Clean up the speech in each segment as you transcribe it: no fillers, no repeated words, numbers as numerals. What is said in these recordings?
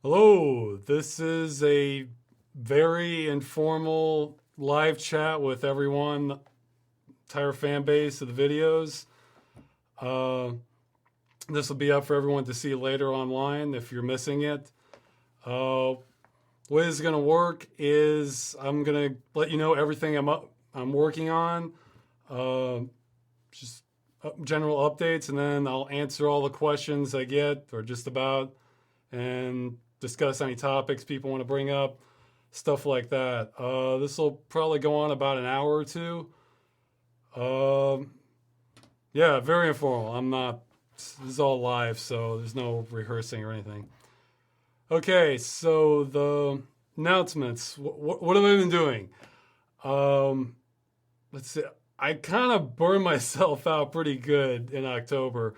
Hello, this is a very informal live chat with everyone, entire fan base of the videos. Uh, this will be up for everyone to see later online if you're missing it. The way this is going to work is I'm going to let you know everything I'm working on, uh, just general updates, and then I'll answer all the questions I get, or just about, and discuss any topics people want to bring up, stuff like that. This will probably go on about an hour or two. Yeah, very informal. This is all live, so there's no rehearsing or anything. Okay, so the announcements. What have I been doing? Um, let's see. I kind of burned myself out pretty good in October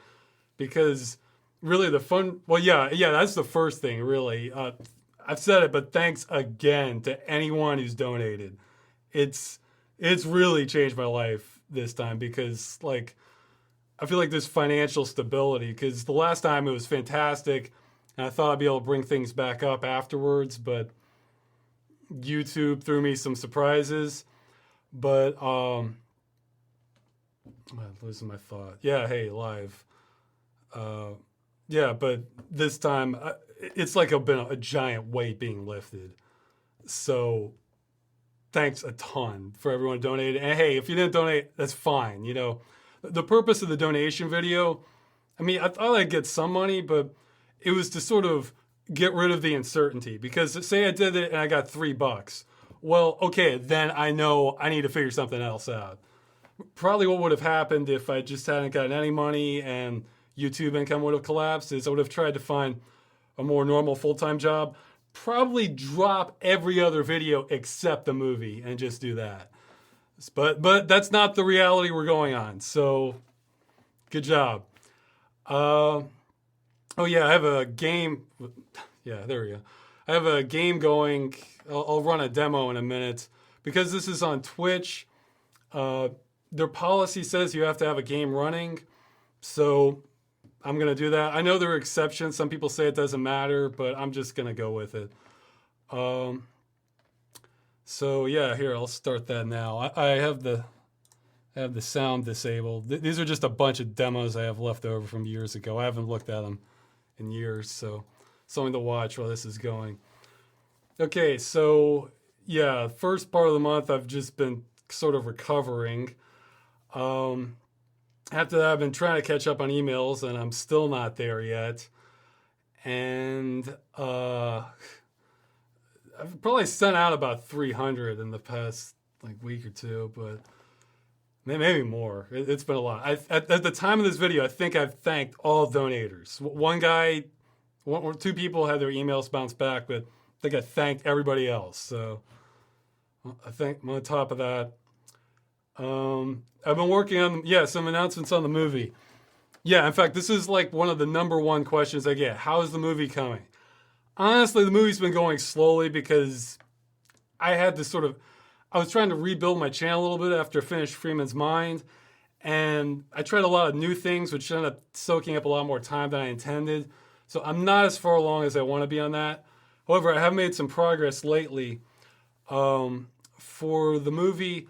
because really the fun. Well, yeah, that's the first thing. Really, I've said it, but thanks again to anyone who's donated. It's it's really changed my life this time because I feel like there's financial stability because the last time it was fantastic, and I thought I'd be able to bring things back up afterwards, but YouTube threw me some surprises. But I'm losing my thought. Yeah, hey, live. Uh, yeah, but this time it's like been a giant weight being lifted. So thanks a ton for everyone who donated. And hey, if you didn't donate, that's fine. The purpose of the donation video, I mean, I thought I'd get some money, but it was to sort of get rid of the uncertainty. Because say I did it and I got $3. Well, okay, then I know I need to figure something else out. Probably what would have happened if I just hadn't gotten any money and YouTube income would have collapsed is I would have tried to find a more normal full-time job, probably drop every other video except the movie and just do that. But that's not the reality we're going on. So good job. Uh, oh yeah, I have a game. Yeah, there we go. I have a game going. I'll run a demo in a minute because this is on Twitch. Uh, their policy says you have to have a game running, so I'm gonna do that. I know there are exceptions. Some people say it doesn't matter, but I'm just gonna go with it. Um, so yeah, here I'll start that now. I have the sound disabled. These are just a bunch of demos I have left over from years ago. I haven't looked at them in years, so something to watch while this is going. Okay, so yeah, first part of the month I've just been sort of recovering. Um, After that, I've been trying to catch up on emails, and I'm still not there yet. And I've probably sent out about 300 in the past week or two, but maybe more. It's been a lot. At the time of this video, I think I've thanked all donators. One guy, one or two people had their emails bounced back, but I think I thanked everybody else. So I think I'm on top of that. I've been working on some announcements on the movie. Yeah, in fact, this is like one of the number one questions I get. How is the movie coming? Honestly, the movie's been going slowly because I had to I was trying to rebuild my channel a little bit after I finished Freeman's Mind, and I tried a lot of new things, which ended up soaking up a lot more time than I intended. So I'm not as far along as I want to be on that. However, I have made some progress lately. For the movie,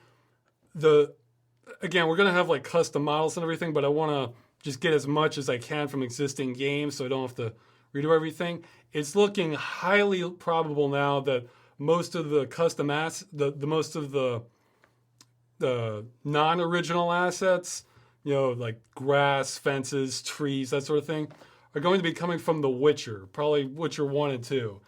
again, we're gonna have custom models and everything, but I want to just get as much as I can from existing games, so I don't have to redo everything. It's looking highly probable now that most of the custom most of the non-original assets, like grass, fences, trees, that sort of thing, are going to be coming from The Witcher, probably Witcher 1 and 2.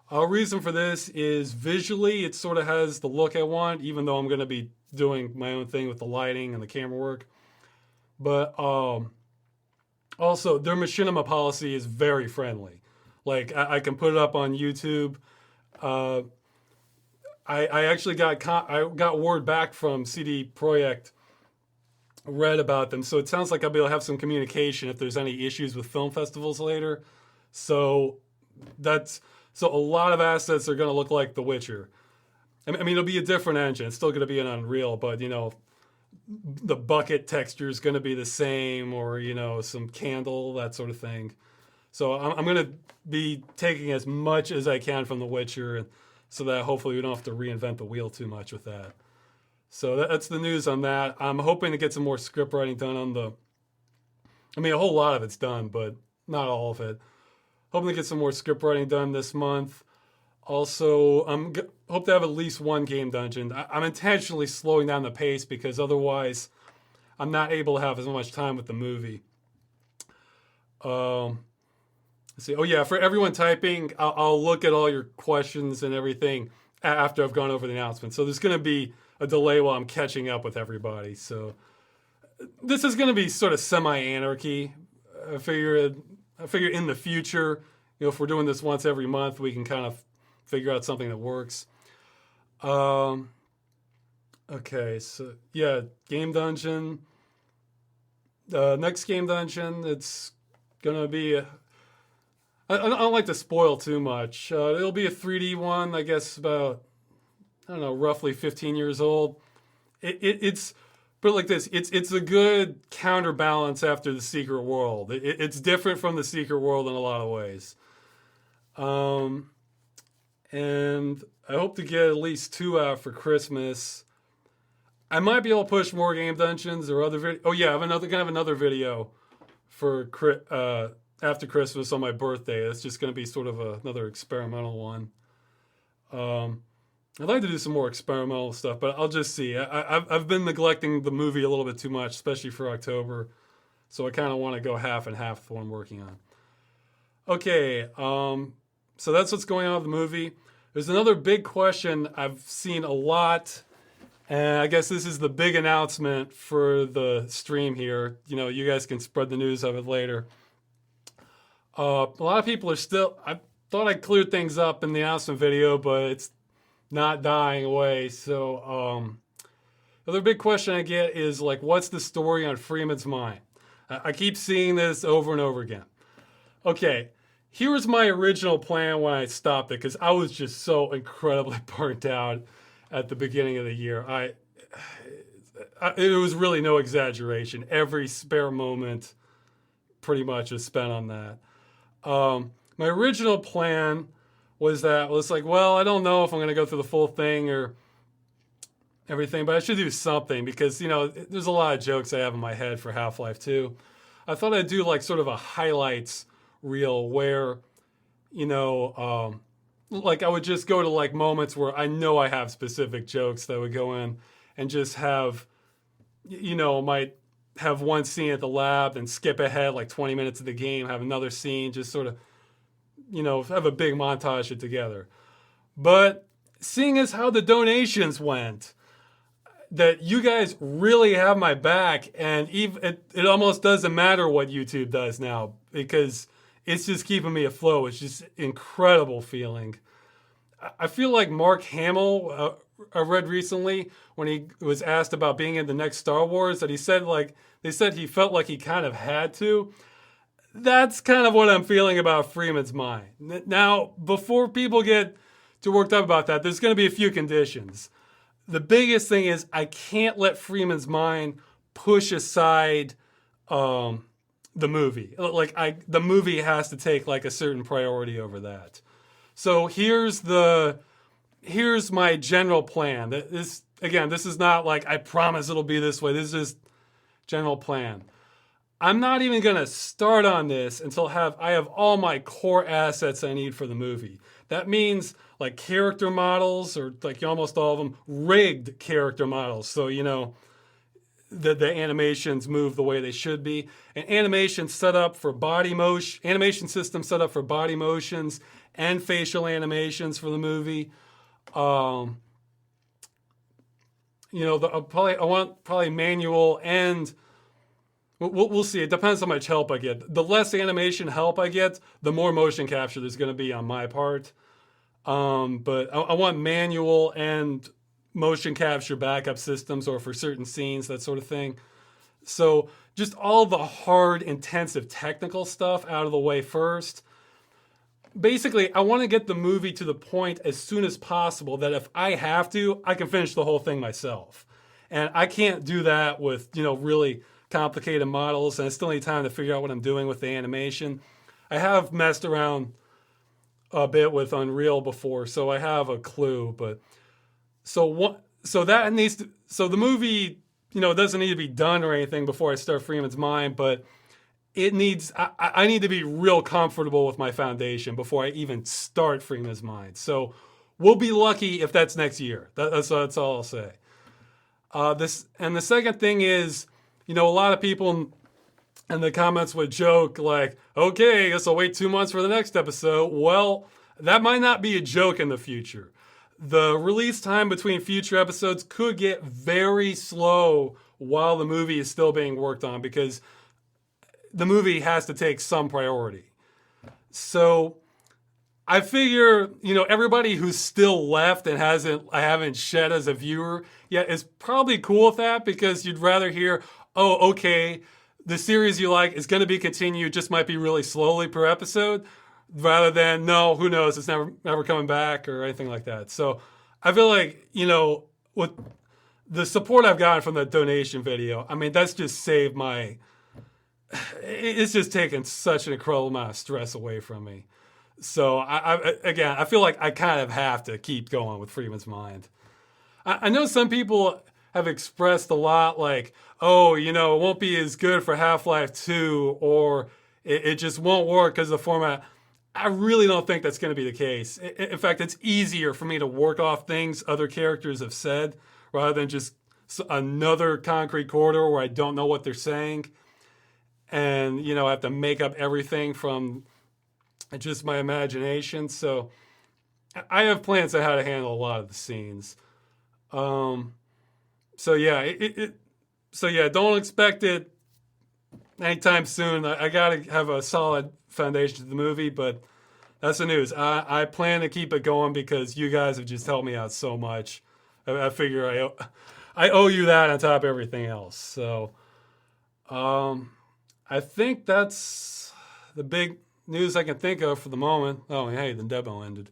A reason for this is visually, it sort of has the look I want, even though I'm going to be doing my own thing with the lighting and the camera work. But also, their machinima policy is very friendly. I can put it up on YouTube. Uh, I actually got word back from CD Projekt Red about them, so it sounds like I'll be able to have some communication if there's any issues with film festivals later. So so a lot of assets are going to look like The Witcher. I mean, it'll be a different engine. It's still going to be an Unreal, but the bucket texture is going to be the same, or some candle, that sort of thing. So I'm going to be taking as much as I can from The Witcher, and so that hopefully we don't have to reinvent the wheel too much with that. So that's the news on that. I'm hoping to get some more script writing done on a whole lot of it's done, but not all of it. Hoping to get some more script writing done this month. Also, hope to have at least one game dungeon. I'm intentionally slowing down the pace because otherwise I'm not able to have as much time with the movie. Let's see. Oh yeah, for everyone typing, I'll look at all your questions and everything after I've gone over the announcement. So there's going to be a delay while I'm catching up with everybody. So this is going to be sort of semi-anarchy. I figure in the future, if we're doing this once every month, we can kind of figure out something that works. Okay, so yeah, game dungeon. Next game dungeon, it's gonna be. I don't like to spoil too much. It'll be a 3D one, I guess, about roughly 15 years old. It's put it like this: it's a good counterbalance after the Secret World. It's different from the Secret World in a lot of ways. And I hope to get at least 2 out for Christmas. I might be able to push more game dungeons or other video. Oh yeah, I have another video for after Christmas on my birthday. It's just going to be sort of another experimental one. I'd like to do some more experimental stuff, but I'll just see. I've been neglecting the movie a little bit too much, especially for October. So I kind of want to go half and half with what I'm working on. Okay, so that's what's going on with the movie. There's another big question I've seen a lot, and I guess this is the big announcement for the stream here. You guys can spread the news of it later. A lot of people are still, I thought I cleared things up in the announcement video, but it's not dying away. So the other big question I get is like, what's the story on Freeman's mind? I keep seeing this over and over again. Okay, here was my original plan when I stopped it, because I was just so incredibly burnt out at the beginning of the year. It was really no exaggeration. Every spare moment pretty much was spent on that. My original plan was that I don't know if I'm going to go through the full thing or everything, but I should do something because, there's a lot of jokes I have in my head for Half-Life 2. I thought I'd do like sort of a highlights reel where, I would just go to like moments where I know I have specific jokes that would go in and just have, might have one scene at the lab and skip ahead like 20 minutes of the game, have another scene, just sort of, have a big montage it together. But seeing as how the donations went, that you guys really have my back, and even it almost doesn't matter what YouTube does now because it's just keeping me afloat. It's just incredible feeling. I feel like Mark Hamill, I read recently when he was asked about being in the next Star Wars, that he said they said he felt like he kind of had to. That's kind of what I'm feeling about Freeman's mind. Now, before people get too worked up about that, there's going to be a few conditions. The biggest thing is I can't let Freeman's mind push aside the movie. The movie has to take like a certain priority over that. So here's my general plan. This is not like I promise it'll be this way. This is just general plan. I'm not even going to start on this until I have all my core assets I need for the movie. That means like character models, or like almost all of them, rigged character models. So, the animations move the way they should be. An animation set up for animation system set up for body motions and facial animations for the movie. I want manual and we'll see. It depends how much help I get. The less animation help I get, the more motion capture there's going to be on my part. But I want manual and motion capture backup systems, or for certain scenes, that sort of thing. So just all the hard, intensive technical stuff out of the way first. Basically, I want to get the movie to the point as soon as possible that if I have to, I can finish the whole thing myself. And I can't do that with, really complicated models, and I still need time to figure out what I'm doing with the animation. I have messed around a bit with Unreal before, so I have a clue. But so that needs to, so the movie, doesn't need to be done or anything before I start Freeman's Mind, but it needs, I need to be real comfortable with my foundation before I even start Freeman's Mind. So we'll be lucky if that's next year. That's all I'll say. And the second thing is, a lot of people in the comments would joke like, okay, I guess I'll wait 2 months for the next episode. Well, that might not be a joke in the future. The release time between future episodes could get very slow while the movie is still being worked on, because the movie has to take some priority. So I figure, everybody who's still left and I haven't shed as a viewer yet is probably cool with that, because you'd rather hear, oh, okay, the series you like is going to be continued, just might be really slowly per episode, rather than, no, who knows, it's never coming back or anything like that. So I feel like, with the support I've gotten from the donation video, I mean, that's just saved it's just taken such an incredible amount of stress away from me. So I feel like I kind of have to keep going with Freeman's Mind. I know some people have expressed a lot like, oh, it won't be as good for Half-Life 2, or it just won't work because of the format. I really don't think that's going to be the case. In fact, it's easier for me to work off things other characters have said rather than just another concrete corridor where I don't know what they're saying. And, I have to make up everything from just my imagination. So I have plans on how to handle a lot of the scenes. So yeah, don't expect it anytime soon. I got to have a solid foundation to the movie, but that's the news. I plan to keep it going because you guys have just helped me out so much. I figure I owe you that on top of everything else. So, I think that's the big news I can think of for the moment. Oh, hey, the demo ended.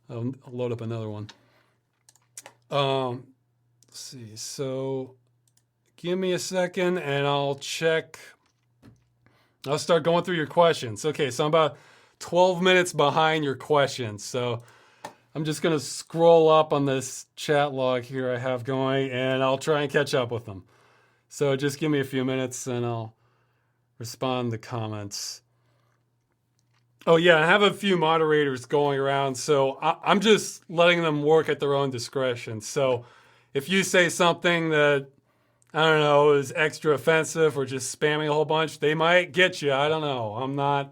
I'll load up another one. Let's see. So give me a second and I'll check. I'll start going through your questions. Okay, so I'm about 12 minutes behind your questions. So I'm just going to scroll up on this chat log here I have going, and I'll try and catch up with them. So just give me a few minutes and I'll respond to comments. Oh yeah, I have a few moderators going around, so I'm just letting them work at their own discretion. So if you say something that, I don't know, is extra offensive or just spamming a whole bunch, they might get you. I don't know.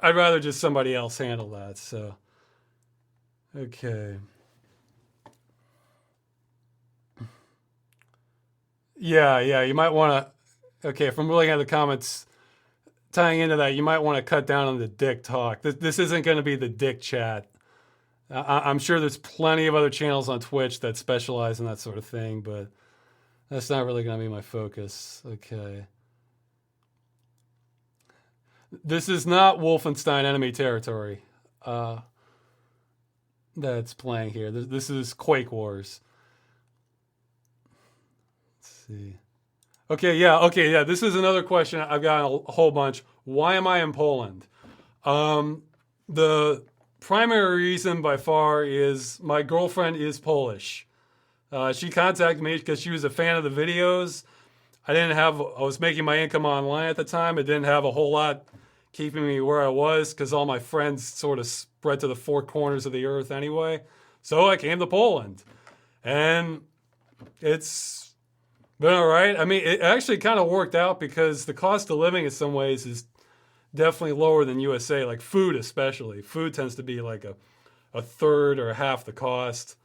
I'd rather just somebody else handle that. So, okay. Yeah, you might want to, okay, if I'm looking at the comments, tying into that, you might want to cut down on the dick talk. This isn't going to be the dick chat. I'm sure there's plenty of other channels on Twitch that specialize in that sort of thing, but that's not really going to be my focus. Okay. This is not Wolfenstein Enemy Territory that's playing here. This is Quake Wars. Let's see. Okay, yeah. This is another question I've got a whole bunch. Why am I in Poland? The primary reason by far is my girlfriend is Polish. She contacted me because she was a fan of the videos. I was making my income online at the time. It didn't have a whole lot keeping me where I was because all my friends sort of spread to the four corners of the earth anyway. So I came to Poland. And it's been all right. I mean, it actually kind of worked out because the cost of living in some ways is definitely lower than USA, like food especially. Food tends to be like a third or half the cost.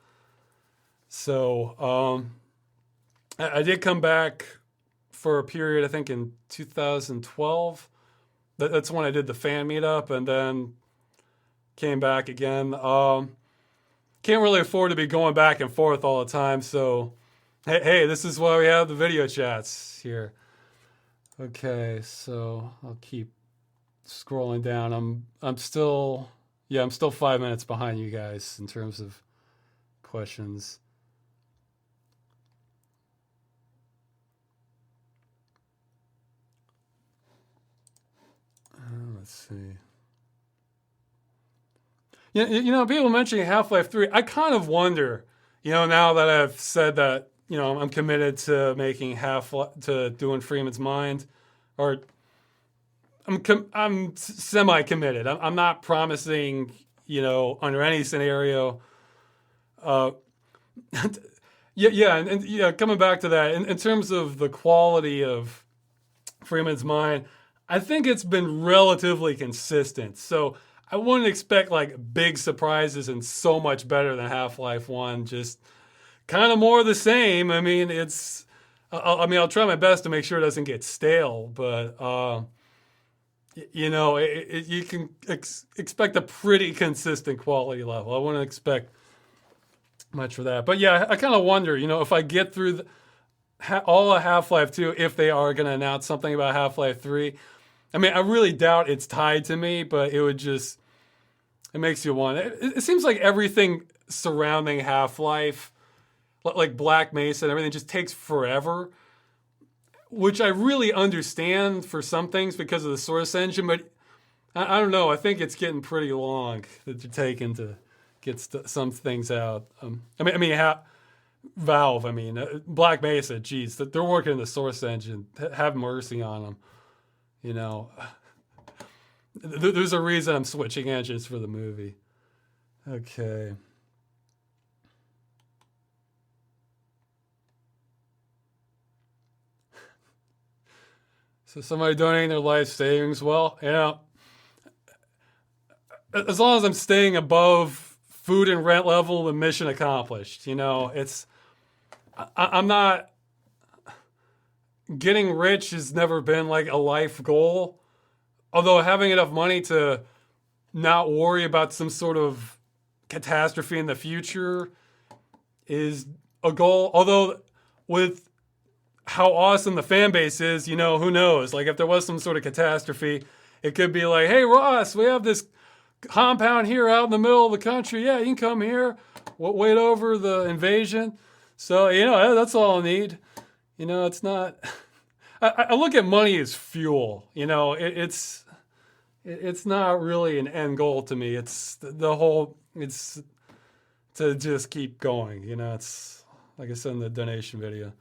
So I did come back for a period, I think in 2012. That's when I did the fan meetup, and then came back again. Can't really afford to be going back and forth all the time, so hey, this is why we have the video chats here. Okay, so I'll keep scrolling down. I'm still 5 minutes behind you guys in terms of questions. Let's see. People mentioning Half-Life 3, I kind of wonder, now that I've said that, I'm committed to making to doing Freeman's Mind, or I'm semi-committed. I'm not promising, under any scenario. And coming back to that, in terms of the quality of Freeman's Mind, I think it's been relatively consistent. So I wouldn't expect like big surprises and so much better than Half-Life 1. Just kind of more of the same. I mean, I'll try my best to make sure it doesn't get stale, but you can expect a pretty consistent quality level. I wouldn't expect much for that. But yeah, I kind of wonder, if I get through all of Half-Life 2, if they are going to announce something about Half-Life 3. I mean, I really doubt it's tied to me, but it makes you want it seems like everything surrounding Half-Life, like Black Mesa and everything, just takes forever, which I really understand for some things because of the Source engine, but I don't know. I think it's getting pretty long that you're taking to get some things out. Valve, Black Mesa, geez, they're working in the Source engine. Have mercy on them. There's a reason I'm switching engines for the movie. Okay. So somebody donating their life savings. Well, as long as I'm staying above food and rent level, the mission accomplished. I'm not getting rich has never been like a life goal. Although having enough money to not worry about some sort of catastrophe in the future is a goal. Although with how awesome the fan base is, who knows? Like if there was some sort of catastrophe, it could be like, hey, Ross, we have this compound here out in the middle of the country. Yeah, you can come here. We'll wait over the invasion. So, that's all I need. It's not... I look at money as fuel. It's not really an end goal to me. It's it's to just keep going. It's like I said in the donation video.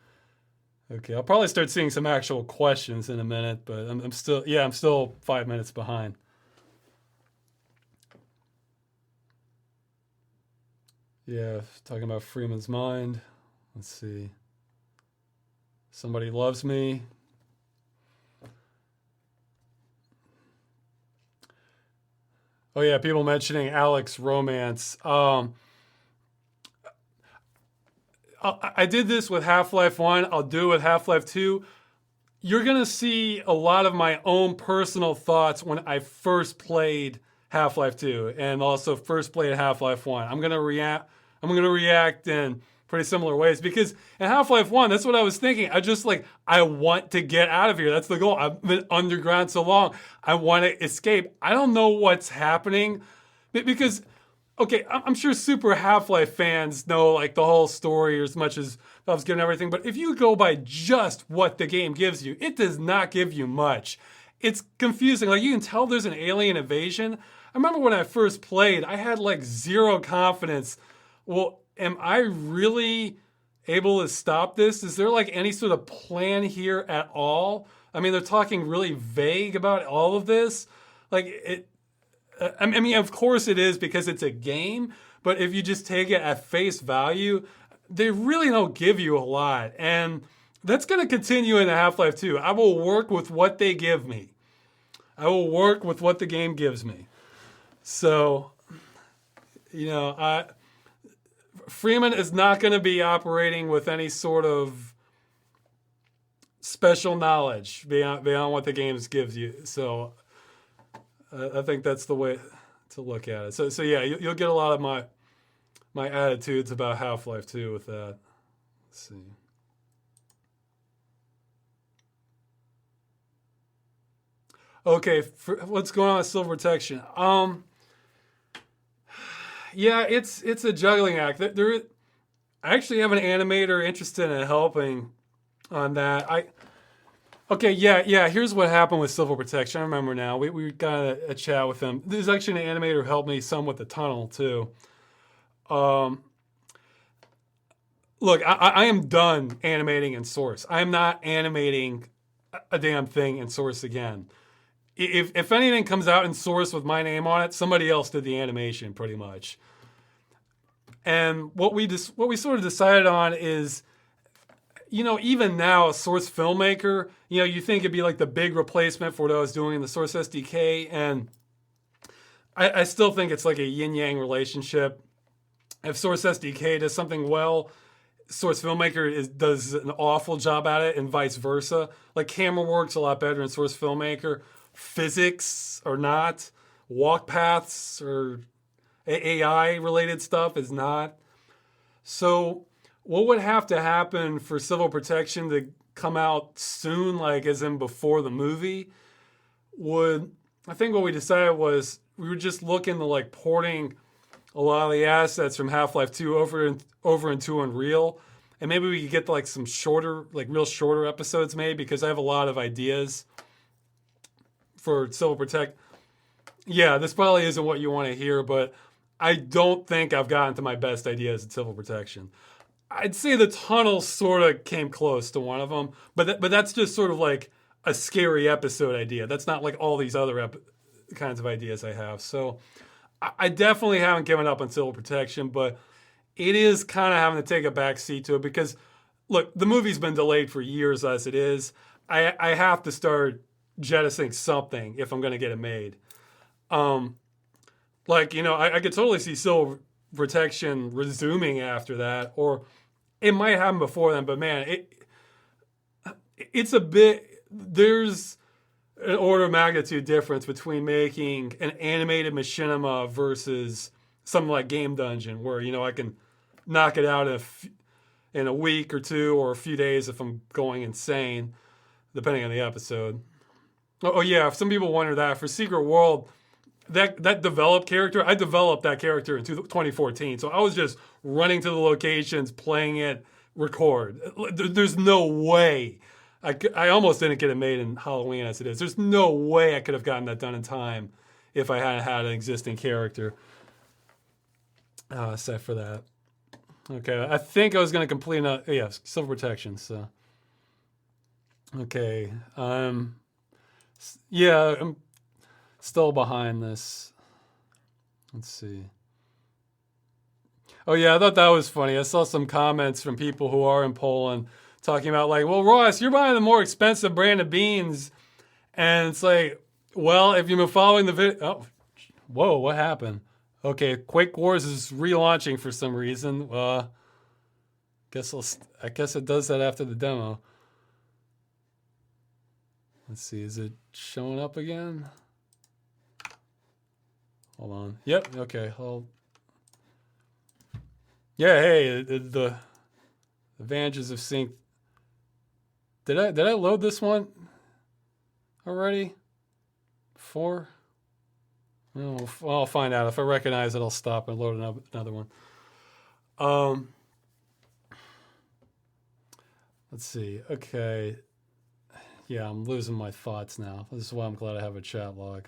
Okay, I'll probably start seeing some actual questions in a minute, but I'm still 5 minutes behind. Yeah, talking about Freeman's Mind. Let's see. Somebody loves me. Oh yeah, people mentioning Alex Romance. I did this with Half-Life 1. I'll do it with Half-Life 2. You're going to see a lot of my own personal thoughts when I first played Half-Life 2 and also first played Half-Life 1. I'm going to react in pretty similar ways because in Half-Life 1, that's what I was thinking. I want to get out of here. That's the goal. I've been underground so long. I want to escape. I don't know what's happening because... Okay, I'm sure super Half-Life fans know like the whole story as much as Valve's given everything, but if you go by just what the game gives you, it does not give you much. It's confusing. Like you can tell there's an alien invasion. I remember when I first played, I had like zero confidence. Well, am I really able to stop this? Is there like any sort of plan here at all? I mean, they're talking really vague about all of this. Of course it is because it's a game, but if you just take it at face value, they really don't give you a lot. And that's going to continue into Half-Life 2. I will work with what they give me. I will work with what the game gives me. So, Freeman is not going to be operating with any sort of special knowledge beyond what the game gives you. So, I think that's the way to look at it. So yeah, you'll get a lot of my attitudes about Half-Life 2 with that. Let's see. Okay, what's going on with Silver Protection? Yeah, it's a juggling act. I actually have an animator interested in helping on that. Okay, yeah. Here's what happened with Civil Protection. I remember now. We got a chat with him. There's actually an animator who helped me some with the tunnel too. Um, Look, I am done animating in Source. I'm not animating a damn thing in Source again. If anything comes out in Source with my name on it, somebody else did the animation pretty much. And what we sort of decided on is, even now, a Source filmmaker, you think it'd be like the big replacement for what I was doing in the Source SDK, and I still think it's like a yin-yang relationship. If Source SDK does something well, Source filmmaker does an awful job at it, and vice versa. Like camera work's a lot better in Source filmmaker. Physics or not, walk paths or AI related stuff is not. So what would have to happen for Civil Protection to come out soon, like as in before the movie, I think what we decided was we were just looking to like porting a lot of the assets from Half-Life 2 over into Unreal. And maybe we could get like some shorter, like real shorter episodes made, because I have a lot of ideas for Civil Protect. Yeah, this probably isn't what you want to hear, but I don't think I've gotten to my best ideas in Civil Protection. I'd say the tunnel sort of came close to one of them, but that's just sort of like a scary episode idea. That's not like all these other kinds of ideas I have. So I definitely haven't given up on Civil Protection, but it is kind of having to take a back seat to it because, look, the movie's been delayed for years as it is. I have to start jettisoning something if I'm going to get it made. I could totally see Civil Protection resuming after that, or it might happen before then, but man, it's a bit, there's an order of magnitude difference between making an animated machinima versus something like Game Dungeon, where, I can knock it out in a week or two or a few days if I'm going insane, depending on the episode. Oh yeah, if some people wonder that, for Secret World, that developed character, I developed that character in 2014. So I was just running to the locations, playing it, record. There's no way. I almost didn't get it made in Halloween as it is. There's no way I could have gotten that done in time if I hadn't had an existing character set for that. Okay, I think I was going to complete Civil Protection. So, okay. I'm still behind this. Let's see. Oh yeah, I thought that was funny. I saw some comments from people who are in Poland talking about like, well, Ross, you're buying the more expensive brand of beans. And it's like, well, if you've been following the video, oh, whoa, what happened? Okay, Quake Wars is relaunching for some reason. I guess it does that after the demo. Let's see, is it showing up again? Hold on. Yep, okay. Yeah, hey, the advantages of sync. Did I load this one already? Before? No, I'll find out. If I recognize it, I'll stop and load another one. Let's see. Okay. Yeah, I'm losing my thoughts now. This is why I'm glad I have a chat log.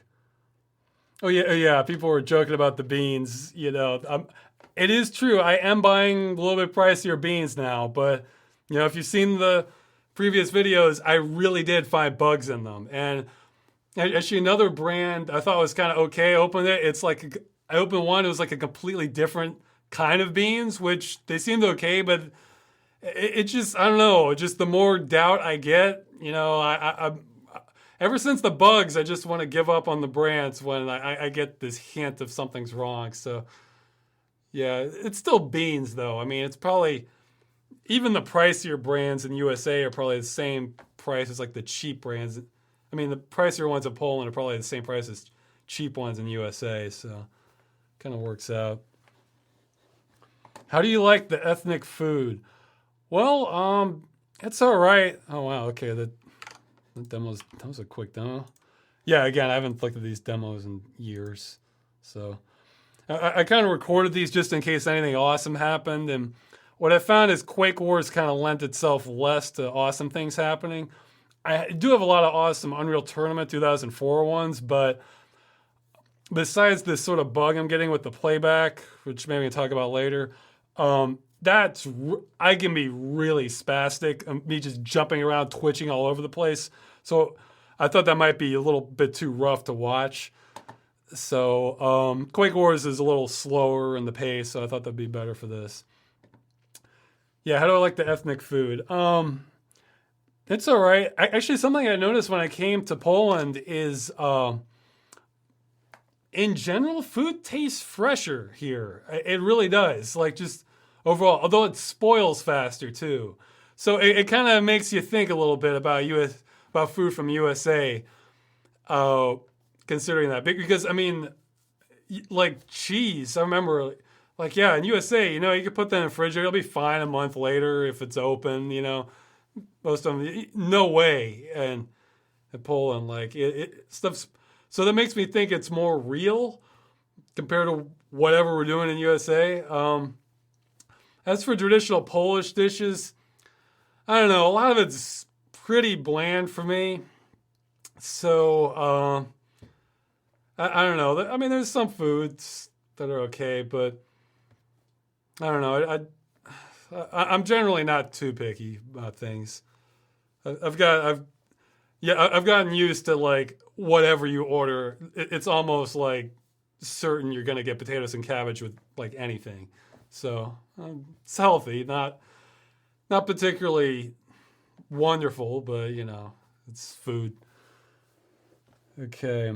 Oh yeah. People were joking about the beans. It is true. I am buying a little bit pricier beans now, but if you've seen the previous videos, I really did find bugs in them. And actually, another brand I thought was kind of okay. I opened it. It's like I opened one. It was like a completely different kind of beans, which they seemed okay, but it just, I don't know. Just the more doubt I get, I ever since the bugs, I just want to give up on the brands when I get this hint of something's wrong. So, yeah, it's still beans, though. I mean, it's probably, even the pricier brands in USA are probably the same price as like the cheap brands. I mean, the pricier ones in Poland are probably the same price as cheap ones in USA. So, kind of works out. How do you like the ethnic food? Well, it's all right. Oh, wow. Okay, that was a quick demo. Yeah, again, I haven't looked at these demos in years. So I kind of recorded these just in case anything awesome happened. And what I found is Quake Wars kind of lent itself less to awesome things happening. I do have a lot of awesome Unreal Tournament 2004 ones, but besides this sort of bug I'm getting with the playback, which maybe we can talk about later, I can be really spastic, me just jumping around, twitching all over the place. So I thought that might be a little bit too rough to watch. So Quake Wars is a little slower in the pace, so I thought that'd be better for this. Yeah, how do I like the ethnic food? It's all right. Actually, something I noticed when I came to Poland is, in general, food tastes fresher here. It really does. Like just overall, although it spoils faster too. So it kind of makes you think a little bit about about food from USA, considering that. Because I mean, like cheese, I remember, like yeah, in USA, you could put that in the refrigerator. It'll be fine a month later if it's open. Most of them, no way. And in Poland, like stuff's. So that makes me think it's more real compared to whatever we're doing in USA. As for traditional Polish dishes, I don't know. A lot of it's pretty bland for me. So I don't know. I mean, there's some foods that are okay, but I don't know. I'm generally not too picky about things. I've gotten used to like whatever you order. It's almost like certain you're gonna get potatoes and cabbage with like anything. So it's healthy, not particularly wonderful, but it's food. Okay.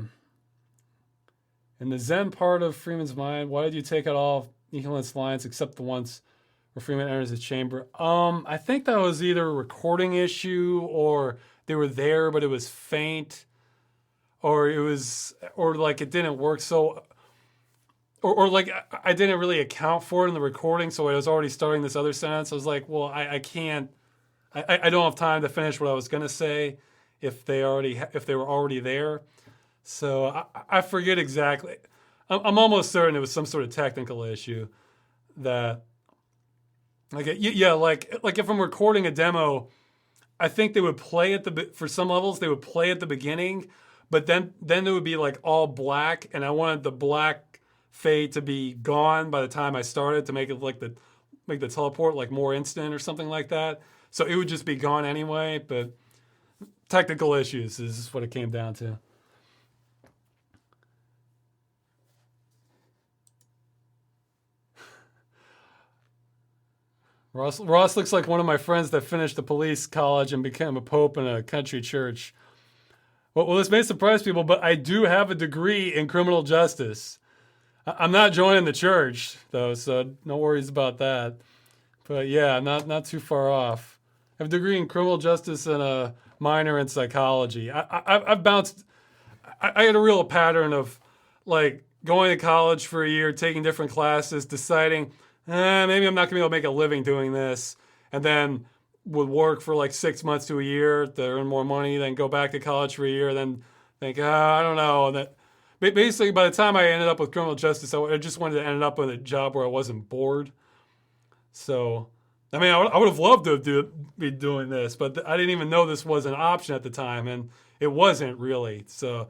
In the Zen part of Freeman's mind, why did you take out all Nicholas lines except the ones where Freeman enters his chamber? I think that was either a recording issue or they were there, but it was faint, or like it didn't work. So, or like I didn't really account for it in the recording. So I was already starting this other sentence. I was like, well, I can't, I don't have time to finish what I was going to say if they were already there. So I forget exactly. I'm almost certain it was some sort of technical issue that, like, yeah, like if I'm recording a demo, I think they would play for some levels, they would play at the beginning, but then it would be like all black, and I wanted the black fade to be gone by the time I started to make it like make the teleport like more instant or something like that. So it would just be gone anyway, but technical issues is what it came down to. Ross looks like one of my friends that finished the police college and became a pope in a country church. Well, this may surprise people, but I do have a degree in criminal justice. I'm not joining the church, though, so no worries about that. But yeah, not too far off. I have a degree in criminal justice and a minor in psychology. I've bounced. I had a real pattern of like going to college for a year, taking different classes, deciding, maybe I'm not gonna be able to make a living doing this, and then would work for like 6 months to a year to earn more money, then go back to college for a year, then think, I don't know. And that basically by the time I ended up with criminal justice, I just wanted to end up with a job where I wasn't bored. So, I mean, I would have loved to be doing this, but I didn't even know this was an option at the time, and it wasn't really. So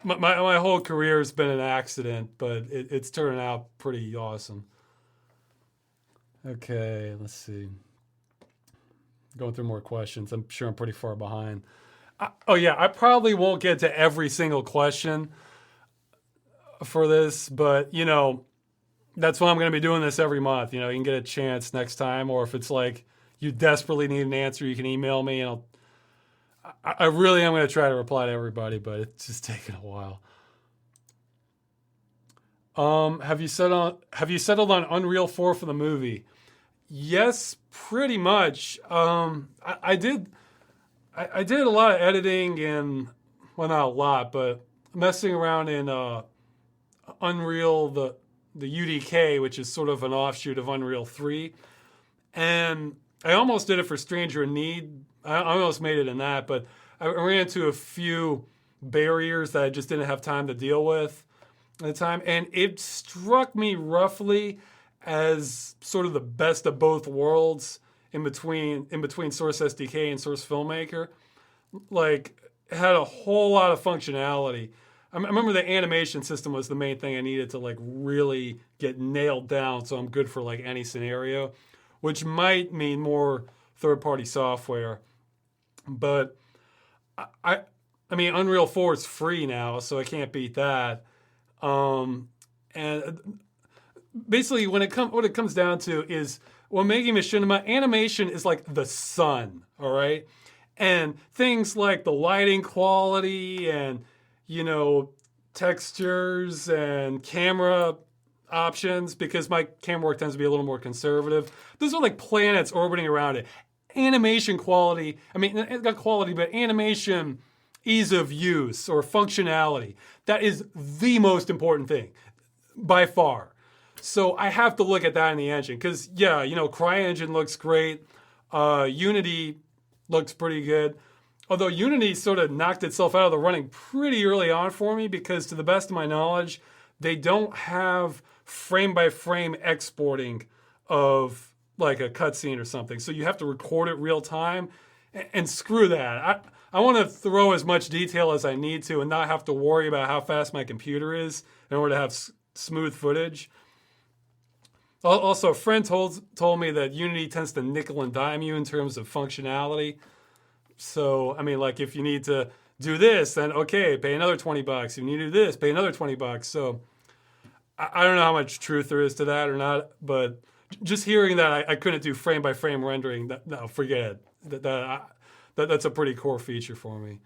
my whole career has been an accident, but it's turning out pretty awesome. Okay, let's see. Going through more questions. I'm sure I'm pretty far behind. I probably won't get to every single question for this, but that's why I'm going to be doing this every month. You can get a chance next time, or if it's like you desperately need an answer, you can email me, and I really am going to try to reply to everybody, but it's just taking a while. Have you settled on Unreal 4 for the movie? Yes, pretty much. I did a lot of editing and, well, not a lot, but messing around in Unreal, the UDK, which is sort of an offshoot of Unreal 3. And I almost did it for Stranger in Need. I almost made it in that, but I ran into a few barriers that I just didn't have time to deal with at the time. And it struck me roughly as sort of the best of both worlds in between Source SDK and Source Filmmaker. like had a whole lot of functionality. I remember the animation system was the main thing I needed to like really get nailed down, so I'm good for like any scenario, which might mean more third-party software. But I, I mean, Unreal 4 is free now, so I can't beat that. And basically, what it comes down to is when making machinima, animation is like the sun, all right? And things like the lighting quality and, you know, textures and camera options, because my camera work tends to be a little more conservative. Those are like planets orbiting around it. Animation quality, I mean, it's got quality, but animation ease of use or functionality, that is the most important thing by far. So I have to look at that in the engine because, yeah, you know, CryEngine looks great. Unity looks pretty good. Although Unity sort of knocked itself out of the running pretty early on for me because, to the best of my knowledge, they don't have frame by frame exporting of like a cutscene or something. So you have to record it real time, and screw that. I want to throw as much detail as I need to and not have to worry about how fast my computer is in order to have smooth footage. Also, a friend told me that Unity tends to nickel and dime you in terms of functionality. So, I mean, like if you need to do this, then okay, pay another $20. If you need to do this, pay another $20. So, I don't know how much truth there is to that or not, but just hearing that I couldn't do frame by frame rendering, no, forget it. That's a pretty core feature for me.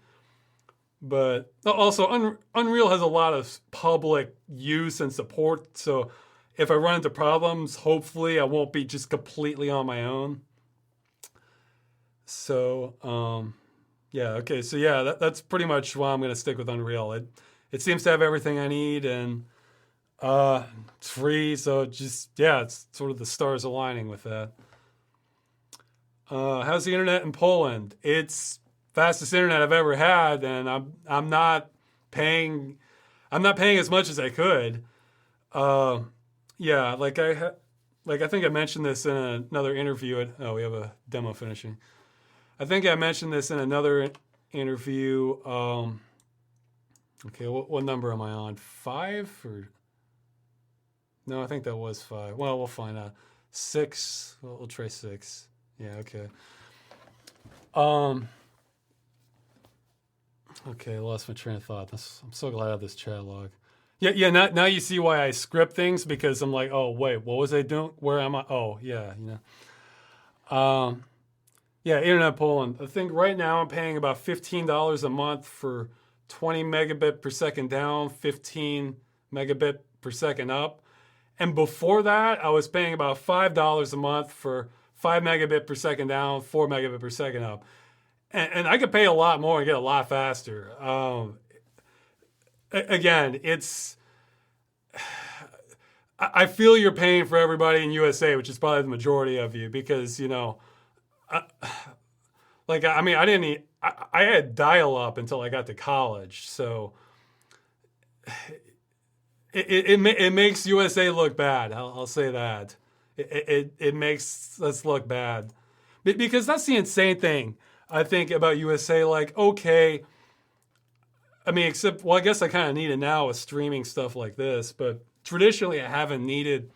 But also, Unreal has a lot of public use and support, so if I run into problems, hopefully I won't be just completely on my own. So, yeah, okay, so yeah, that's pretty much why I'm going to stick with Unreal. It seems to have everything I need, and it's free, so just, yeah, it's sort of the stars aligning with that. How's the internet in Poland? It's fastest internet I've ever had, and I'm not paying as much as I could. Yeah, like I think I mentioned this in another interview. We have a demo finishing. I think I mentioned this in another interview. Okay, what number am I on? 5 or no? I think that was 5. Well, we'll find out. 6. We'll try 6. Yeah. Okay. Okay, I lost my train of thought. I'm so glad I have this chat log. Yeah. Now you see why I script things, because I'm like, oh wait, what was I doing? Where am I? Oh yeah, you know. Yeah, Internet Poland. I think right now I'm paying about $15 a month for 20 megabit per second down, 15 megabit per second up. And before that, I was paying about $5 a month for 5 megabit per second down, 4 megabit per second up. And I could pay a lot more and get a lot faster. Again, I feel you're paying for everybody in USA, which is probably the majority of you, because, you know, like, I mean, I had dial-up until I got to college, so it makes USA look bad. I'll say that. It makes us look bad, because that's the insane thing I think about USA. Like, okay, I mean, except, well, I guess I kind of need it now with streaming stuff like this, but traditionally I haven't needed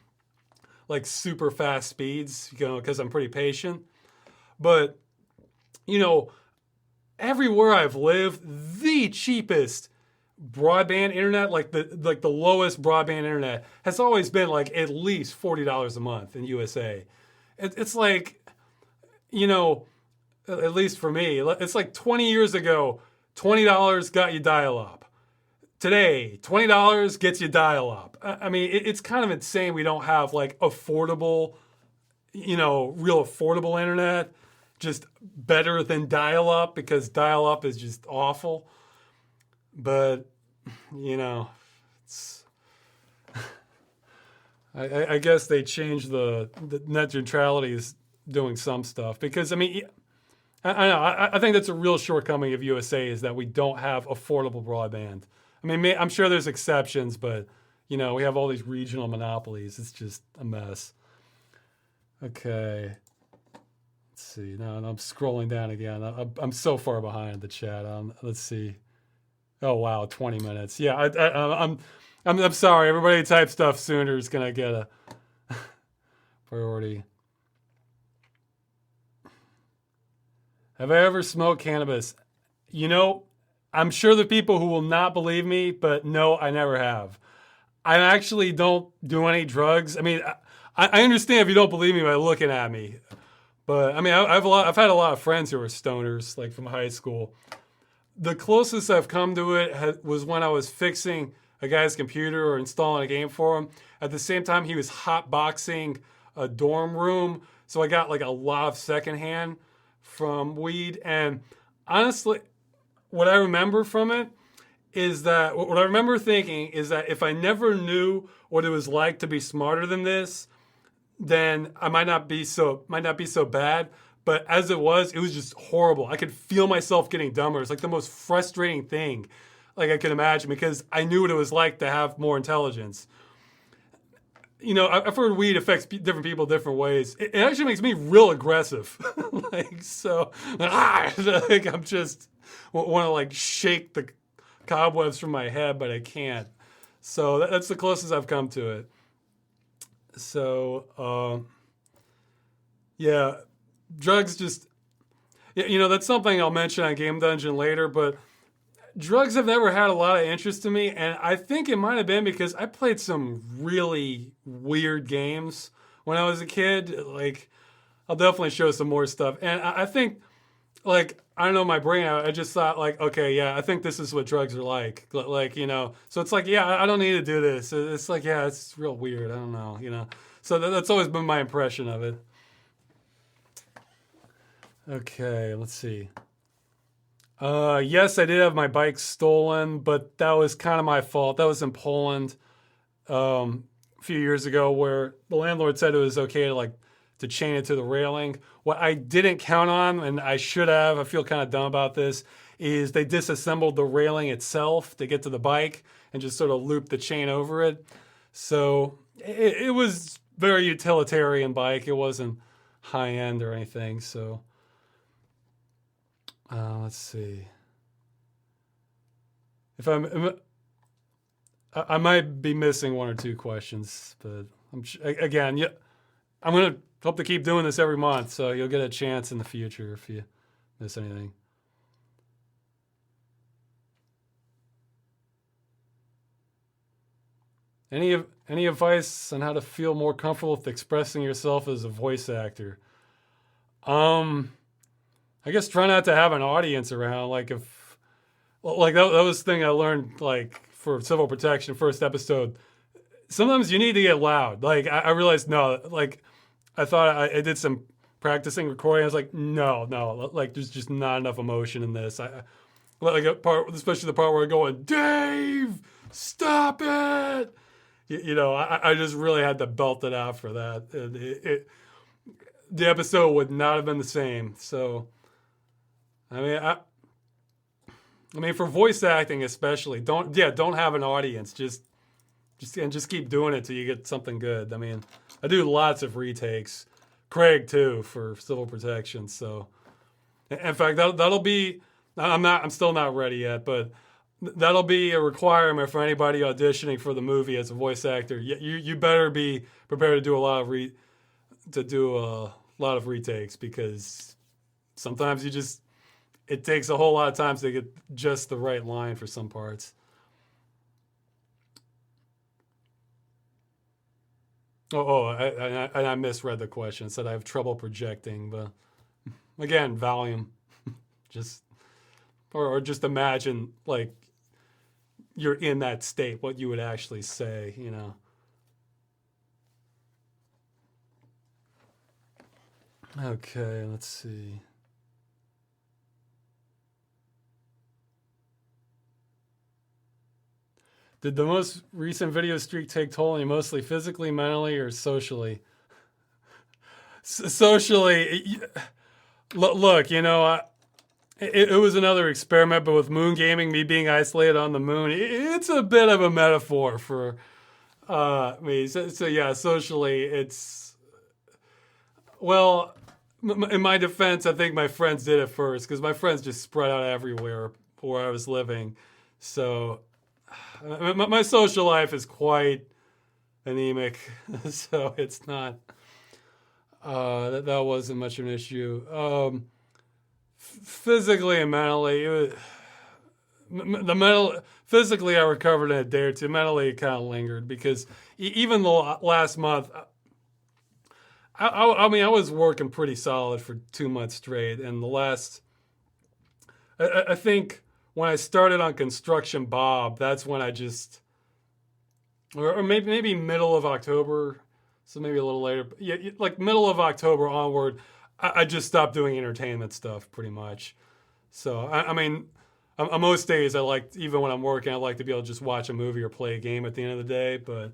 like super fast speeds, you know, because I'm pretty patient. But, you know, everywhere I've lived, the cheapest broadband internet, like the lowest broadband internet, has always been like at least $40 a month in USA. It's like, you know, at least for me, it's like 20 years ago, $20 got you dial-up. Today, $20 gets you dial-up. I mean, it's kind of insane we don't have like affordable, you know, real affordable internet, just better than dial-up, because dial-up is just awful. But, you know, I guess they changed the net neutrality is doing some stuff, because, I mean, I know. I think that's a real shortcoming of USA, is that we don't have affordable broadband. I mean, I'm sure there's exceptions, but, you know, we have all these regional monopolies. It's just a mess. Okay. Let's see. No, I'm scrolling down again. I'm so far behind the chat. Let's see. Oh wow, 20 minutes. Yeah, I'm sorry. Everybody type stuff sooner is gonna get a priority. Have I ever smoked cannabis? You know, I'm sure the people who will not believe me, but no, I never have. I actually don't do any drugs. I mean, I understand if you don't believe me by looking at me, but I mean, I've had a lot of friends who are stoners, like from high school. The closest I've come to it was when I was fixing a guy's computer or installing a game for him. At the same time, he was hotboxing a dorm room, so I got like a lot of secondhand from weed. And honestly, what I remember from it is that what I remember thinking is that if I never knew what it was like to be smarter than this, then I might not be so bad. But as it was just horrible. I could feel myself getting dumber. It's like the most frustrating thing like I could imagine because I knew what it was like to have more intelligence. You know, I've heard weed affects different people different ways. It actually makes me real aggressive. Like, so, like I'm just want to like shake the cobwebs from my head, but I can't. So that's the closest I've come to it. So, yeah, drugs just, you know, that's something I'll mention on Game Dungeon later, but drugs have never had a lot of interest in me, and I think it might have been because I played some really weird games when I was a kid. Like, I'll definitely show some more stuff. And I think, like, I don't know, my brain, I just thought, like, okay, yeah, I think this is what drugs are like. Like, you know, so it's like, yeah, I don't need to do this. It's like, yeah, it's real weird. I don't know, you know. So that's always been my impression of it. Okay, let's see. Yes, I did have my bike stolen, but that was kind of my fault. That was in Poland a few years ago where the landlord said it was okay to chain it to the railing. What I didn't count on, and I should have, I feel kind of dumb about this, is they disassembled the railing itself to get to the bike and just sort of looped the chain over it. So it was very utilitarian bike. It wasn't high end or anything. So let's see. If I might be missing one or two questions, but again, yeah, I'm gonna hope to keep doing this every month, so you'll get a chance in the future if you miss anything. Any advice on how to feel more comfortable with expressing yourself as a voice actor? I guess try not to have an audience around. Like that was the thing I learned like for civil protection first episode. Sometimes you need to get loud. Like I realized no, like I thought I did some practicing recording. I was like no, like there's just not enough emotion in this. I like a part, especially the part where I go, Dave, stop it. You know, I just really had to belt it out for that. And the episode would not have been the same. So, I mean, for voice acting especially, don't have an audience. Just keep doing it till you get something good. I mean, I do lots of retakes. Craig too for civil protection. So, in fact, that'll be. I'm still not ready yet, but that'll be a requirement for anybody auditioning for the movie as a voice actor. You better be prepared to do a lot of retakes because sometimes it takes a whole lot of time to get just the right line for some parts. I misread the question. It said I have trouble projecting, but again, volume. Just or just imagine like you're in that state, what you would actually say, you know. Okay, let's see. Did the most recent video streak take toll on you mostly physically, mentally, or socially? Socially, look, you know, it was another experiment, but with moon gaming, me being isolated on the moon, it's a bit of a metaphor for me. So yeah, socially, it's, well, In my defense, I think my friends did it first because my friends just spread out everywhere where I was living. So my social life is quite anemic, so it's not that wasn't much of an issue. Physically and mentally, the mental physically I recovered in a day or two. Mentally, it kind of lingered because even the last month. I mean, I was working pretty solid for 2 months straight, and the last, I think when I started on Construction Bob, that's when I just, or maybe middle of October, so maybe a little later, but yeah, like middle of October onward, I just stopped doing entertainment stuff pretty much. So I mean, most days I like, even when I'm working, I like to be able to just watch a movie or play a game at the end of the day, but.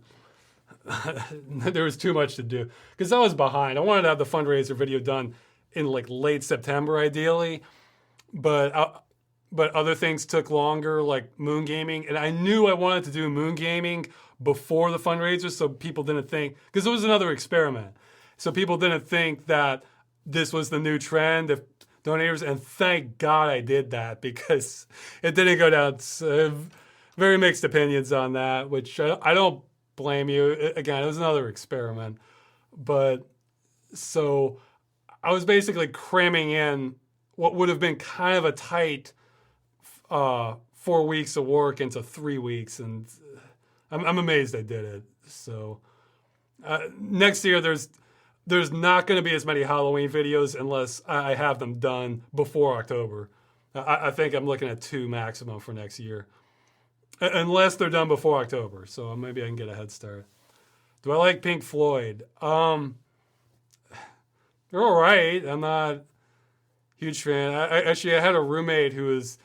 There was too much to do because I was behind. I wanted to have the fundraiser video done in like late September, ideally, but other things took longer, like moon gaming, and I knew I wanted to do moon gaming before the fundraiser, so people didn't think because it was another experiment, so people didn't think that this was the new trend of donators. And thank God I did that because it didn't go down. Very mixed opinions on that, which I don't blame you. Again, it was another experiment. But so I was basically cramming in what would have been kind of a tight 4 weeks of work into 3 weeks. And I'm amazed I did it. So next year, there's not going to be as many Halloween videos unless I have them done before October. I think I'm looking at 2 maximum for next year. Unless they're done before October, so maybe I can get a head start. Do I like Pink Floyd? They're all right. I'm not a huge fan. I had a roommate who was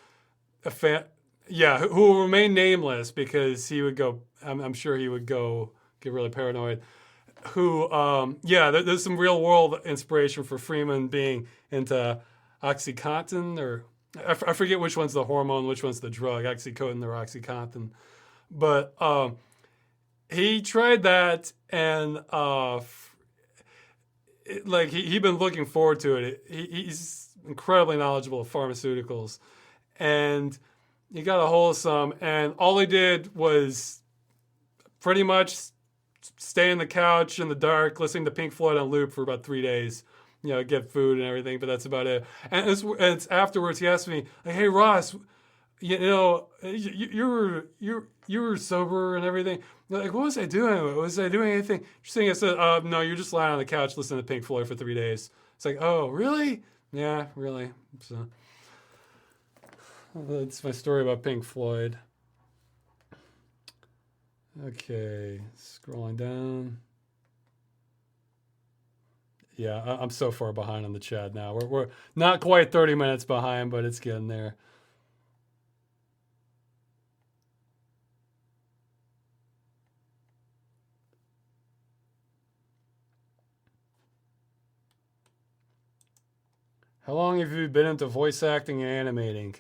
a fan. Yeah, who will remain nameless because he would go. I'm sure he would go get really paranoid. Who? There's some real world inspiration for Freeman being into OxyContin or. I forget which one's the hormone, which one's the drug, oxycodone or OxyContin. But he tried that, and he'd been looking forward to it. He's incredibly knowledgeable of pharmaceuticals, and he got a hold of some, and all he did was pretty much stay on the couch in the dark, listening to Pink Floyd on loop for about 3 days. Get food and everything, but that's about it. And it's afterwards he asked me, like, "Hey Ross, you were sober and everything. Like, what was I doing? Was I doing anything interesting?" I said, "No, you're just lying on the couch listening to Pink Floyd for 3 days." It's like, "Oh, really? Yeah, really." So that's my story about Pink Floyd. Okay, scrolling down. Yeah, I'm so far behind on the chat now. We're not quite 30 minutes behind, but it's getting there. How long have you been into voice acting and animating?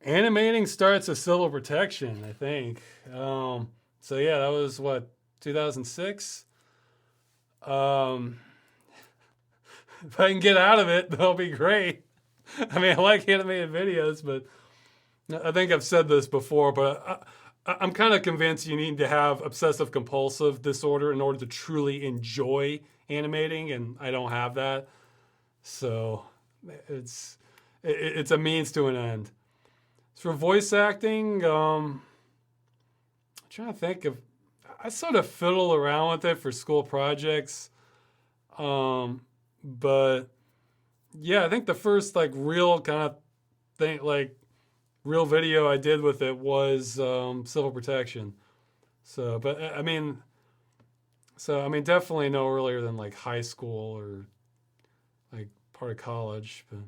Animating starts as civil protection, I think. So yeah, that was what, 2006? If I can get out of it, that'll be great. I mean, I like animated videos, but I think I've said this before, but I'm kind of convinced you need to have obsessive compulsive disorder in order to truly enjoy animating, and I don't have that. So it's a means to an end. For voice acting, I'm trying to think of, I sort of fiddle around with it for school projects. But yeah, I think the first like real kind of thing, like real video I did with it was civil protection. So, but I mean, definitely no earlier than like high school or like part of college. But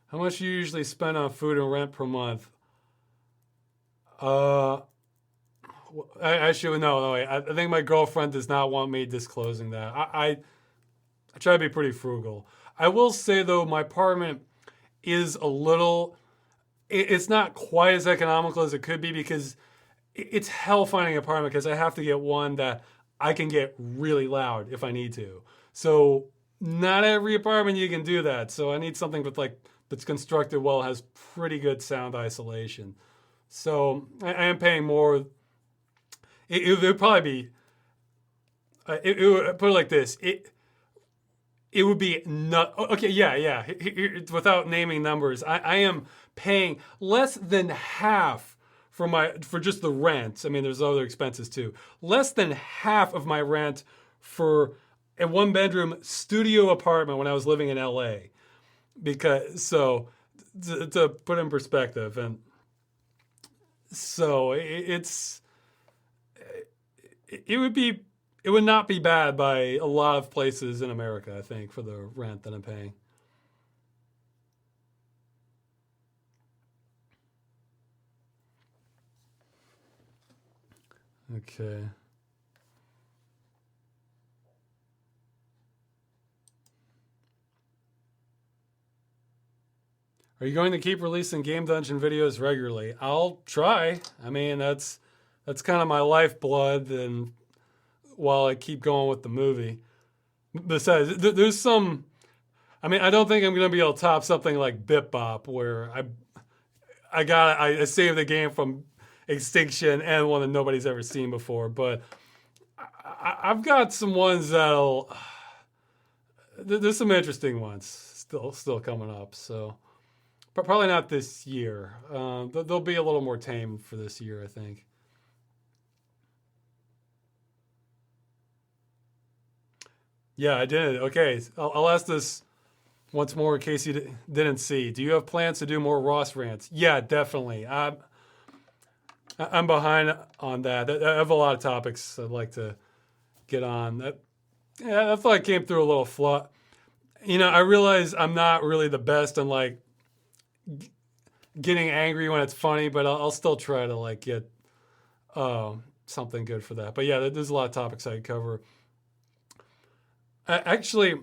how much do you usually spend on food and rent per month? Actually, no, wait. I think my girlfriend does not want me disclosing that. I try to be pretty frugal. I will say, though, my apartment is a little... It's not quite as economical as it could be because it's hell finding an apartment because I have to get one that I can get really loud if I need to. So not every apartment you can do that. So I need something with like that's constructed well, has pretty good sound isolation. So I am paying more. It would probably be. It would put it like this. It would be not okay. Yeah. Without naming numbers, I am paying less than half for just the rent. I mean, there's other expenses too. Less than half of my rent for a one bedroom studio apartment when I was living in LA. Because so to put in perspective, and so it would be it would not be bad by a lot of places in America, I think, for the rent that I'm paying. Okay. Are you going to keep releasing Game Dungeon videos regularly? I'll try. I mean, that's kind of my lifeblood, and while I keep going with the movie. Besides, there's some. I mean, I don't think I'm going to be able to top something like Bip Bop, where I saved the game from extinction and one that nobody's ever seen before. But I've got some ones that'll. There's some interesting ones still coming up. So, but probably not this year. They'll be a little more tame for this year, I think. Yeah, I did. Okay, I'll ask this once more in case you didn't see. Do you have plans to do more Ross rants? Yeah, definitely. I'm behind on that. I have a lot of topics I'd like to get on. Yeah, I thought I came through a little flaw. I realize I'm not really the best on like getting angry when it's funny, but I'll still try to like get something good for that. But yeah, there's a lot of topics I could cover. Actually,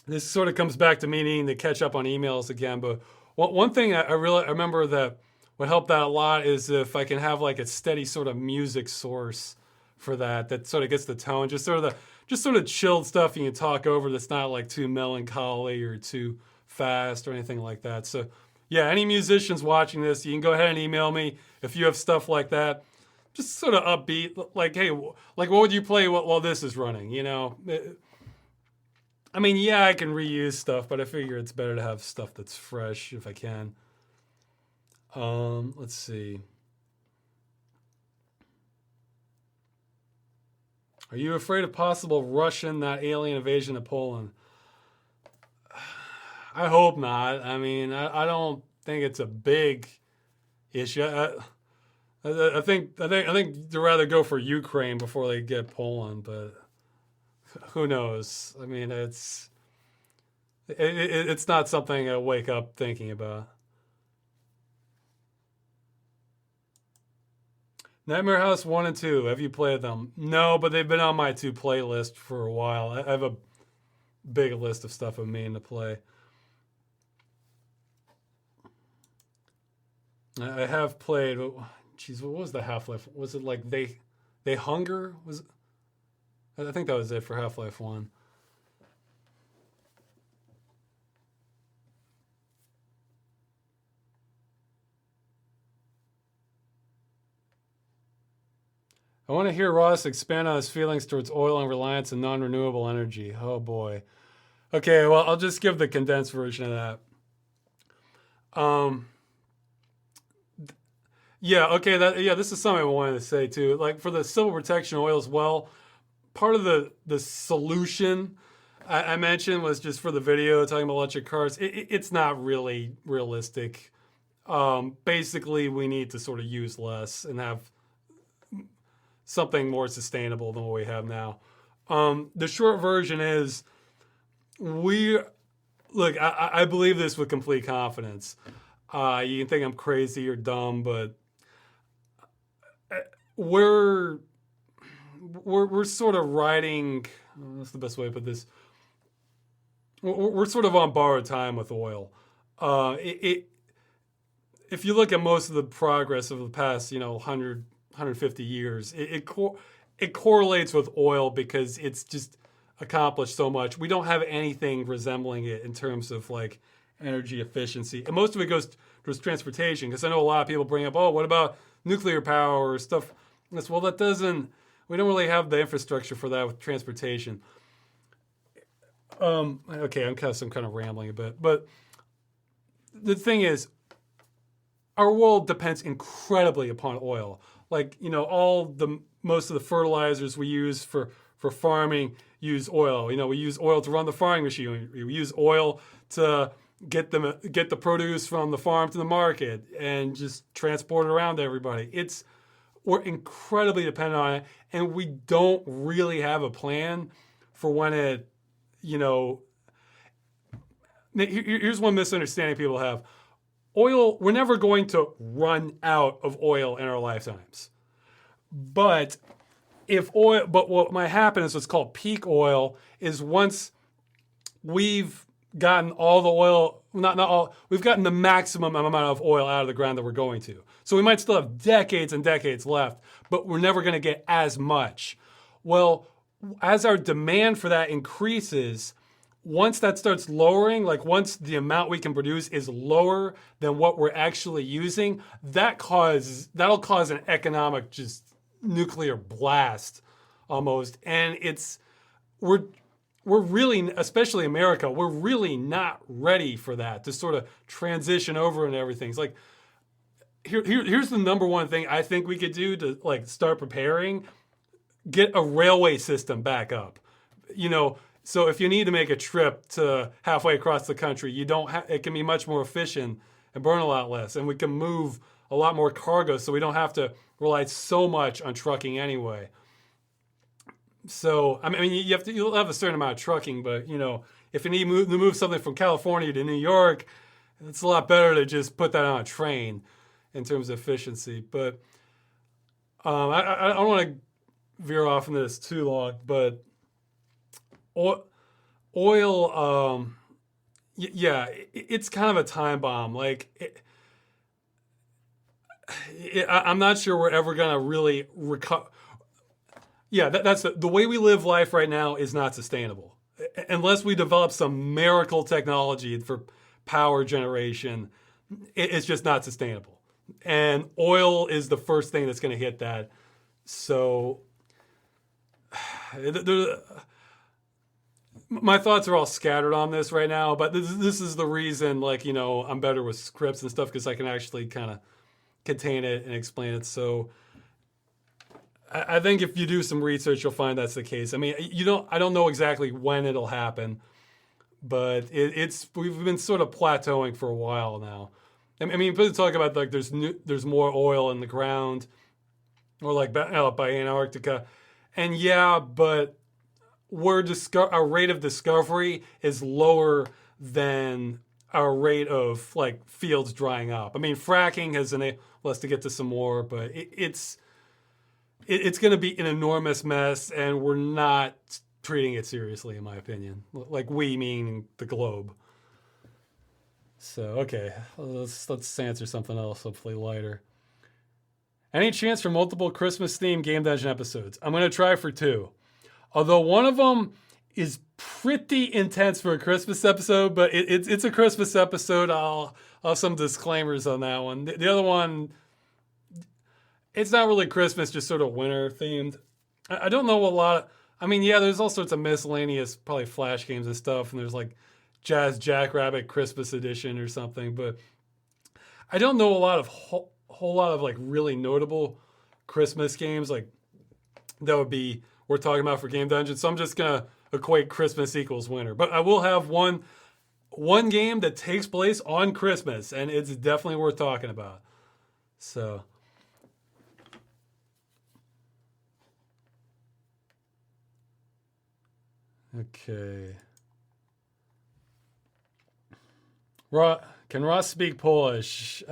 this sort of comes back to me needing to catch up on emails again. But one thing I remember that would help that a lot is if I can have like a steady sort of music source for that sort of gets the tone, just sort of chilled stuff you can talk over that's not like too melancholy or too fast or anything like that. So yeah, any musicians watching this, you can go ahead and email me if you have stuff like that. Just sort of upbeat, like, hey, like what would you play while this is running? I mean, yeah, I can reuse stuff, but I figure it's better to have stuff that's fresh if I can. Let's see. Are you afraid of possible Russian, not alien invasion of Poland? I hope not. I mean, I don't think it's a big issue. I think they'd rather go for Ukraine before they get Poland, but who knows? I mean, it's not something I wake up thinking about. Nightmare House 1 and 2, have you played them? No, but they've been on my two playlist for a while. I have a big list of stuff I'm meaning to play. I have played. Jeez, what was the Half-Life? Was it like they hunger? I think that was it for Half-Life 1. I want to hear Ross expand on his feelings towards oil and reliance on non-renewable energy. Oh boy. Okay, well, I'll just give the condensed version of that. Yeah, okay, this is something I wanted to say too. Like for the civil protection oil as well, part of the solution I mentioned was just for the video talking about electric cars. It's not really realistic. Basically, we need to sort of use less and have something more sustainable than what we have now. The short version is we look. I believe this with complete confidence. You can think I'm crazy or dumb, but we're sort of riding. What's the best way to put this? We're sort of on borrowed time with oil. If you look at most of the progress of the past, 150 years, it correlates with oil because it's just accomplish so much. We don't have anything resembling it in terms of like energy efficiency. And most of it goes towards transportation, because I know a lot of people bring up, oh, what about nuclear power or stuff? Well, we don't really have the infrastructure for that with transportation. Okay, I'm kind of rambling a bit, but the thing is, our world depends incredibly upon oil. Like, most of the fertilizers we use for farming use oil. We use oil to run the farming machine. We use oil to get the produce from the farm to the market and just transport it around to everybody. We're incredibly dependent on it, and we don't really have a plan for when it, here's one misunderstanding people have. Oil, we're never going to run out of oil in our lifetimes. But what might happen is what's called peak oil, is once we've gotten all the oil, not all, we've gotten the maximum amount of oil out of the ground that we're going to. So we might still have decades and decades left, but we're never going to get as much. Well, as our demand for that increases, once that starts lowering, like once the amount we can produce is lower than what we're actually using, that'll cause an economic just nuclear blast almost. And we're really, especially America, we're really not ready for that to sort of transition over and everything. It's like, here's the number one thing I think we could do to like start preparing: get a railway system back up. So if you need to make a trip to halfway across the country, it can be much more efficient and burn a lot less, and we can move a lot more cargo, so we don't have to rely so much on trucking anyway. So, I mean, you'll have a certain amount of trucking, but, if you need to move something from California to New York, it's a lot better to just put that on a train in terms of efficiency. But I don't want to veer off into this too long, but oil, it's kind of a time bomb. Like, I'm not sure we're ever going to really recover. Yeah, that's the way we live life right now is not sustainable. Unless we develop some miracle technology for power generation, it's just not sustainable. And oil is the first thing that's going to hit that. So my thoughts are all scattered on this right now, but this is the reason, like, I'm better with scripts and stuff, because I can actually kind of contain it and explain it. So I think if you do some research, you'll find that's the case. I mean, I don't know exactly when it'll happen, but we've been sort of plateauing for a while now. I mean, people talk about like there's more oil in the ground, or like out by Antarctica, and yeah, but our rate of discovery is lower than our rate of like fields drying up. I mean, fracking has enabled us to get to some more, but it's going to be an enormous mess, and we're not treating it seriously, in my opinion. Like, we mean the globe. So, okay, let's answer something else, hopefully lighter. Any chance for multiple Christmas-themed Game Dungeon episodes? I'm going to try for 2. Although one of them is pretty intense for a Christmas episode, but it's a Christmas episode. I'll have some disclaimers on that one. The other one, it's not really Christmas, just sort of winter themed. I don't know a lot. There's all sorts of miscellaneous, probably Flash games and stuff, and there's like Jazz Jackrabbit Christmas Edition or something, but I don't know a whole lot of like really notable Christmas games like that we're talking about for Game Dungeon. So I'm just gonna equate Christmas equals winter. But I will have one game that takes place on Christmas, and it's definitely worth talking about. So. Okay. Can Ross speak Polish?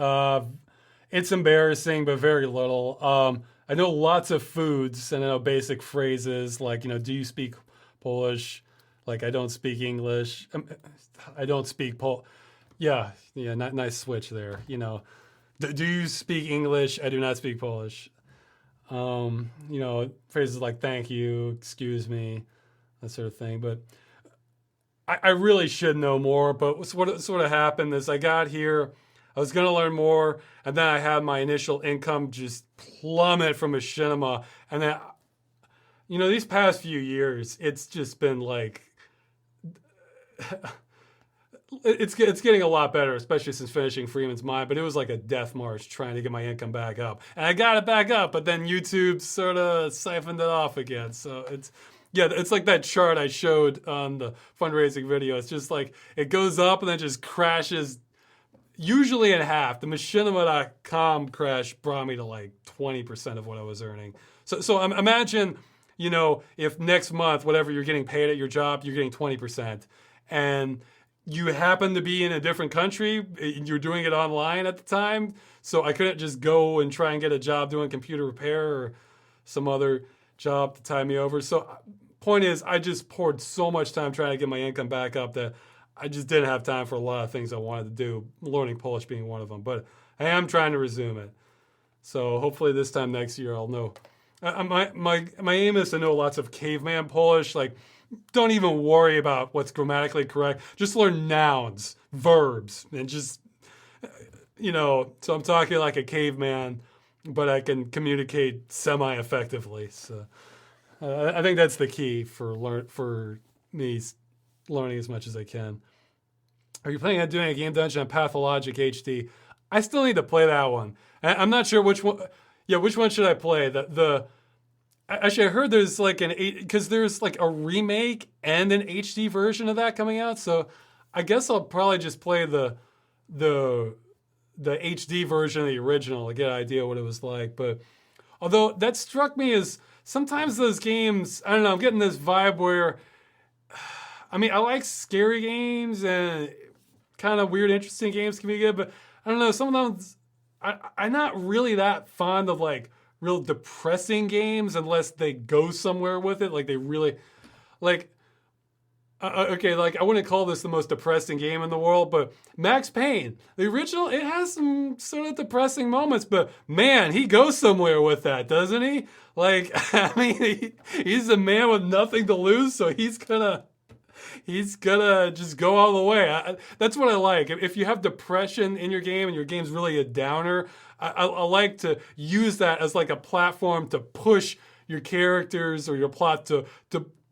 It's embarrassing, but very little. I know lots of foods, and I know basic phrases like, do you speak Polish? Like, I don't speak English. I don't speak Yeah, nice switch there. Do you speak English? I do not speak Polish. Phrases like thank you, excuse me. that sort of thing. But I really should know more. But what sort of happened is I got here, I was going to learn more, and then I had my initial income just plummet from machinima. And then, these past few years, it's just been like, it's getting a lot better, especially since finishing Freeman's Mind, but it was like a death march trying to get my income back up. And I got it back up, but then YouTube sort of siphoned it off again. So it's like that chart I showed on the fundraising video. It's just like it goes up and then just crashes, usually in half. The machinima.com crash brought me to like 20% of what I was earning. So imagine, if next month, whatever you're getting paid at your job, you're getting 20%. And you happen to be in a different country, you're doing it online at the time, so I couldn't just go and try and get a job doing computer repair or some other job to tie me over. So point is, I just poured so much time trying to get my income back up that I just didn't have time for a lot of things I wanted to do, learning Polish being one of them. But I am trying to resume it. So hopefully this time next year I'll know. My aim is to know lots of caveman Polish, like, don't even worry about what's grammatically correct. Just learn nouns, verbs, and just, so I'm talking like a caveman, but I can communicate semi-effectively. So I think that's the key for me learning as much as I can. Are you planning on doing a game dungeon on Pathologic HD? I still need to play that one. I'm not sure which one. Yeah, which one should I play? Actually, I heard there's like because there's like a remake and an HD version of that coming out. So I guess I'll probably just play the HD version of the original to get an idea what it was like. But although that struck me as sometimes those games, I don't know, I'm getting this vibe where, I mean, I like scary games and kind of weird, interesting games can be good, but I don't know, some of them, I'm not really that fond of like real depressing games unless they go somewhere with it. Like they really, like, okay, like I wouldn't call this the most depressing game in the world, but Max Payne, the original, it has some sort of depressing moments, but man, he goes somewhere with that, doesn't he? Like, I mean, he's a man with nothing to lose, so he's gonna just go all the way. That's what I like. If you have depression in your game and your game's really a downer, I like to use that as like a platform to push your characters or your plot to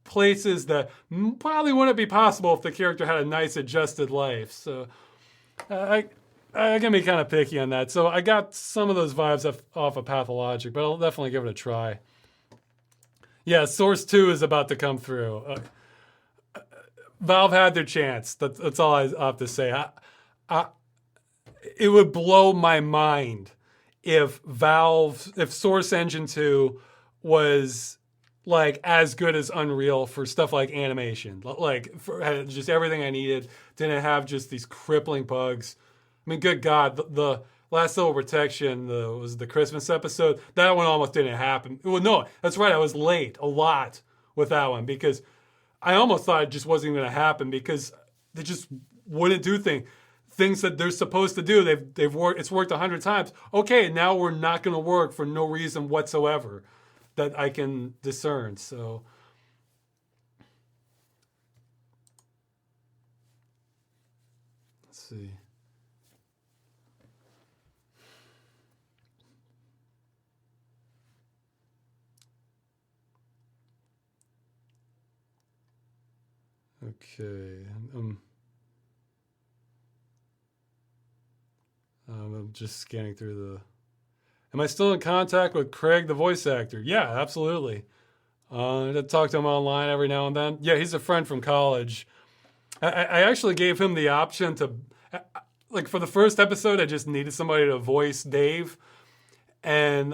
places that probably wouldn't be possible if the character had a nice adjusted life. So I can be kind of picky on that. So I got some of those vibes off of Pathologic, but I'll definitely give it a try. Yeah, Source 2 is about to come through. Valve had their chance. That's all I have to say. It would blow my mind if Source Engine 2 was like as good as Unreal for stuff like animation. Like had just everything I needed. Didn't have just these crippling bugs. I mean, good God, the Last Level Protection was the Christmas episode. That one almost didn't happen. Well, no, that's right. I was late a lot with that one because I almost thought it just wasn't going to happen because they just wouldn't do things that they're supposed to do. They've worked. It's worked 100 times. Okay, now we're not going to work for no reason whatsoever that I can discern. So let's see. Okay. I'm just scanning through the... Am I still in contact with Craig, the voice actor? Yeah, absolutely. I talk to him online every now and then. Yeah, he's a friend from college. I actually gave him the option to... Like, for the first episode, I just needed somebody to voice Dave. And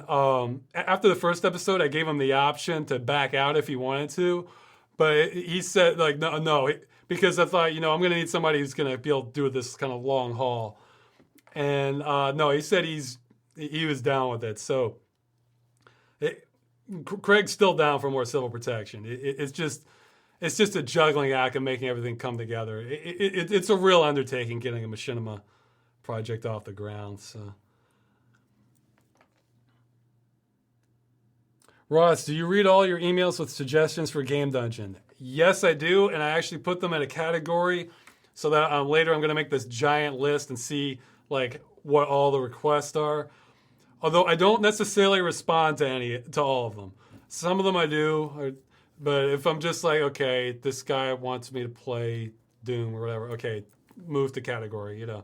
after the first episode, I gave him the option to back out if he wanted to. But he said, like, no, because I thought, I'm going to need somebody who's going to be able to do this kind of long haul. And no, he said he was down with it. So Craig's still down for more civil protection. It's just a juggling act of making everything come together. It's a real undertaking getting a machinima project off the ground. So, Ross, do you read all your emails with suggestions for Game Dungeon? Yes, I do, and I actually put them in a category so that later I'm going to make this giant list and see like what all the requests are. Although I don't necessarily respond to all of them. Some of them I do, but if I'm just like, okay, this guy wants me to play Doom or whatever, okay, move to category, you know.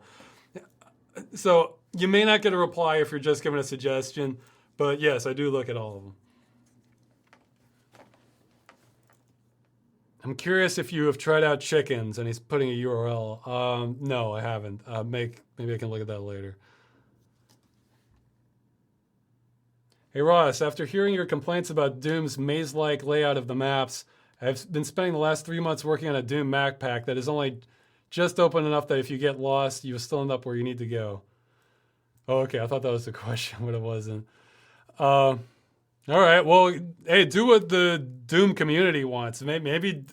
So you may not get a reply if you're just giving a suggestion, but yes, I do look at all of them. I'm curious if you have tried out chickens, and he's putting a URL. No, I haven't. Maybe I can look at that later. Hey Ross, after hearing your complaints about Doom's maze-like layout of the maps, I've been spending the last 3 months working on a Doom map pack that is only just open enough that if you get lost, you'll still end up where you need to go. Oh, okay, I thought that was the question, but it wasn't. All right, well, hey, do what the Doom community wants. Maybe,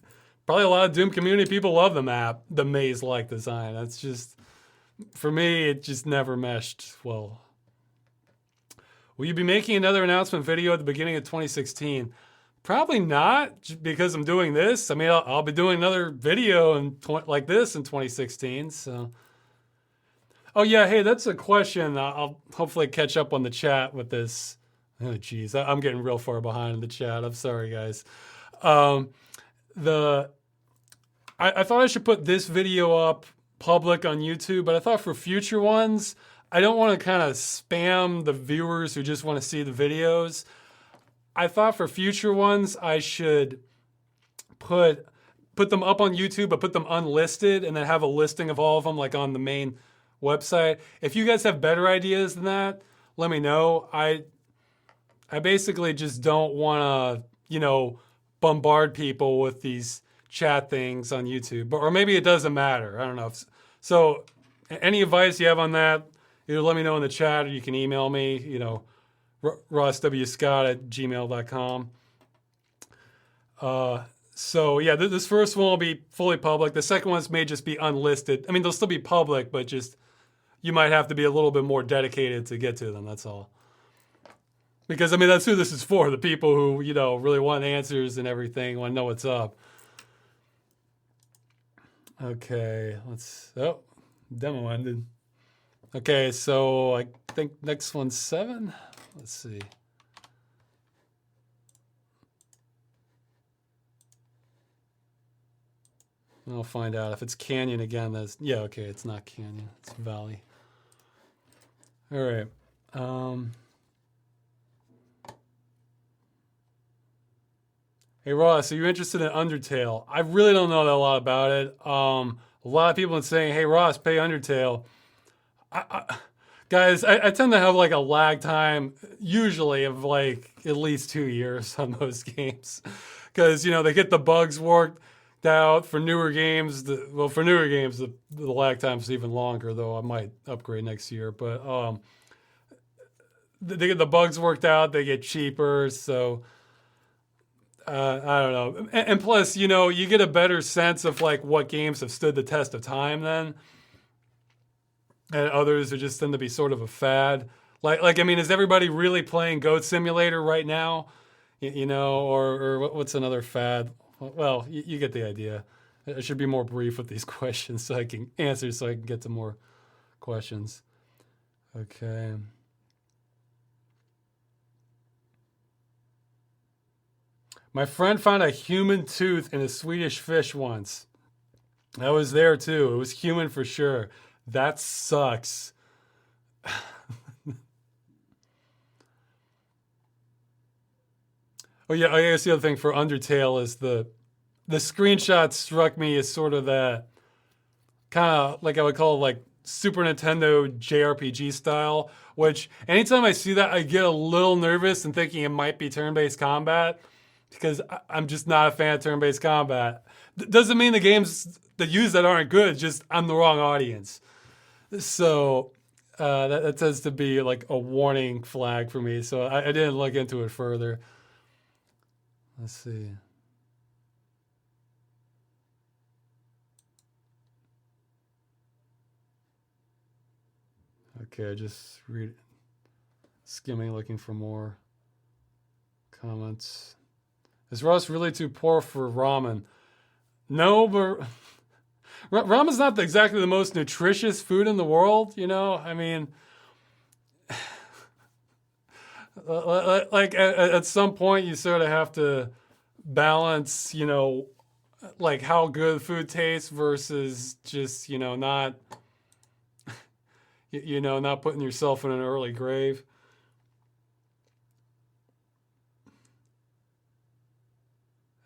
probably a lot of Doom community people love the map, the maze-like design. That's just, for me, it just never meshed well. Will you be making another announcement video at the beginning of 2016? Probably not, because I'm doing this. I mean, I'll be doing another video like this in 2016. So, oh yeah, hey, that's a question. I'll hopefully catch up on the chat with this. Oh geez, I'm getting real far behind in the chat. I'm sorry, guys. I thought I should put this video up public on YouTube, but I thought for future ones, I don't want to kind of spam the viewers who just want to see the videos. I thought for future ones, I should put them up on YouTube, but put them unlisted and then have a listing of all of them like on the main website. If you guys have better ideas than that, let me know. I basically just don't want to, bombard people with these chat things on YouTube. Or maybe it doesn't matter. I don't know. So any advice you have on that, either let me know in the chat or you can email me, rosswscott@gmail.com. So yeah, this first one will be fully public. The second ones may just be unlisted. I mean, they'll still be public, but just you might have to be a little bit more dedicated to get to them. That's all. Because I mean, that's who this is for. The people who, really want answers and everything, want to know what's up. Okay, demo ended. Okay, so I think next one's 7. Let's see. I'll find out if it's Canyon again. Yeah, okay, it's not Canyon. It's Valley. All right. Hey Ross, are you interested in Undertale? I really don't know a lot about it. A lot of people are saying, "Hey Ross, pay Undertale." Guys, I tend to have like a lag time, usually of like at least 2 years on most games, because they get the bugs worked out. For newer games. For newer games, the lag time's even longer. Though I might upgrade next year, but they get the bugs worked out. They get cheaper, so. I don't know. And plus, you get a better sense of like what games have stood the test of time then. And others are just tend to be sort of a fad. Like I mean, is everybody really playing Goat Simulator right now? Or what's another fad? Well, you get the idea. I should be more brief with these questions so I can answer so I can get to more questions. Okay. My friend found a human tooth in a Swedish fish once. I was there too. It was human for sure. That sucks. Oh yeah, I guess the other thing for Undertale is the screenshot struck me as sort of that kind of like I would call like Super Nintendo JRPG style, which anytime I see that I get a little nervous and thinking it might be turn-based combat. Because I'm just not a fan of turn-based combat. Doesn't mean the games that use that aren't good, just I'm the wrong audience. So that tends to be like a warning flag for me. So I didn't look into it further. Let's see. Okay, just skimming, looking for more comments. Is Ross really too poor for ramen? No, but ramen's not exactly the most nutritious food in the world, you know? I mean, like at some point you sort of have to balance, you know, like how good food tastes versus just, you know, not, you know, not putting yourself in an early grave.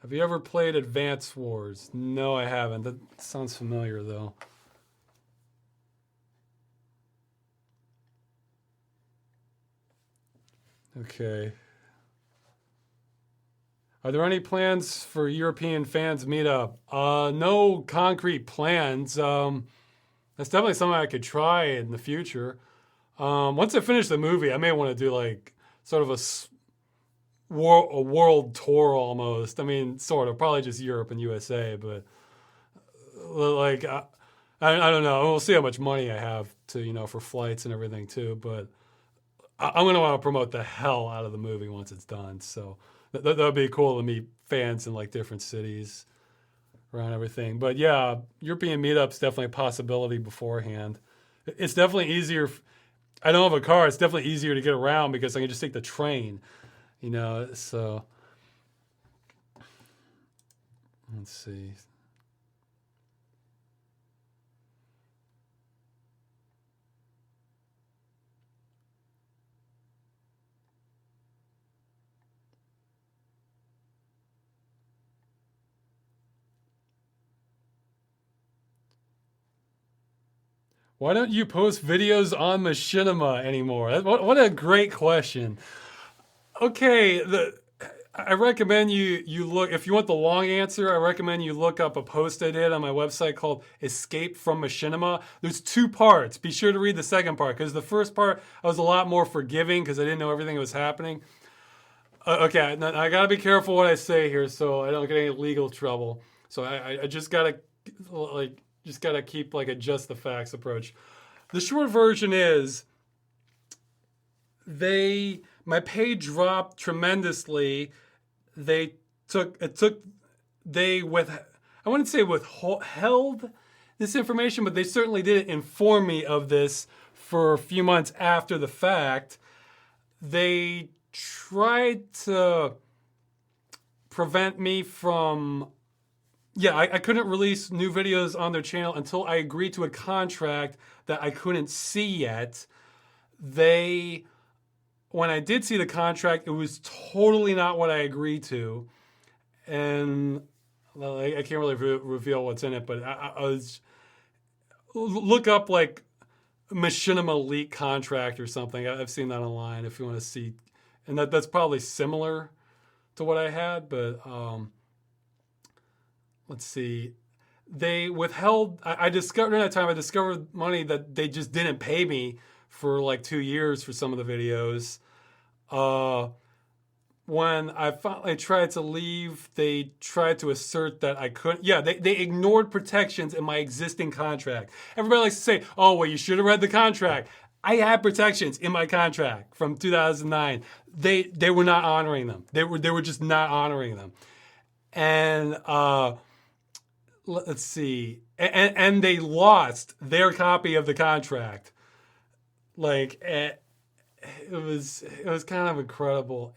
Have you ever played Advance Wars? No, I haven't. That sounds familiar though. Okay. Are there any plans for European fans meetup? No concrete plans. That's definitely something I could try in the future. Once I finish the movie, I may want to do like sort of a world tour almost. I mean, sort of, probably just Europe and USA, but like I don't know. We'll see how much money I have to, you know, for flights and everything too. But I'm gonna want to promote the hell out of the movie once it's done. So that would be cool to meet fans in like different cities around everything. But yeah, European meetups definitely a possibility beforehand. It's definitely easier. I don't have a car. It's definitely easier to get around because I can just take the train. You know, so let's see. Why don't you post videos on Machinima anymore? What a great question. Okay, I recommend you look if you want the long answer. I recommend you look up a post I did on my website called "Escape from Machinima." There's two parts. Be sure to read the second part because the first part I was a lot more forgiving because I didn't know everything that was happening. Okay, now I gotta be careful what I say here so I don't get any legal trouble. So I just gotta like just gotta keep like a just the facts approach. The short version is they my pay dropped tremendously. They took it took they with I wouldn't say withheld this information, but they certainly didn't inform me of this for a few months after the fact. They tried to prevent me from I couldn't release new videos on their channel until I agreed to a contract that I couldn't see yet. They When I did see the contract, it was totally not what I agreed to, and well, I can't really reveal what's in it. But I was look up like Machinima leak contract or something. I've seen that online if you want to see, and that's probably similar to what I had. But let's see. They withheld. I discovered during that time. I discovered money that they just didn't pay me for like 2 years for some of the videos. When I finally tried to leave, they tried to assert that I couldn't. Yeah, they ignored protections in my existing contract. Everybody likes to say, oh, well, you should have read the contract. I had protections in my contract from 2009. They were not honoring them. They were just not honoring them. And let's see. And they lost their copy of the contract. Like it was kind of incredible.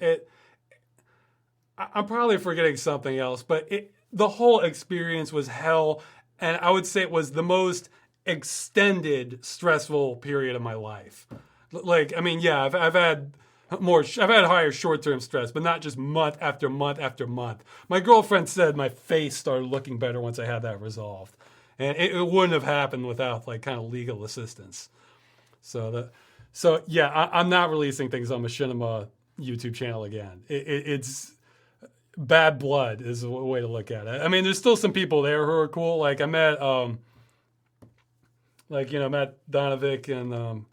I'm probably forgetting something else, but the whole experience was hell, and I would say it was the most extended stressful period of my life. Like, I mean, yeah, I've had higher short-term stress, but not just month after month after month. My girlfriend said my face started looking better once I had that resolved, and it wouldn't have happened without like kind of legal assistance. So yeah, I'm not releasing things on Machinima YouTube channel again. It's bad blood is a way to look at it. I mean, there's still some people there who are cool. Like I met, Matt Donovic and,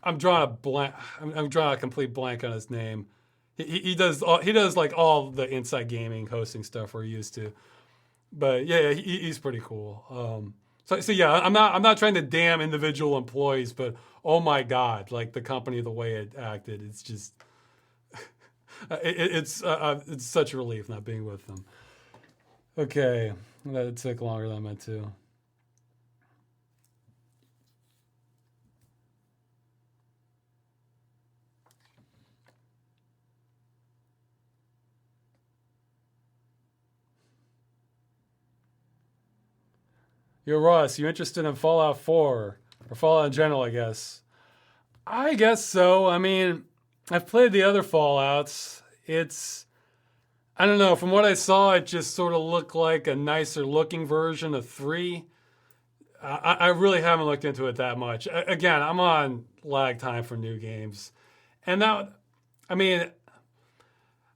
I'm drawing a blank. I'm drawing a complete blank on his name. He does like all the inside gaming hosting stuff we're used to. But yeah, he's pretty cool. So yeah, I'm not trying to damn individual employees, but oh my God, like the company, the way it acted, it's just It's such a relief not being with them. Okay, that took longer than I meant to. Yo, Ross, you interested in Fallout 4 or Fallout in general? I guess. I guess so. I mean, I've played the other Fallouts. I don't know. From what I saw, it just sort of looked like a nicer looking version of 3. I really haven't looked into it that much. Again, I'm on lag time for new games. And now, I mean,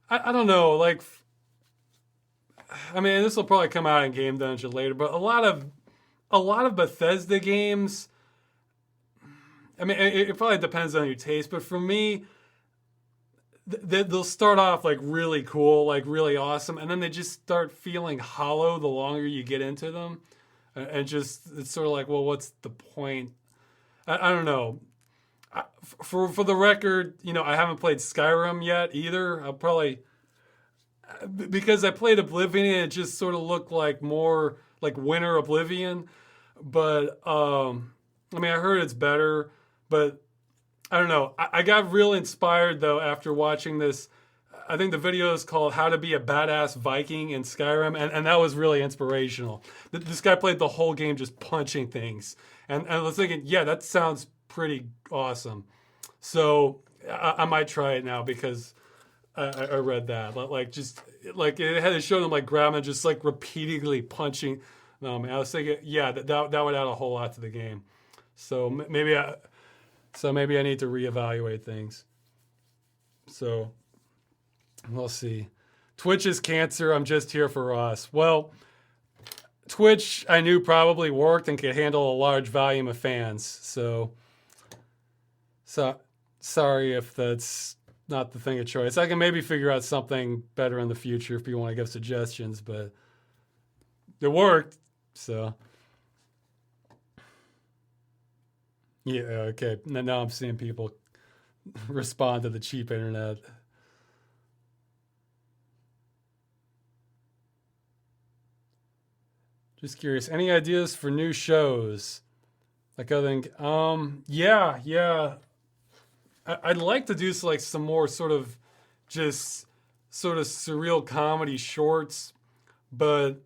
I don't know. Like, I mean, this will probably come out in Game Dungeon later, but a lot of Bethesda games, I mean, it probably depends on your taste, but for me, they'll start off like really cool, like really awesome, and then they just start feeling hollow the longer you get into them. And just, it's sort of like, well, what's the point? I don't know. For the record, I haven't played Skyrim yet either. I'll probably, because I played Oblivion and it just sort of looked like more like Winter Oblivion. But, I mean, I heard it's better, but I don't know. I got real inspired though after watching this. I think the video is called How to Be a Badass Viking in Skyrim, and that was really inspirational. This guy played the whole game just punching things. And I was thinking, yeah, that sounds pretty awesome. So I might try it now because I read that. Like, just, like, it had to show them, like, grabbing and just, like, repeatedly punching them. And I was thinking, yeah, that would add a whole lot to the game. So maybe I need to reevaluate things. So we'll see. Twitch is cancer. I'm just here for Ross. Well, Twitch, I knew probably worked and could handle a large volume of fans. So sorry if that's not the thing of choice. I can maybe figure out something better in the future if you want to give suggestions, but it worked. So yeah, okay. Now I'm seeing people respond to the cheap internet. Just curious, any ideas for new shows? Like other than, yeah. I'd like to do like some more sort of surreal comedy shorts, but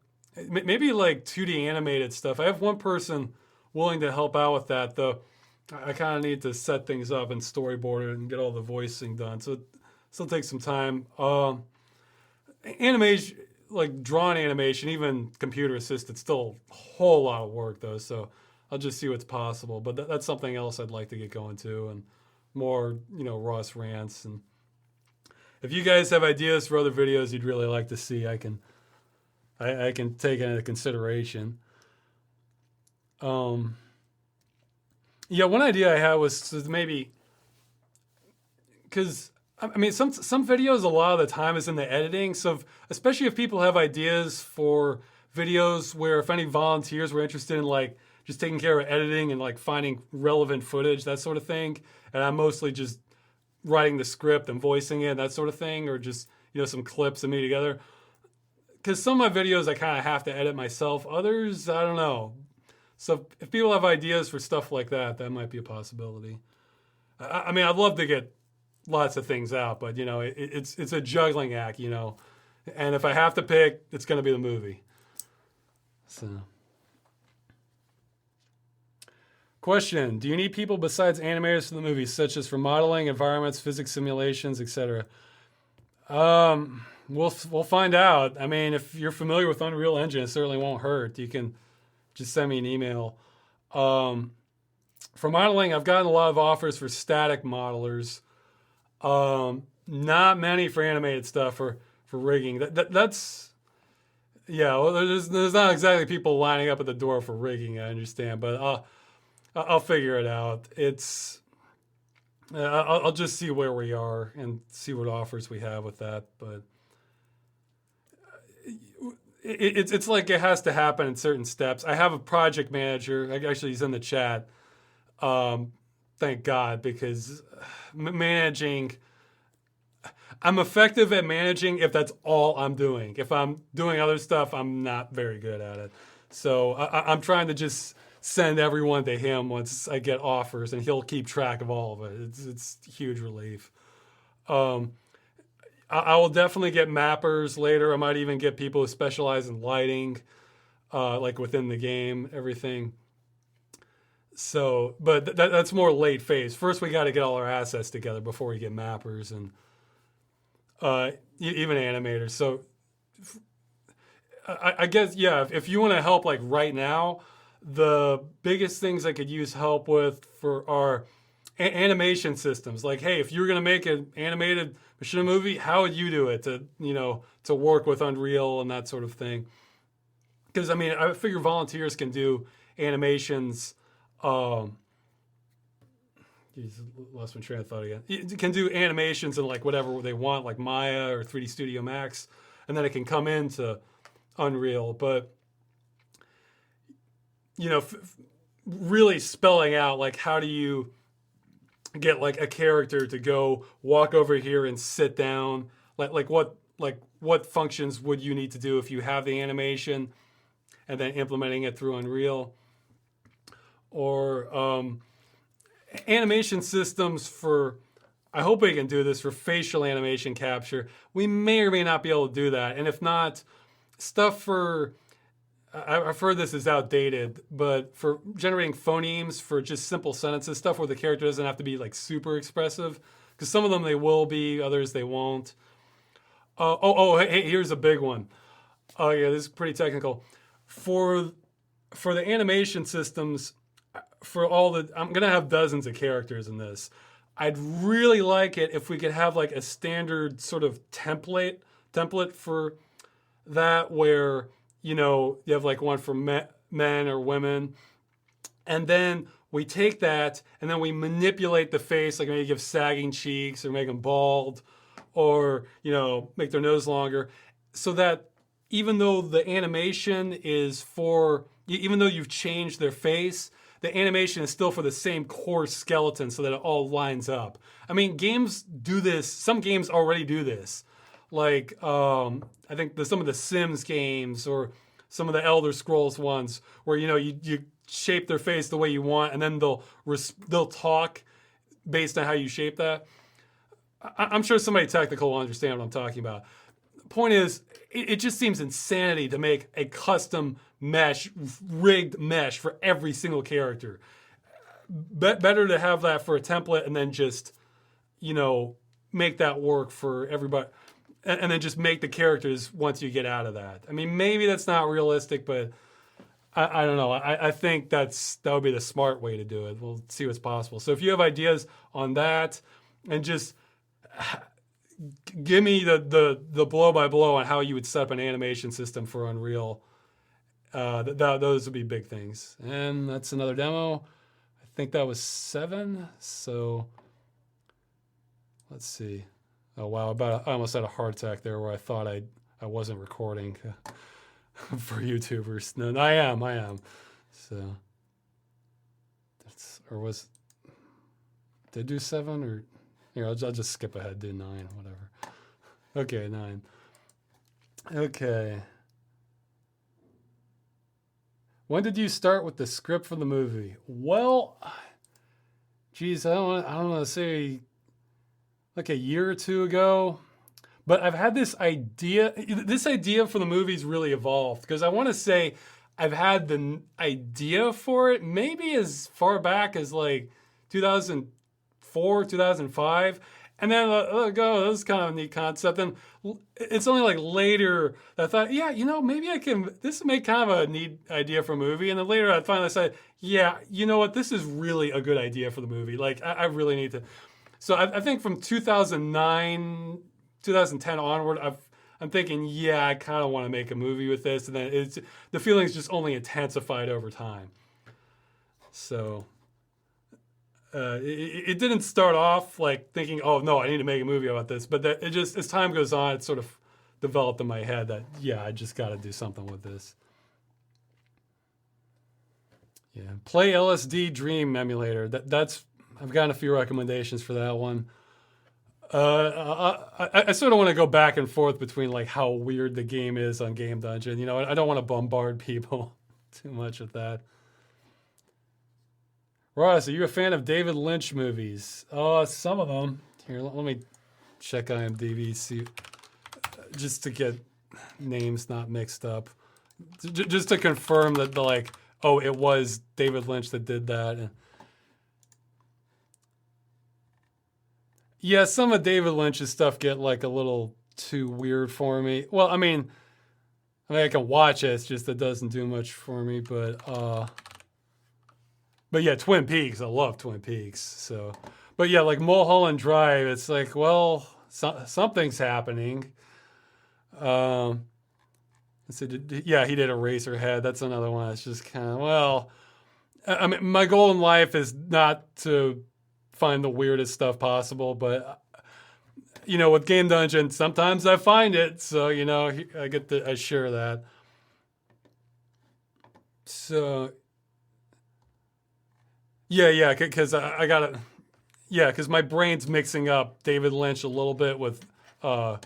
maybe like 2D animated stuff. I have one person willing to help out with that, though. I kind of need to set things up and storyboard it and get all the voicing done. So it still takes some time. Animation, like drawn animation, even computer assisted, still a whole lot of work though. So I'll just see what's possible. But that's something else I'd like to get going to, and more, Ross Rants. And if you guys have ideas for other videos you'd really like to see, I can take it into consideration. Yeah, one idea I had was to maybe, because I mean, some videos a lot of the time is in the editing. So especially if people have ideas for videos where if any volunteers were interested in like just taking care of editing and like finding relevant footage, that sort of thing, and I'm mostly just writing the script and voicing it, that sort of thing, or just some clips of me together. Because some of my videos I kind of have to edit myself. Others, I don't know. So if people have ideas for stuff like that, that might be a possibility. I mean, I'd love to get lots of things out, but it's a juggling act, and if I have to pick, it's going to be the movie. So, question: do you need people besides animators for the movie, such as for modeling, environments, physics simulations, etc.? We'll find out. I mean, if you're familiar with Unreal Engine, it certainly won't hurt. You can just send me an email. For modeling, I've gotten a lot of offers for static modelers. Not many for animated stuff for rigging. That's yeah. Well, there's not exactly people lining up at the door for rigging. I understand, but I'll figure it out. I'll just see where we are and see what offers we have with that. But it's like it has to happen in certain steps. I have a project manager. Actually, he's in the chat. Thank God, because managing, I'm effective at managing if that's all I'm doing. If I'm doing other stuff, I'm not very good at it. So I'm trying to just send everyone to him once I get offers, and he'll keep track of all of it. It's huge relief. Um, I will definitely get mappers later. I might even get people who specialize in lighting, like within the game, everything. So, but that's more late phase. First, we got to get all our assets together before we get mappers and even animators. So, I guess, yeah, if you want to help like right now, the biggest things I could use help with for are animation systems. Like, hey, if you were going to make an animated machinima movie, how would you do it to work with Unreal and that sort of thing? Because I mean, I figure volunteers can do animations. Lost my train of thought again. You can do animations in like whatever they want, like Maya or 3D Studio Max, and then it can come into Unreal. But really spelling out like how do you get like a character to go walk over here and sit down, like what functions would you need to do if you have the animation, and then implementing it through Unreal, or animation systems for. I hope we can do this for facial animation capture. We may or may not be able to do that, and if not, stuff for. I've heard this is outdated, but for generating phonemes for just simple sentences, stuff where the character doesn't have to be like super expressive, because some of them they will be, others they won't. Hey, here's a big one. Oh yeah, this is pretty technical. For the animation systems, I'm gonna have dozens of characters in this. I'd really like it if we could have like a standard sort of template for that where you have like one for men or women, and then we take that and then we manipulate the face, like maybe give sagging cheeks or make them bald, or make their nose longer, so that even though the animation is even though you've changed their face, the animation is still for the same core skeleton, so that it all lines up. I mean, games do this. Some games already do this. Like I think some of the Sims games or some of the Elder Scrolls ones, where you shape their face the way you want, and then they'll talk based on how you shape that. I'm sure somebody technical will understand what I'm talking about. The point is, it just seems insanity to make a custom rigged mesh for every single character. Better to have that for a template and then just make that work for everybody. And then just make the characters once you get out of that. I mean, maybe that's not realistic, but I don't know. I think that would be the smart way to do it. We'll see what's possible. So if you have ideas on that, and just give me the blow by blow on how you would set up an animation system for Unreal. Those would be big things. And that's another demo. I think that was 7. So let's see. Oh wow! I almost had a heart attack there, where I thought I wasn't recording for YouTubers. No, I am. So did I do 7 or here? I'll just skip ahead. Do 9, whatever. Okay, 9. Okay. When did you start with the script for the movie? Well, geez, I don't want to say like a year or 2 ago, but I've had this idea. This idea for the movie's really evolved, because I want to say I've had the idea for it maybe as far back as like 2004, 2005. And then this is kind of a neat concept. And it's only like later that I thought, yeah, maybe this would make kind of a neat idea for a movie. And then later I finally said, yeah, you know what, this is really a good idea for the movie. Like, I really need to. So I think from 2009, 2010 onward, I'm thinking, yeah, I kind of want to make a movie with this. And then the feelings just only intensified over time. So it didn't start off like thinking, oh, no, I need to make a movie about this. But it just, as time goes on, it sort of developed in my head that, yeah, I just got to do something with this. Yeah, play LSD Dream Emulator. I've gotten a few recommendations for that one. I sort of want to go back and forth between like how weird the game is on Game Dungeon. You know, I don't want to bombard people too much with that. Ross, are you a fan of David Lynch movies? Some of them. Here, let me check IMDb, see, just to get names not mixed up. Just to confirm that the like, oh, it was David Lynch that did that. Yeah, some of David Lynch's stuff get like a little too weird for me. Well, I can watch it. It's just it doesn't do much for me. But yeah, Twin Peaks. I love Twin Peaks. So, but yeah, like Mulholland Drive. It's like, well, something's happening. Um, so yeah, he did Eraserhead. That's another one. It's just kind of well. I mean, my goal in life is not to find the weirdest stuff possible, but you know, with Game Dungeon, sometimes I find it. So you know, I share that. So yeah, because I got to, yeah, because my brain's mixing up David Lynch a little bit with uh,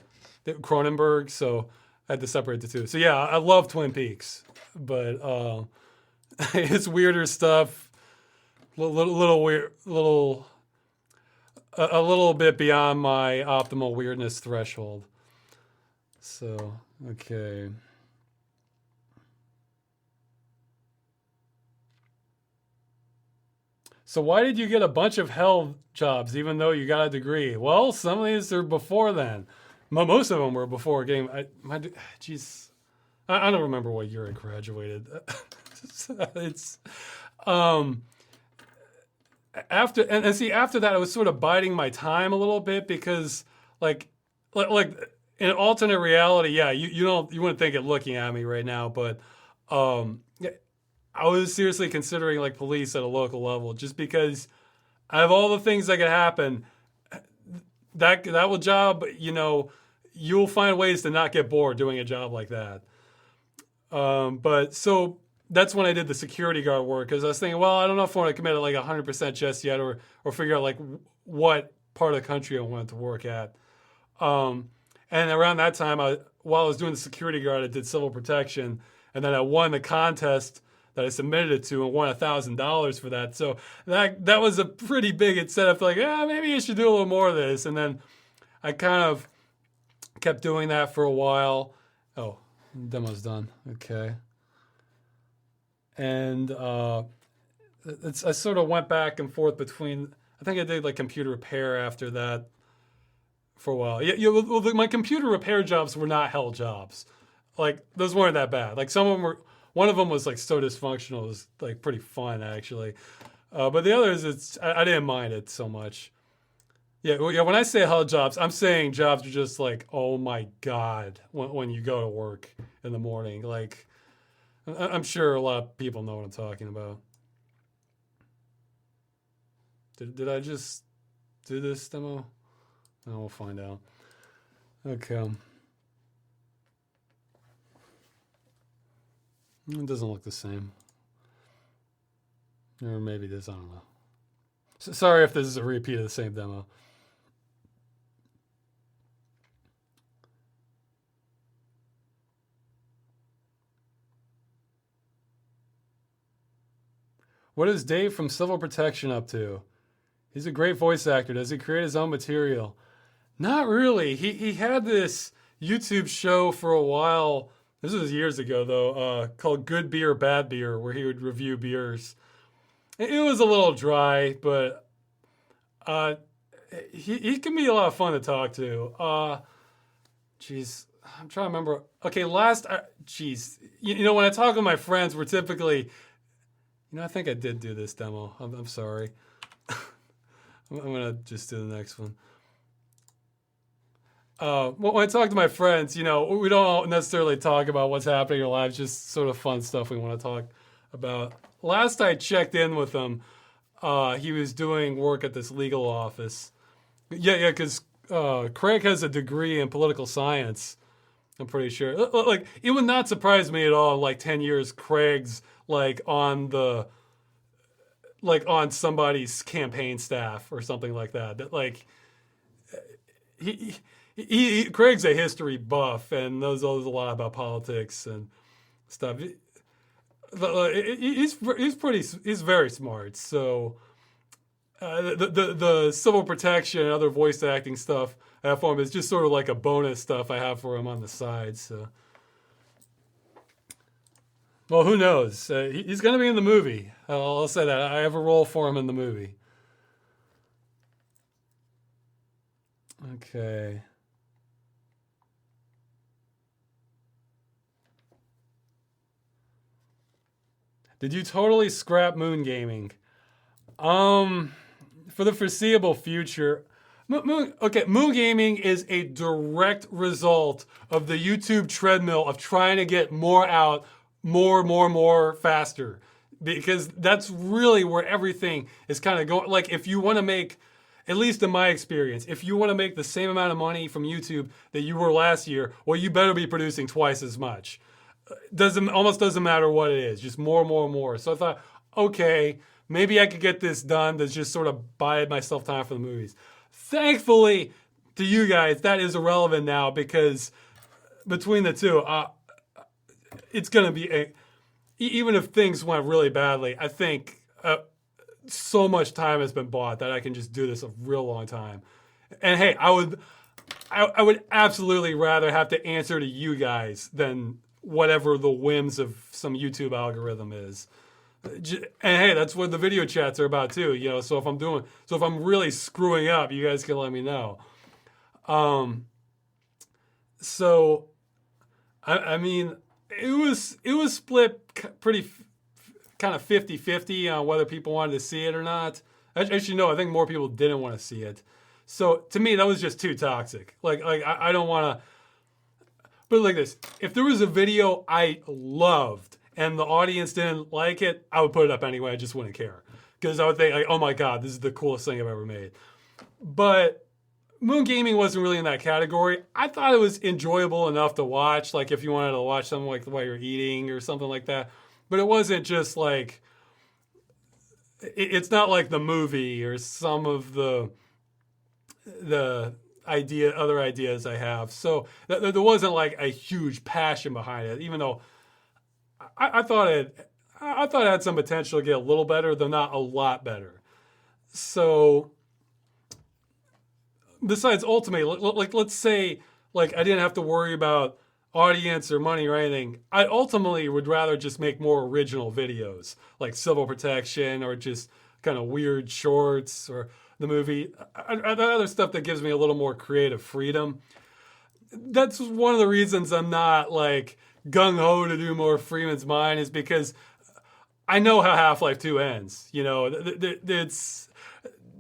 Cronenberg, so I had to separate the two. So yeah, I love Twin Peaks, but it's weirder stuff, little weird, a little bit beyond my optimal weirdness threshold. So okay. So why did you get a bunch of hell jobs even though you got a degree? Well, some of these are before then. Most of them were before getting. Jeez, I don't remember what year I graduated. It's um after and see after that I was sort of biding my time a little bit because like in alternate reality, yeah, you wouldn't think it looking at me right now, but yeah, I was seriously considering like police at a local level just because I have all the things that could happen. That will job, you know, you'll find ways to not get bored doing a job like that. But so that's when I did the security guard work because I was thinking, well, I don't know if I want to commit it like 100% just yet, or figure out like what part of the country I wanted to work at. And around that time, while I was doing the security guard, I did civil protection, and then I won the contest that I submitted it to and won $1,000 for that. So that was a pretty big incentive. Like, maybe you should do a little more of this. And then I kind of kept doing that for a while. Oh, demo's done. Okay. And I sort of went back and forth between. I think I did like computer repair after that for a while. Yeah, well, my computer repair jobs were not hell jobs. Like those weren't that bad. Like some of them were. One of them was like so dysfunctional. It was like pretty fun actually. But the others, I didn't mind it so much. Yeah, when I say hell jobs, I'm saying jobs are just like, oh my God, when you go to work in the morning. Like, I'm sure a lot of people know what I'm talking about. Did I just do this demo? No, we'll find out. Okay. It doesn't look the same. Or maybe it is, I don't know. Sorry if this is a repeat of the same demo. What is Dave from Civil Protection up to? He's a great voice actor. Does he create his own material? Not really. He had this YouTube show for a while. This was years ago, though, called Good Beer, Bad Beer, where he would review beers. It was a little dry, but he can be a lot of fun to talk to. Geez, I'm trying to remember. Okay, you know, when I talk with my friends, we're typically, I think I did do this demo. I'm sorry. I'm going to just do the next one. When I talk to my friends, we don't necessarily talk about what's happening in our lives, just sort of fun stuff we want to talk about. Last I checked in with him, he was doing work at this legal office. Yeah, because Craig has a degree in political science, I'm pretty sure. Like, it would not surprise me at all, like 10 years, Craig's like on somebody's campaign staff or something like that. That like, Craig's a history buff and knows a lot about politics and stuff. He's very smart. So the civil protection and other voice acting stuff I have for him is just sort of like a bonus stuff I have for him on the side. So, well, who knows? He's going to be in the movie. I'll say that. I have a role for him in the movie. Okay. Did you totally scrap moon gaming? For the foreseeable future, moon gaming is a direct result of the YouTube treadmill of trying to get more out, more faster. Because that's really where everything is kind of going. Like if you want to make, at least in my experience, if you want to make the same amount of money from YouTube that you were last year, well, you better be producing twice as much. Almost doesn't matter what it is, just more. So I thought, okay, maybe I could get this done to just sort of buy myself time for the movies. Thankfully, to you guys, that is irrelevant now because between the two, it's going to be, even if things went really badly, I think so much time has been bought that I can just do this a real long time. And hey, I would absolutely rather have to answer to you guys than whatever the whims of some YouTube algorithm is. And hey, that's what the video chats are about too, you know. So if I'm really screwing up, you guys can let me know. So I mean, it was split pretty kind of 50-50 on whether people wanted to see it or not. Actually, no, I think more people didn't want to see it. So to me, that was just too toxic. Like I don't want to. Put it like this: if there was a video I loved and the audience didn't like it, I would put it up anyway. I just wouldn't care because I would think, like, oh my god, this is the coolest thing I've ever made. But moon gaming wasn't really in that category. I thought it was enjoyable enough to watch, like if you wanted to watch something like while you're eating or something like that. But it wasn't just like, it's not like the movie or some of the other ideas I have. So there wasn't like a huge passion behind it, even though I thought it had some potential to get a little better, though not a lot better. So besides, ultimately, like let's say like I didn't have to worry about audience or money or anything. I ultimately would rather just make more original videos, like civil protection or just kind of weird shorts or the movie. Other stuff that gives me a little more creative freedom. That's one of the reasons I'm not like gung-ho to do more Freeman's Mind, is because I know how Half-Life 2 ends. You know,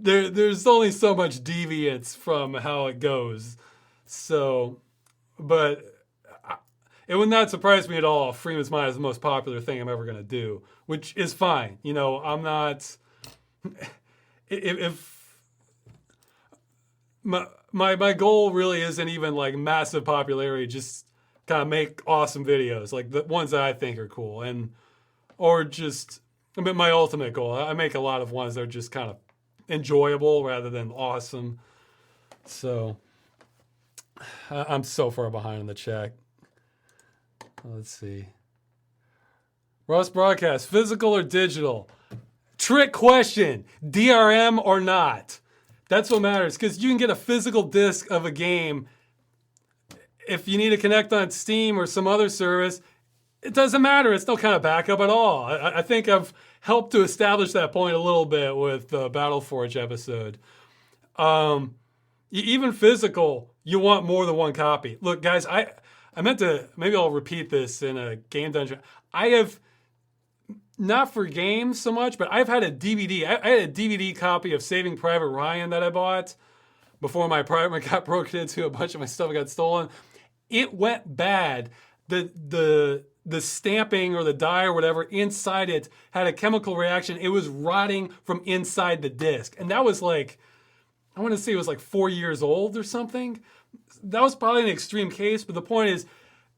there's only so much deviance from how it goes. So, but it would not surprise me at all if Freeman's Mind is the most popular thing I'm ever going to do, which is fine. You know, I'm not... If my goal really isn't even like massive popularity, just kind of make awesome videos, like the ones that I think are cool, or just, I mean, my ultimate goal, I make a lot of ones that are just kind of enjoyable rather than awesome. So I'm so far behind in the chat. Let's see. Ross Broadcast, physical or digital? Trick question. DRM or not? That's what matters, because you can get a physical disc of a game. If you need to connect on Steam or some other service, it doesn't matter. It's no kind of backup at all. I think I've helped to establish that point a little bit with the Battleforge episode. Even physical, you want more than one copy. Look, guys, I meant to, maybe I'll repeat this in a game dungeon. I have, not for games so much, but I've had a DVD. I had a DVD copy of Saving Private Ryan that I bought before my apartment got broken into. A bunch of my stuff got stolen. It went bad. The stamping or the dye or whatever inside it had a chemical reaction. It was rotting from inside the disc. And that was like, I want to say it was like 4 years old or something. That was probably an extreme case, but the point is,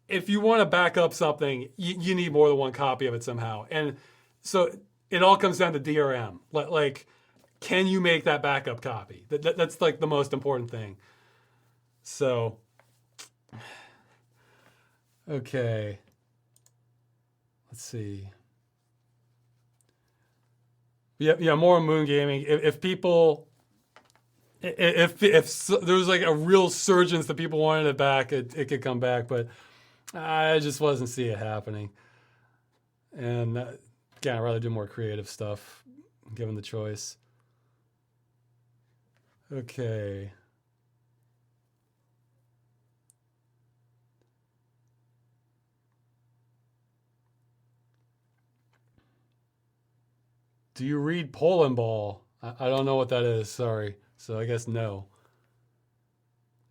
if you want to back up something, you need more than one copy of it somehow. And so it all comes down to DRM. Like, can you make that backup copy? That's like the most important thing. So, okay. Let's see. Yeah, more moon gaming. If people, if there was like a real surgence that people wanted it back, it could come back. But I just wasn't see it happening. And again, I'd rather do more creative stuff, given the choice. Okay. Do you read Poland Ball? I don't know what that is. Sorry. So I guess no.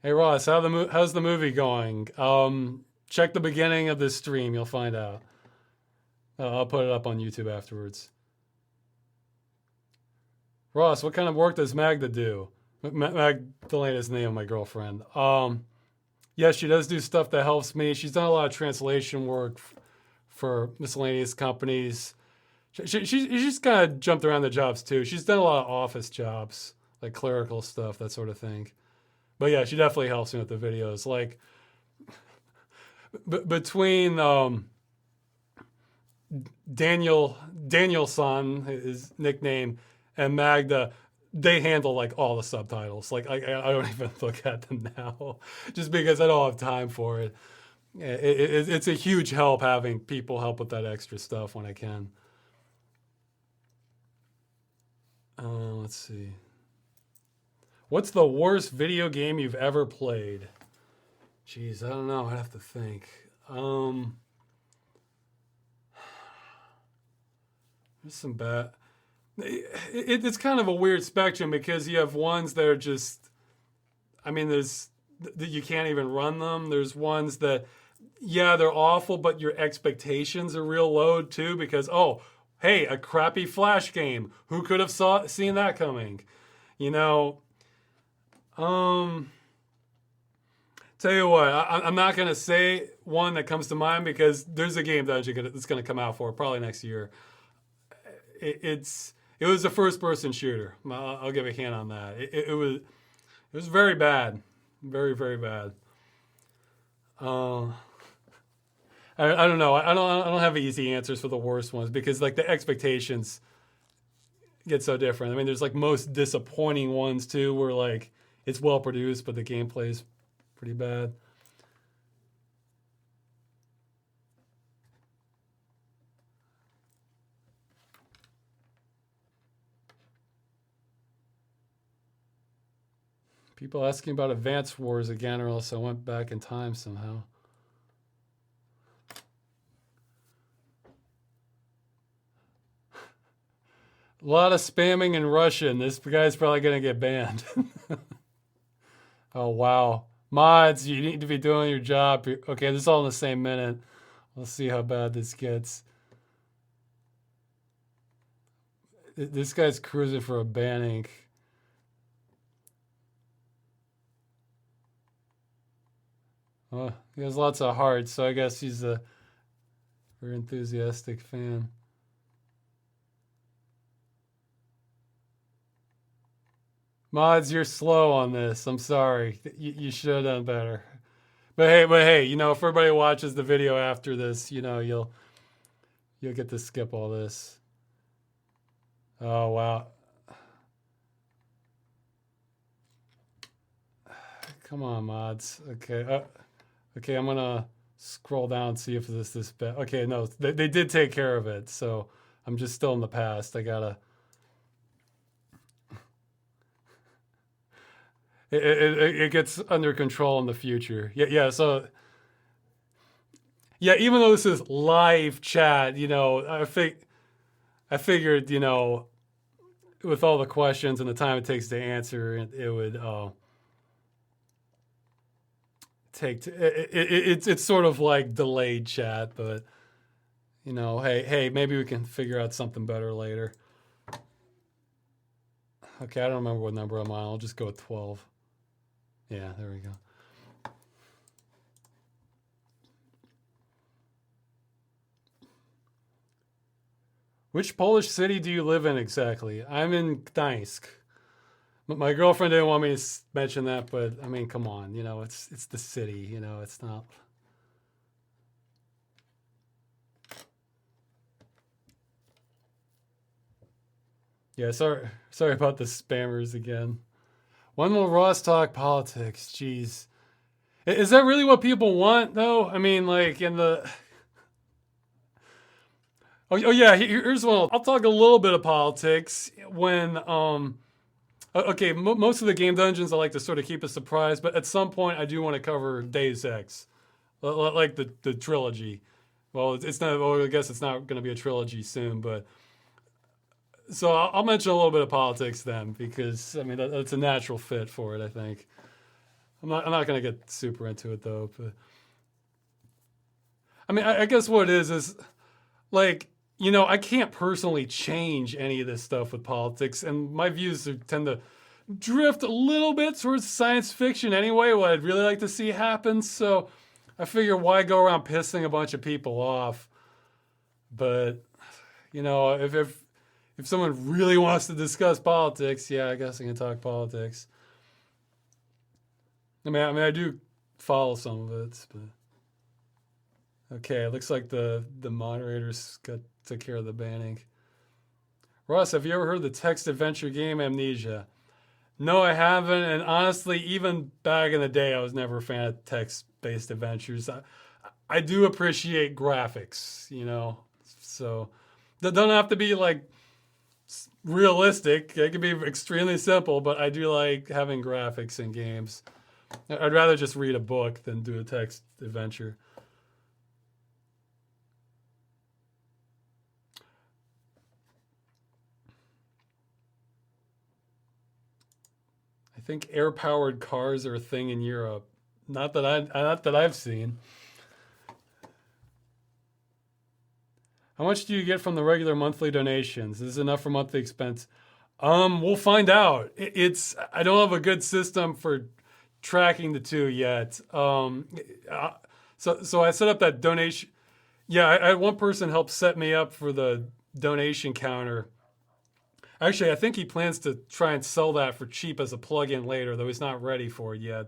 Hey Ross, how's the movie going? Check the beginning of this stream. You'll find out. I'll put it up on YouTube afterwards. Ross, what kind of work does Magda do? Magdalena is the name of my girlfriend. Yes, she does do stuff that helps me. She's done a lot of translation work for miscellaneous companies. She's kind of jumped around the jobs too. She's done a lot of office jobs, like clerical stuff, that sort of thing. But yeah, she definitely helps me with the videos. Like between Danielson, his nickname, and Magda, they handle like all the subtitles. Like I don't even look at them now, just because I don't have time for it. It's a huge help having people help with that extra stuff when I can. Let's see. What's the worst video game you've ever played? Jeez, I don't know. I'd have to think. There's some bad. It's kind of a weird spectrum because you have ones that are just. I mean, there's you can't even run them. There's ones that, yeah, they're awful, but your expectations are real low too because hey, a crappy Flash game. Who could have seen that coming? You know. Tell you what, I'm not gonna say one that comes to mind because there's a game that's gonna come out for probably next year. It was a first person shooter. I'll give a hint on that. It was very bad, very very bad. I don't know. I don't have easy answers for the worst ones because like the expectations get so different. I mean, there's like most disappointing ones too, where like it's well produced, but the gameplay's pretty bad. People asking about Advance Wars again, or else I went back in time somehow. A lot of spamming in Russian. This guy's probably going to get banned. Oh, wow. Mods, you need to be doing your job. Okay, this is all in the same minute. Let's see how bad this gets. This guy's cruising for a banning. Oh, he has lots of hearts, so I guess he's a very enthusiastic fan. Mods, you're slow on this. I'm sorry. You should have done better. But hey, you know, if everybody watches the video after this, you know, you'll get to skip all this. Oh wow. Come on, mods. Okay. Okay, I'm gonna scroll down and see if this bad. Okay, no, they did take care of it, so I'm just still in the past. I gotta. It gets under control in the future. Yeah. So yeah, even though this is live chat, you know, I figured, you know, with all the questions and the time it takes to answer, it would it's sort of like delayed chat, but you know, hey, maybe we can figure out something better later. Okay, I don't remember what number I'm on. I'll just go with 12. Yeah, there we go. Which Polish city do you live in exactly? I'm in Gdańsk. My girlfriend didn't want me to mention that, but I mean, come on, it's the city, it's not. Yeah, sorry about the spammers again. When will Ross talk politics? Jeez. Is that really what people want, though? I mean, like in the. Oh yeah, here's one. I'll talk a little bit of politics when. Okay, most of the game dungeons I like to sort of keep a surprise, but at some point I do want to cover Deus Ex, like the trilogy. Well, it's not. Well, I guess it's not going to be a trilogy soon, but. So I'll mention a little bit of politics then, because I mean that's a natural fit for it. I think I'm not going to get super into it though. But I mean I guess what it is like I can't personally change any of this stuff with politics, and my views tend to drift a little bit towards science fiction anyway. What I'd really like to see happen. So I figure why go around pissing a bunch of people off. But if someone really wants to discuss politics, yeah, I guess I can talk politics. I do follow some of it, but okay, it looks like the moderators took care of the banning. Ross, have you ever heard of the text adventure game Amnesia? No, I haven't, and honestly, even back in the day, I was never a fan of text-based adventures. I do appreciate graphics, so they don't have to be like realistic. It can be extremely simple, but I do like having graphics in games. I'd rather just read a book than do a text adventure. I think air-powered cars are a thing in Europe. Not that I've seen. How much do you get from the regular monthly donations? Is this enough for monthly expense? We'll find out. I don't have a good system for tracking the two yet. So I set up that donation. Yeah, I had one person help set me up for the donation counter. Actually, I think he plans to try and sell that for cheap as a plugin later, though he's not ready for it yet.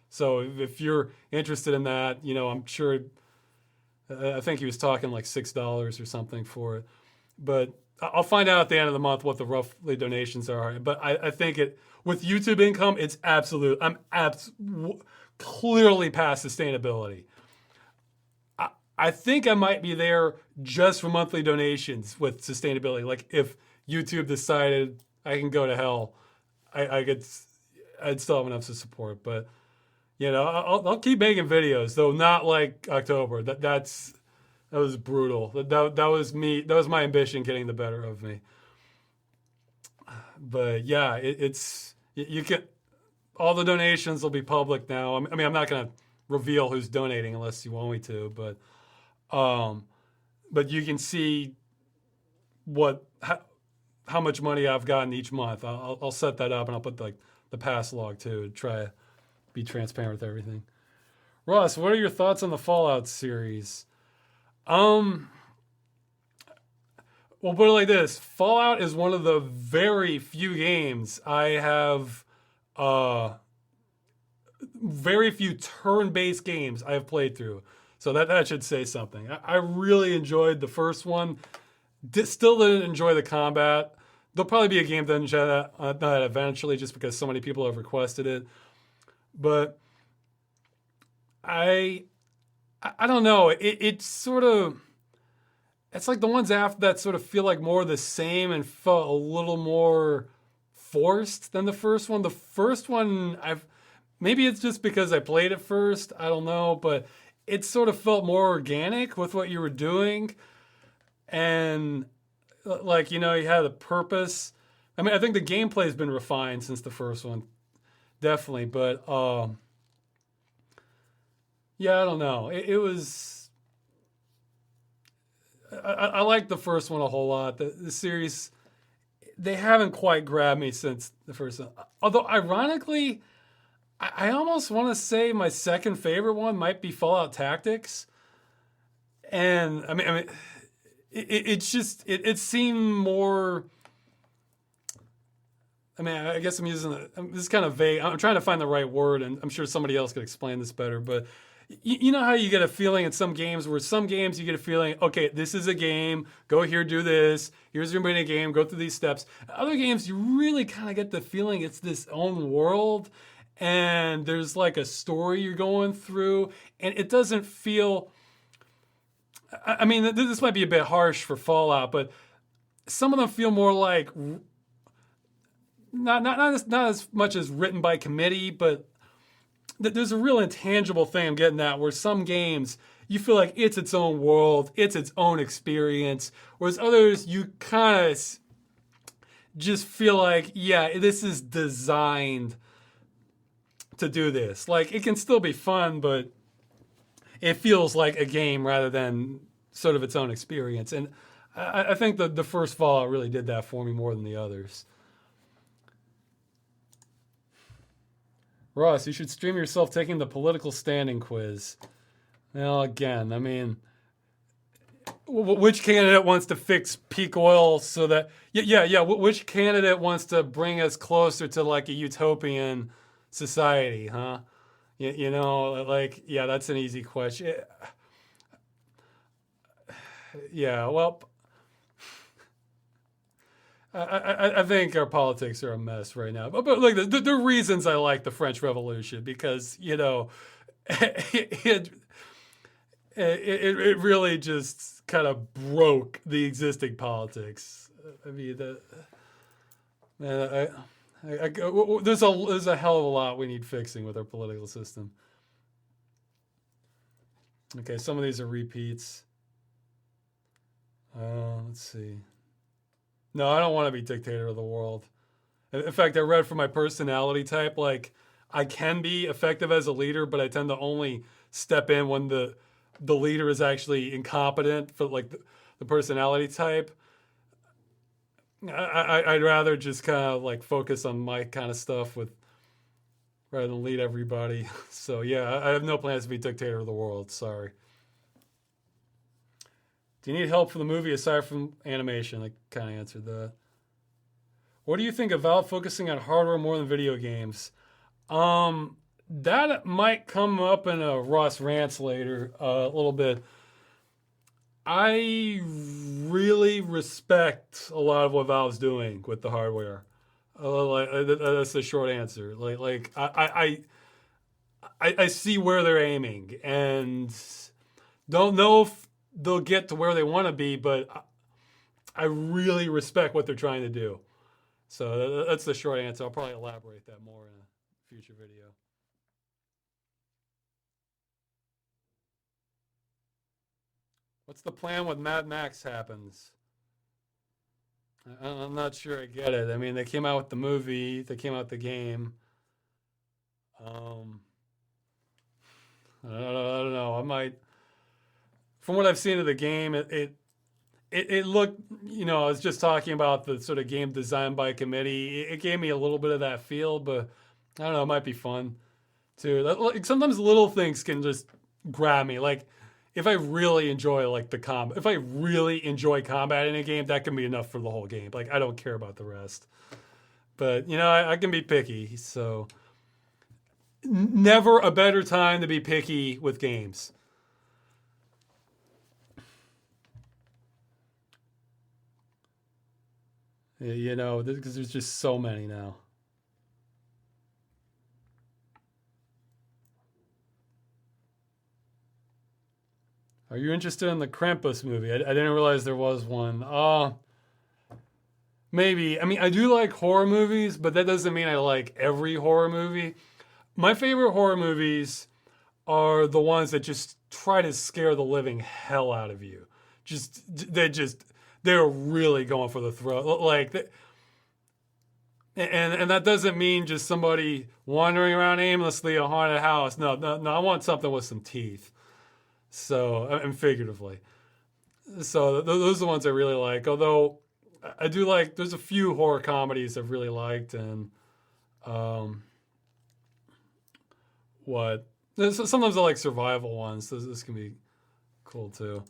So if you're interested in that, I'm sure. I think he was talking like $6 or something for it. But I'll find out at the end of the month what the roughly donations are. But I think with YouTube income, it's absolute. I'm clearly past sustainability. I think I might be there just for monthly donations with sustainability. Like if YouTube decided I can go to hell, I'd still have enough to support. But I'll keep making videos, though not like October. That was brutal. That was me. That was my ambition getting the better of me. But yeah, you can. All the donations will be public now. I mean, I'm not going to reveal who's donating unless you want me to, but you can see how much money I've gotten each month. I'll set that up and I'll put the past log too to try to be transparent with everything. Ross, what are your thoughts on the Fallout series? Well, put it like this. Fallout is one of the very few games I have, very few turn-based games I have played through. So that should say something. I really enjoyed the first one. Still didn't enjoy the combat. There'll probably be a game dungeon that eventually, just because so many people have requested it. But I don't know. It's sort of, it's like the ones after that sort of feel like more the same and felt a little more forced than the first one. The first one, maybe it's just because I played it first. I don't know, but it sort of felt more organic with what you were doing. And like, you had a purpose. I mean, I think the gameplay has been refined since the first one. Definitely. But yeah, I don't know. It was, I like the first one a whole lot. The series, they haven't quite grabbed me since the first one. Although ironically, I almost want to say my second favorite one might be Fallout Tactics. And I mean, it seemed more, I mean, I guess I'm using this is kind of vague. I'm trying to find the right word, and I'm sure somebody else could explain this better. But you know how you get a feeling in some games where some games you get a feeling, okay, this is a game. Go here, do this. Here's your mini game. Go through these steps. Other games, you really kind of get the feeling it's this own world, and there's like a story you're going through, and it doesn't feel. I mean, this might be a bit harsh for Fallout, but some of them feel more like not as much as written by committee, but there's a real intangible thing I'm getting at where some games you feel like it's its own world, it's its own experience, whereas others you kind of just feel like, yeah, this is designed to do this. Like it can still be fun, but it feels like a game rather than sort of its own experience. And I think the first Fallout really did that for me more than the others. Ross, you should stream yourself taking the political standing quiz. Well, again, I mean, which candidate wants to fix peak oil so that, which candidate wants to bring us closer to like a utopian society, huh? You know, like, yeah, that's an easy question. Yeah, well, I think our politics are a mess right now. But like the reasons I like the French Revolution, because, you know, it really just kind of broke the existing politics. I mean, there's a hell of a lot we need fixing with our political system. Okay, some of these are repeats. Let's see. No, I don't want to be dictator of the world. In fact, I read for my personality type, like I can be effective as a leader, but I tend to only step in when the leader is actually incompetent for like the personality type. I'd rather just kind of like focus on my kind of stuff with rather than lead everybody. So yeah, I have no plans to be dictator of the world. Sorry. Do you need help for the movie aside from animation? I kind of answered that. What do you think of Valve focusing on hardware more than video games? That might come up in a Ross Rants later a little bit. I really respect a lot of what Valve's doing with the hardware. That's the short answer. I see where they're aiming and don't know if they'll get to where they want to be, but I really respect what they're trying to do. So that's the short answer. I'll probably elaborate that more in a future video. What's the plan when Mad Max happens? I'm not sure I get it. I mean, they came out with the movie, they came out with the game. I don't know. I might, from what I've seen of the game, it looked, you know, I was just talking about the sort of game designed by committee. It gave me a little bit of that feel, but I don't know, it might be fun too. Like, sometimes little things can just grab me. Like if I really enjoy like the combat, if I really enjoy combat in a game, that can be enough for the whole game. Like I don't care about the rest. But you know, I can be picky, so never a better time to be picky with games. You know, because there's just so many now. Are you interested in the Krampus movie? I didn't realize there was one. Maybe. I mean, I do like horror movies, but that doesn't mean I like every horror movie. My favorite horror movies are the ones that just try to scare the living hell out of you. They're really going for the throat. And that doesn't mean just somebody wandering around aimlessly a haunted house. No, I want something with some teeth. So, and figuratively. So those are the ones I really like. Although I do like, there's a few horror comedies I've really liked, and sometimes I like survival ones. This can be cool too.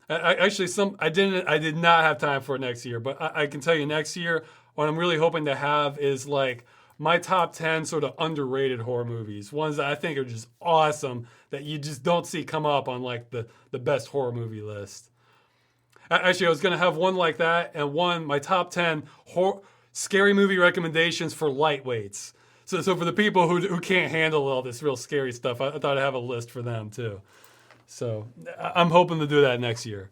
I did not have time for it next year, but I can tell you next year what I'm really hoping to have is like my top 10 sort of underrated horror movies, ones that I think are just awesome that you just don't see come up on like the best horror movie list. Actually, I was going to have one like that and one, my top 10 scary movie recommendations for lightweights. So for the people who can't handle all this real scary stuff, I thought I'd have a list for them too. So I'm hoping to do that next year.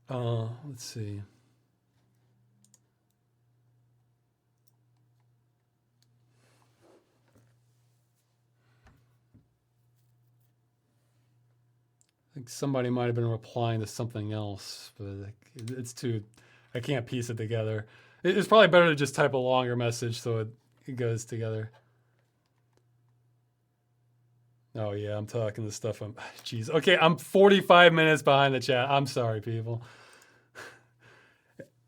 Let's see. I think somebody might have been replying to something else, but it's too, I can't piece it together. It's probably better to just type a longer message so it goes together. Oh yeah, I'm talking this stuff. Jeez. Okay, I'm 45 minutes behind the chat. I'm sorry, people.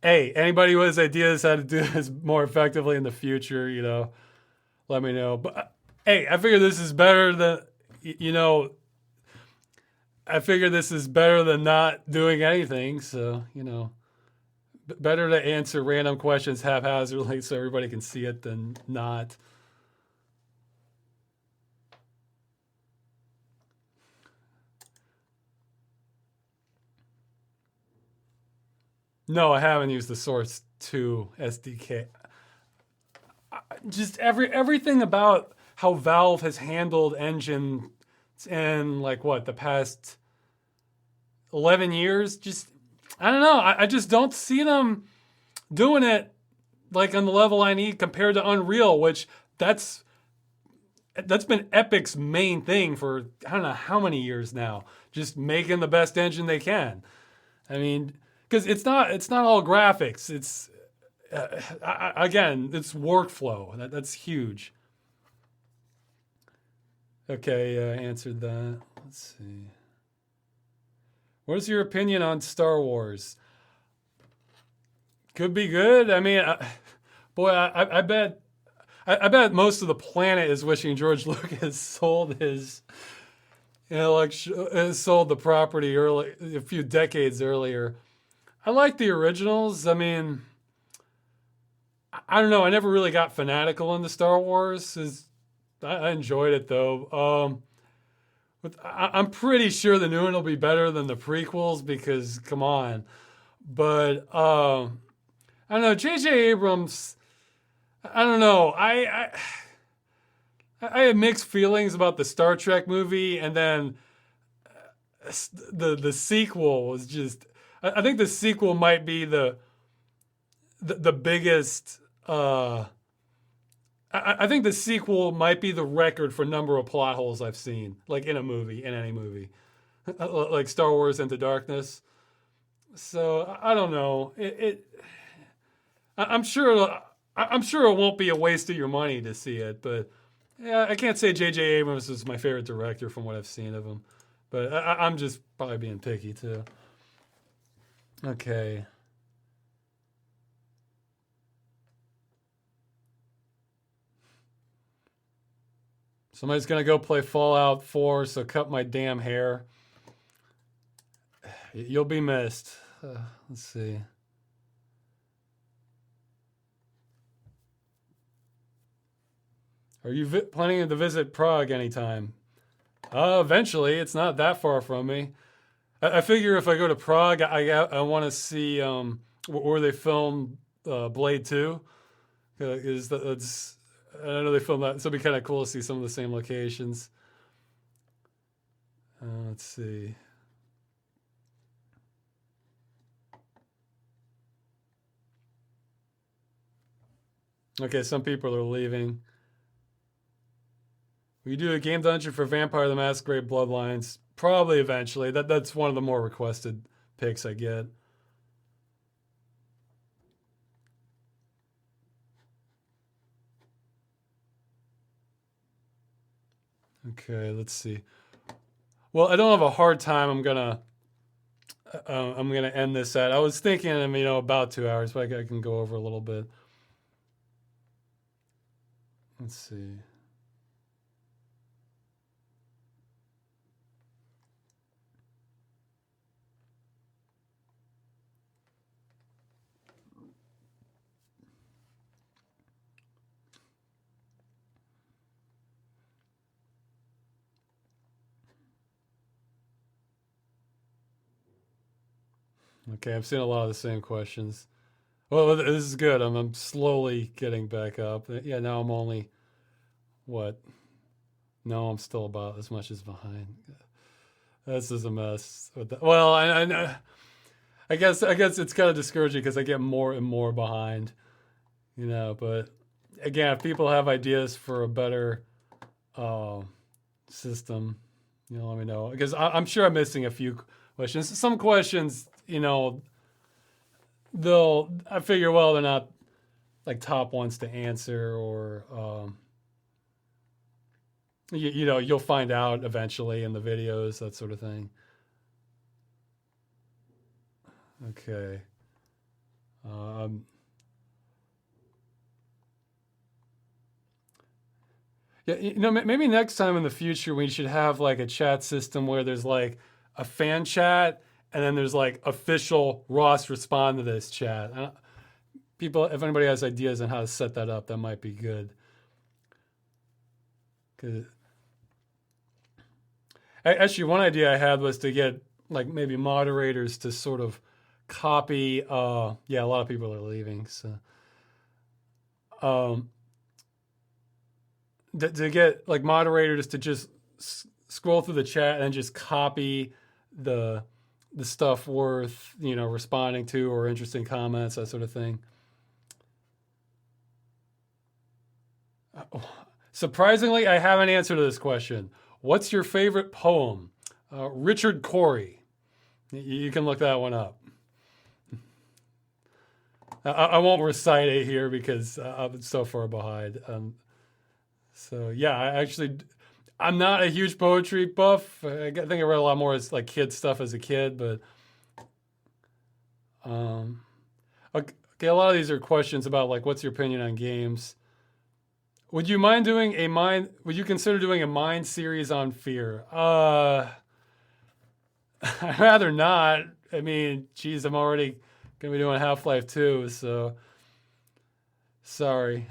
Hey, anybody who has ideas how to do this more effectively in the future, let me know. But hey, I figure this is better than, I figure this is better than not doing anything. So, better to answer random questions haphazardly so everybody can see it than not. No, I haven't used the Source 2 SDK. Just everything about how Valve has handled engine in like the past 11 years, just I don't know. I just don't see them doing it like on the level I need compared to Unreal, which that's been Epic's main thing for I don't know how many years now, just making the best engine they can. I mean, because it's not all graphics. It's again, it's workflow. That's huge. Okay, answered that. Let's see. What is your opinion on Star Wars? Could be good. I mean, I bet most of the planet is wishing George Lucas sold his, sold the property a few decades earlier. I like the originals. I mean, I don't know. I never really got fanatical into Star Wars. I enjoyed it though. I'm pretty sure the new one will be better than the prequels because come on. But I don't know. J.J. Abrams. I don't know. I had mixed feelings about the Star Trek movie, and then the sequel was just. I think the sequel might be the biggest. I think the sequel might be the record for number of plot holes I've seen, like in any movie, like Star Wars Into Darkness. So I don't know. I'm sure it won't be a waste of your money to see it, but yeah, I can't say J.J. Abrams is my favorite director from what I've seen of him, but I'm just probably being picky too. Okay. Somebody's gonna go play Fallout 4, so cut my damn hair. You'll be missed. Let's see. Are you planning to visit Prague anytime? Eventually. It's not that far from me. I figure if I go to Prague, I want to see where they filmed Blade 2. That's I know they filmed that, so it'd be kind of cool to see some of the same locations. Let's see. Okay, some people are leaving. We do a game dungeon for Vampire the Masquerade Bloodlines. Probably eventually. That's one of the more requested picks I get. Okay, let's see. Well, I don't have a hard time. I'm gonna end this at. I was thinking, about 2 hours, but I can go over a little bit. Let's see. Okay, I'm seeing a lot of the same questions. Well, this is good. I'm slowly getting back up. Yeah, now I'm only what? No, I'm still about as much as behind. This is a mess. Well, I guess it's kind of discouraging because I get more and more behind, But again, if people have ideas for a better uh, system, let me know because I'm sure I'm missing a few questions. Some questions, I figure, well, they're not like top ones to answer, or you'll find out eventually in the videos, that sort of thing. Okay. Um, yeah, maybe next time in the future we should have like a chat system where there's like a fan chat and then there's like official Ross respond to this chat. People, if anybody has ideas on how to set that up, that might be good. 'Cause actually, one idea I had was to get like maybe moderators to sort of copy. Yeah, a lot of people are leaving, so um, to get like moderators to just scroll through the chat and just copy the the stuff worth responding to, or interesting comments, that sort of thing. Surprisingly, I have an answer to this question. What's your favorite poem? Richard Corey. You can look that one up. I won't recite it here because I'm so far behind. So yeah, I'm not a huge poetry buff. I think I read a lot more as like kid stuff as a kid, but okay, a lot of these are questions about like what's your opinion on games. Would you consider doing a mind series on fear? I'd rather not. I mean, geez, I'm already gonna be doing Half-Life 2, so sorry.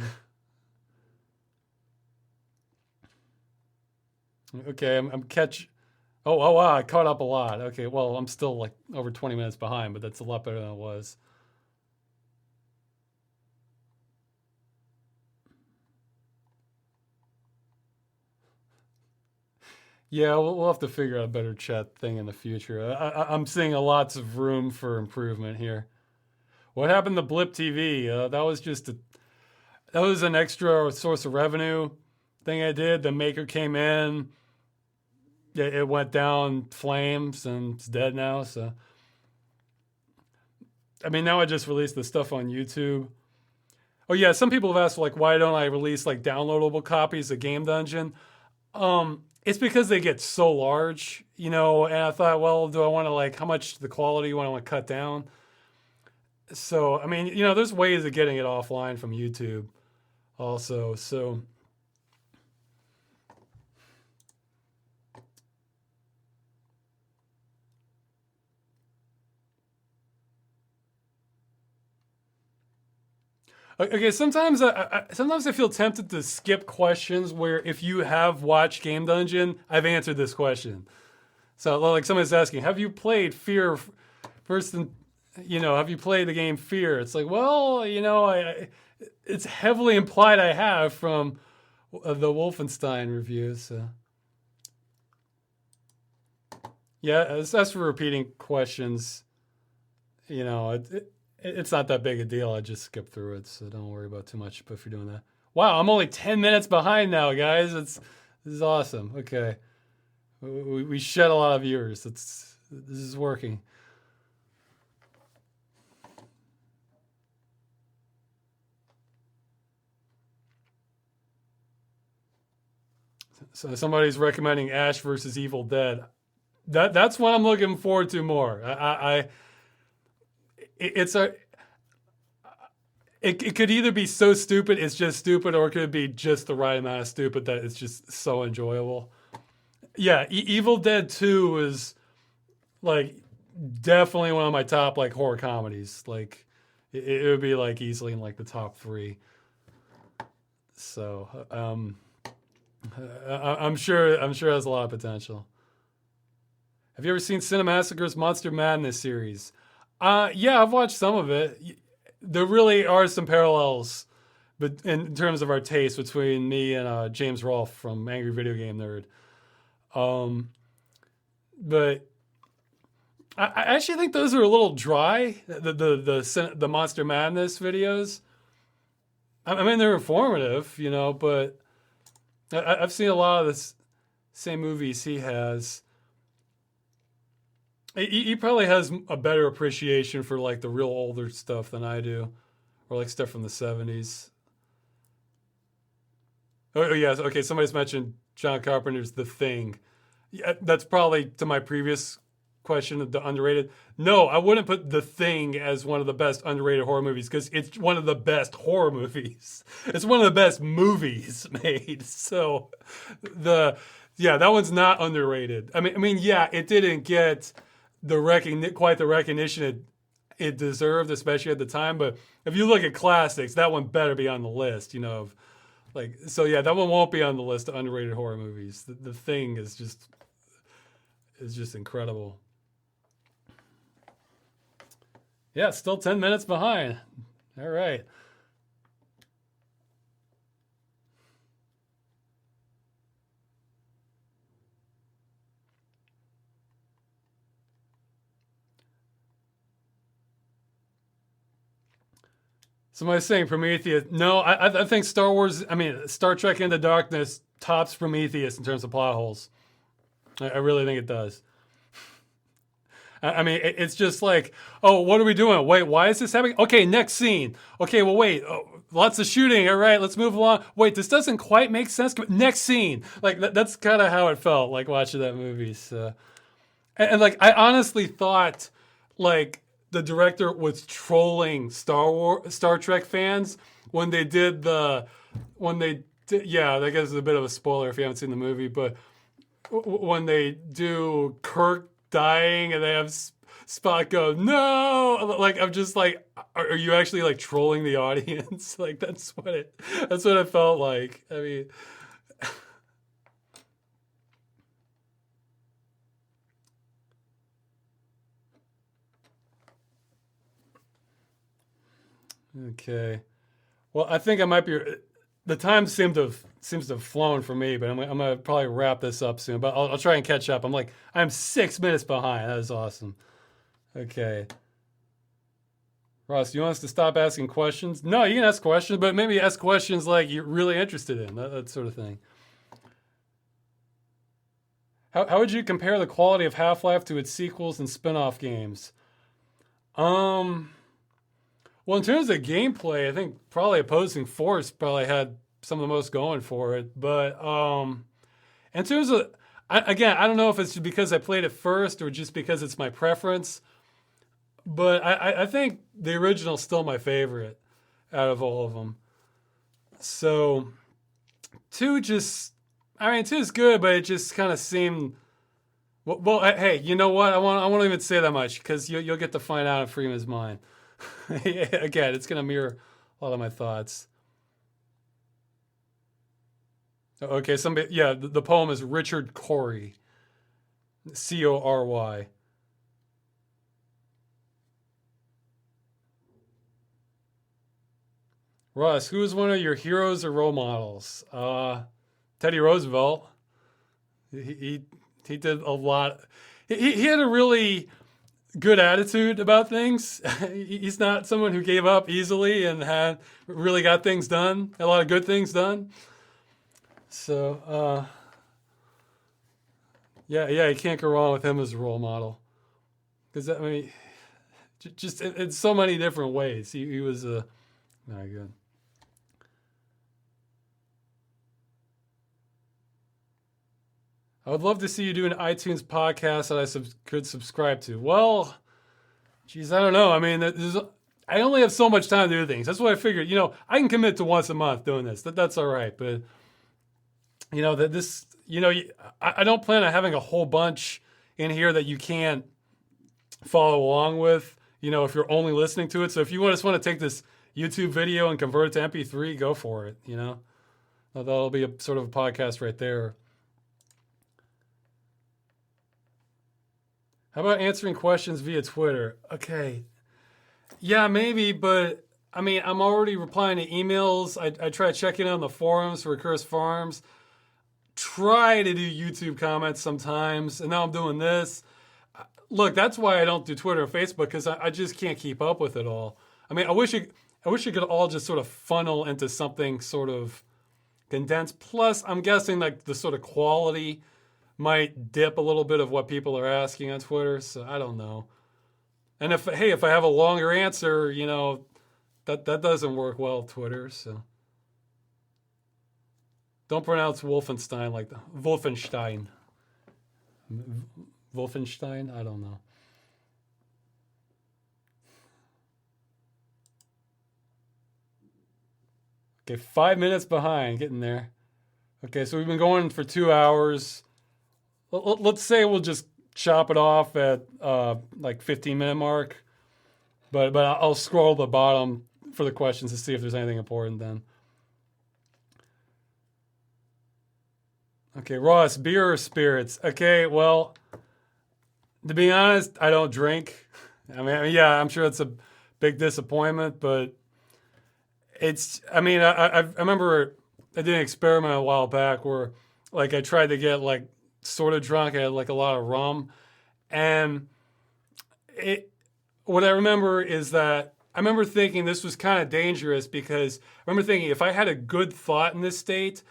Okay, I'm catch. Oh wow, I caught up a lot. Okay, well, I'm still like over 20 minutes behind, but that's a lot better than it was. Yeah, we'll have to figure out a better chat thing in the future. I'm seeing lots of room for improvement here. What happened to Blip TV? That was an extra source of revenue thing I did. The maker came in, it went down flames, and it's dead now. So, I mean, now I just released the stuff on YouTube. Oh yeah, some people have asked like, why don't I release like downloadable copies of Game Dungeon? It's because they get so large, and I thought, well, do I want to like, how much the quality you want to cut down? So, I mean, there's ways of getting it offline from YouTube also. So, okay, sometimes I feel tempted to skip questions where if you have watched Game Dungeon, I've answered this question. So, like somebody's asking, have you played Fear first? Have you played the game Fear? It's like, well, it's heavily implied I have from the Wolfenstein reviews. So. Yeah, as for repeating questions, it's not that big a deal. I just skip through it, so don't worry about too much if you're doing that. Wow, I'm only 10 minutes behind now, guys. This is awesome. Okay, we shed a lot of viewers. This is working. So somebody's recommending Ash versus Evil Dead. That's what I'm looking forward to more. It's a it could either be so stupid it's just stupid, or it could be just the right amount of stupid that it's just so enjoyable. Yeah, Evil Dead 2 is like definitely one of my top like horror comedies. Like it would be like easily in like the top 3. So I'm sure it has a lot of potential. Have you ever seen Cinemassacre's Monster Madness series? Yeah, I've watched some of it. There really are some parallels, but in terms of our taste between me and James Rolfe from Angry Video Game Nerd. Um, but I actually think those are a little dry. The Monster Madness videos. I mean, they're informative, but I've seen a lot of the same movies he has. He probably has a better appreciation for like the real older stuff than I do, or like stuff from the '70s. Oh yeah, okay. Somebody's mentioned John Carpenter's The Thing. Yeah, that's probably to my previous question of the underrated. No, I wouldn't put The Thing as one of the best underrated horror movies because it's one of the best horror movies. It's one of the best movies made. So that one's not underrated. I mean, yeah, it didn't get quite the recognition it deserved, especially at the time. But if you look at classics, that one better be on the list. So yeah, that one won't be on the list of underrated horror movies. The Thing is just incredible. Yeah, still 10 minutes behind. All right. Somebody's saying Prometheus. No, I think Star Trek Into Darkness tops Prometheus in terms of plot holes. I really think it does. I mean, it's just like, oh, what are we doing? Wait, why is this happening? Okay, next scene. Okay, well, wait, lots of shooting. All right, let's move along. Wait, this doesn't quite make sense. Next scene. Like, that's kind of how it felt, like, watching that movie. So, and like, I honestly thought, like, the director was trolling Star Trek fans when they did yeah, I guess it's a bit of a spoiler if you haven't seen the movie, but when they do Kirk dying and they have Spock go, no, like, I'm just like, are you actually like trolling the audience? Like, that's what it felt like. I mean, okay. Well, I think I might be. The time seems to have flown for me, but I'm gonna probably wrap this up soon. But I'll try and catch up. I'm 6 minutes behind. That is awesome. Okay, Ross, do you want us to stop asking questions? No, you can ask questions, but maybe ask questions like you're really interested in that sort of thing. How would you compare the quality of Half-Life to its sequels and spin-off games? Um, Well, in terms of gameplay, I think probably Opposing Force probably had some of the most going for it. But in terms of, again, I don't know if it's because I played it first or just because it's my preference. But I think the original's still my favorite out of all of them. So two is good, but it just kind of seemed. Well, hey, you know what? I won't even say that much because you'll get to find out in Freeman's mind. Again, it's going to mirror a lot of my thoughts. Okay, yeah, the poem is Richard Cory, Cory. Russ, who is one of your heroes or role models? Teddy Roosevelt. He did a lot. He had a really good attitude about things. He's not someone who gave up easily and had really got things done, a lot of good things done. So, yeah, you can't go wrong with him as a role model. Because, I mean, just in so many different ways. He was very good. I would love to see you do an iTunes podcast that I could subscribe to. Well, geez, I don't know. I mean, I only have so much time to do things. That's what I figured. I can commit to once a month doing this. That's all right. But I don't plan on having a whole bunch in here that you can't follow along with. If you're only listening to it. So if you just want to take this YouTube video and convert it to MP3, go for it. That'll be a sort of a podcast right there. How about answering questions via Twitter? Okay, Yeah, maybe, but I mean, I'm already replying to emails. I try checking on the forums for Accursed Farms. Try to do YouTube comments sometimes, and now I'm doing this. Look, that's why I don't do Twitter and Facebook because I just can't keep up with it all. I mean, I wish it could all just sort of funnel into something sort of condensed. Plus, I'm guessing like the sort of quality might dip a little bit of what people are asking on Twitter. So I don't know. And if I have a longer answer, that doesn't work well with Twitter. So don't pronounce Wolfenstein like the Wolfenstein. Wolfenstein? I don't know. Okay, 5 minutes behind, getting there. Okay, so we've been going for 2 hours. Let's say we'll just chop it off at like 15-minute mark. But I'll scroll to the bottom for the questions to see if there's anything important then. Okay, Ross, beer or spirits? Okay, well, to be honest, I don't drink. I mean, yeah, I'm sure it's a big disappointment, but I remember I did an experiment a while back where like I tried to get like sort of drunk. I had like a lot of rum, and what I remember is that I remember thinking this was kind of dangerous because I remember thinking if I had a good thought in this state,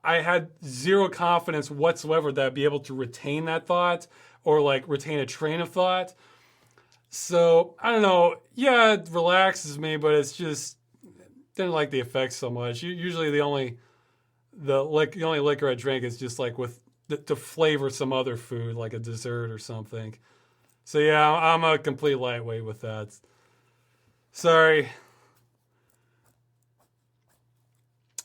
I had zero confidence whatsoever that I'd be able to retain that thought or like retain a train of thought. So I don't know. Yeah, it relaxes me, but it's just didn't like the effects so much. Usually the only liquor I drink is just like to flavor some other food, like a dessert or something. So yeah, I'm a complete lightweight with that. Sorry.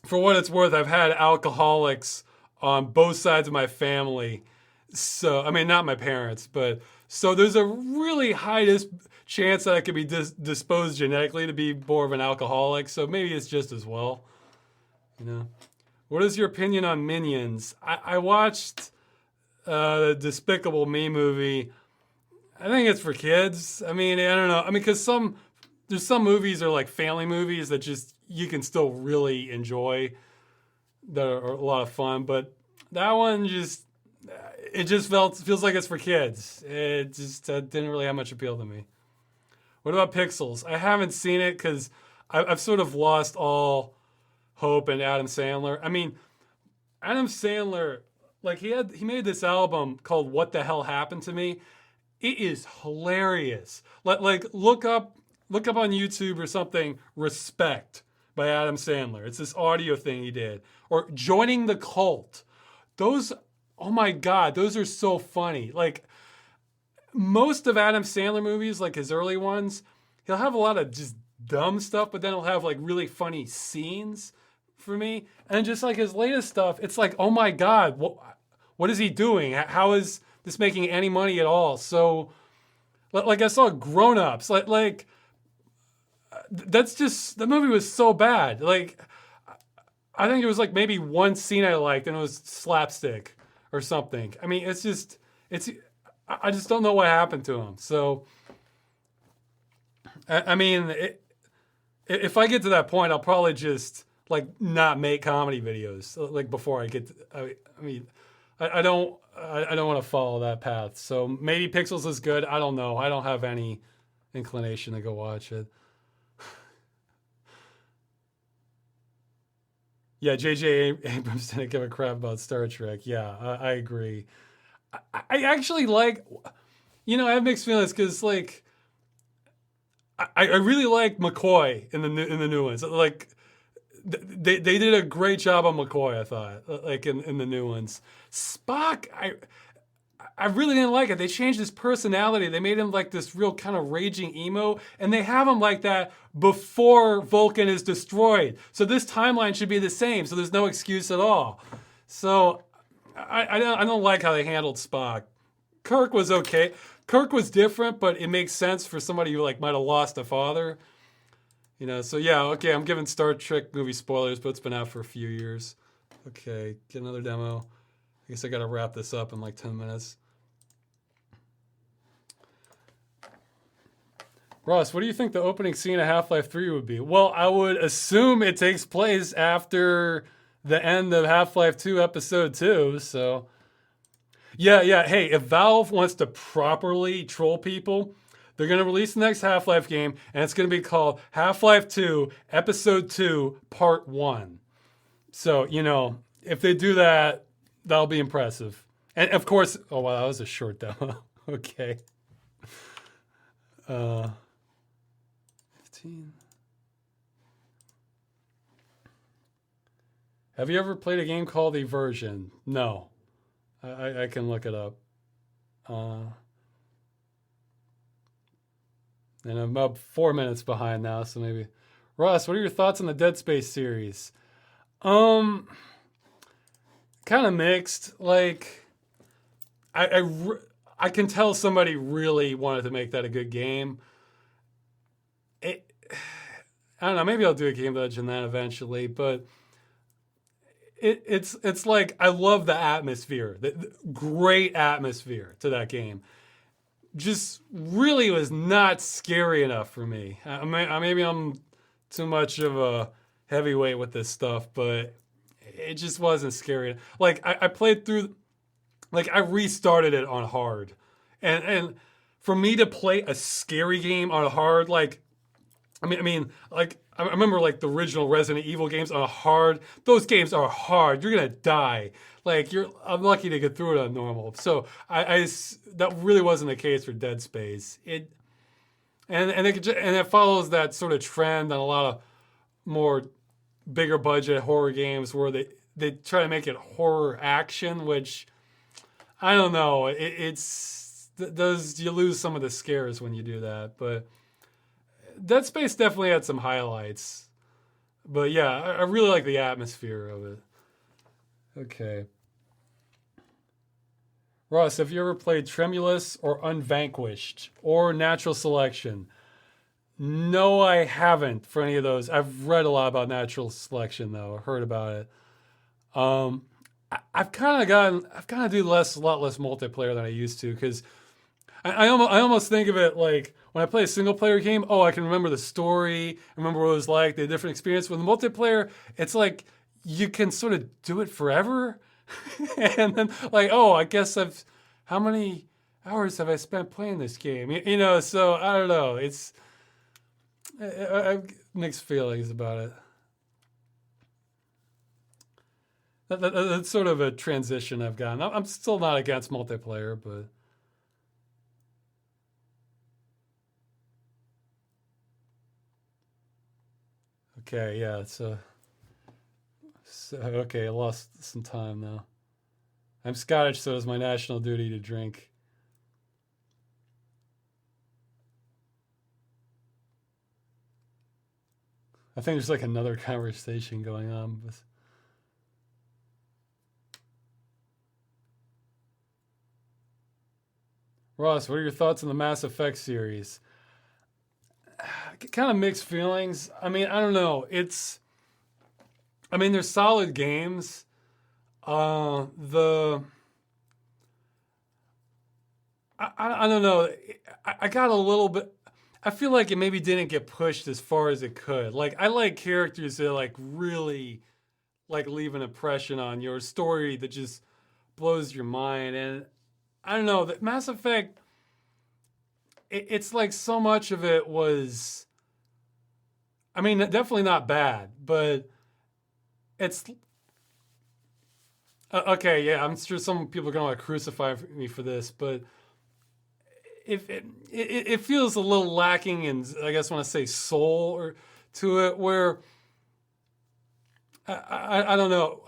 For what it's worth, I've had alcoholics on both sides of my family. So, I mean, not my parents, but so there's a really high chance that I could be disposed genetically to be more of an alcoholic. So maybe it's just as well. What is your opinion on Minions? I watched the Despicable Me movie. I think it's for kids. I mean, I don't know. I mean, because there's some movies are like family movies that just you can still really enjoy that are a lot of fun, but that one it just feels like it's for kids. It just didn't really have much appeal to me. What about Pixels? I haven't seen it because I've sort of lost all hope in Adam Sandler. I mean, Adam Sandler, like he made this album called "What the Hell Happened to Me." It is hilarious. Like look up on YouTube or something. Respect by Adam Sandler. It's this audio thing he did. Or Joining the Cult. Those, oh my God, those are so funny. Like most of Adam Sandler movies, like his early ones, he'll have a lot of just dumb stuff, but then he'll have like really funny scenes for me. And just like his latest stuff, it's like, oh my God, what is he doing? How is this making any money at all? So, like I saw Grown Ups, like that's just, the movie was so bad. Like, I think it was like maybe one scene I liked and it was slapstick or something. I mean, I just don't know what happened to him. So, I mean, if I get to that point, I'll probably just like not make comedy videos like before I get to, I don't want to follow that path. So maybe Pixels is good. I don't know. I don't have any inclination to go watch it. Yeah, J.J. Abrams didn't give a crap about Star Trek. Yeah, I agree. I actually like, I have mixed feelings because like, I really like McCoy in the new ones. Like, they did a great job on McCoy. I thought like in the new ones. Spock, I really didn't like it. They changed his personality. They made him like this real kind of raging emo, and they have him like that before Vulcan is destroyed. So this timeline should be the same. So there's no excuse at all. So I don't like how they handled Spock. Kirk was okay. Kirk was different, but it makes sense for somebody who like might have lost a father. So yeah, okay, I'm giving Star Trek movie spoilers, but it's been out for a few years. Okay, get another demo. I guess I gotta wrap this up in like 10 minutes. Ross, what do you think the opening scene of Half-Life 3 would be? Well, I would assume it takes place after the end of Half-Life 2 Episode 2, so... Yeah. Hey, if Valve wants to properly troll people, they're going to release the next Half-Life game, and it's going to be called Half-Life 2 Episode 2 Part 1. So, if they do that, that'll be impressive. And of course, oh wow, that was a short demo. Okay. 15. Have you ever played a game called Eversion? No. I can look it up. And I'm about 4 minutes behind now, so maybe. Ross, what are your thoughts on the Dead Space series? Kind of mixed. Like, I can tell somebody really wanted to make that a good game. I don't know. Maybe I'll do a game legend then eventually, but it's like I love the atmosphere, the great atmosphere to that game. Just really was not scary enough for me. Maybe I'm too much of a heavyweight with this stuff, but it just wasn't scary. Like I played through, like I restarted it on hard, and for me to play a scary game on hard, like I remember like the original Resident Evil games on hard. Those games are hard. You're gonna die. Like I'm lucky to get through it on normal. So that really wasn't the case for Dead Space. And it follows that sort of trend on a lot of more bigger budget horror games where they try to make it horror action, which I don't know. You lose some of the scares when you do that, but. Dead Space definitely had some highlights. But yeah, I really like the atmosphere of it. Okay. Ross, have you ever played Tremulous or Unvanquished or Natural Selection? No, I haven't for any of those. I've read a lot about Natural Selection though. I heard about it. I've kind of do a lot less multiplayer than I used to because I almost think of it like when I play a single player game, I can remember the story, remember what it was like, the different experience. With multiplayer, it's like you can sort of do it forever. And then like, I guess how many hours have I spent playing this game? So I don't know. I have mixed feelings about it. That's sort of a transition I've gotten. I'm still not against multiplayer, but... Okay, yeah, okay, I lost some time now. I'm Scottish, so it's my national duty to drink. I think there's like another conversation going on. Ross, what are your thoughts on the Mass Effect series? Kind of mixed feelings. I don't know. They're solid games. I don't know. I got a little bit. I feel like it maybe didn't get pushed as far as it could. Like I like characters that like really like leave an impression on your story that just blows your mind. And I don't know. That Mass Effect. It's like so much of it was. Definitely not bad, but it's okay. Yeah, I'm sure some people are gonna like crucify me for this, but if it feels a little lacking in, I guess, when I say soul or to it, where I don't know.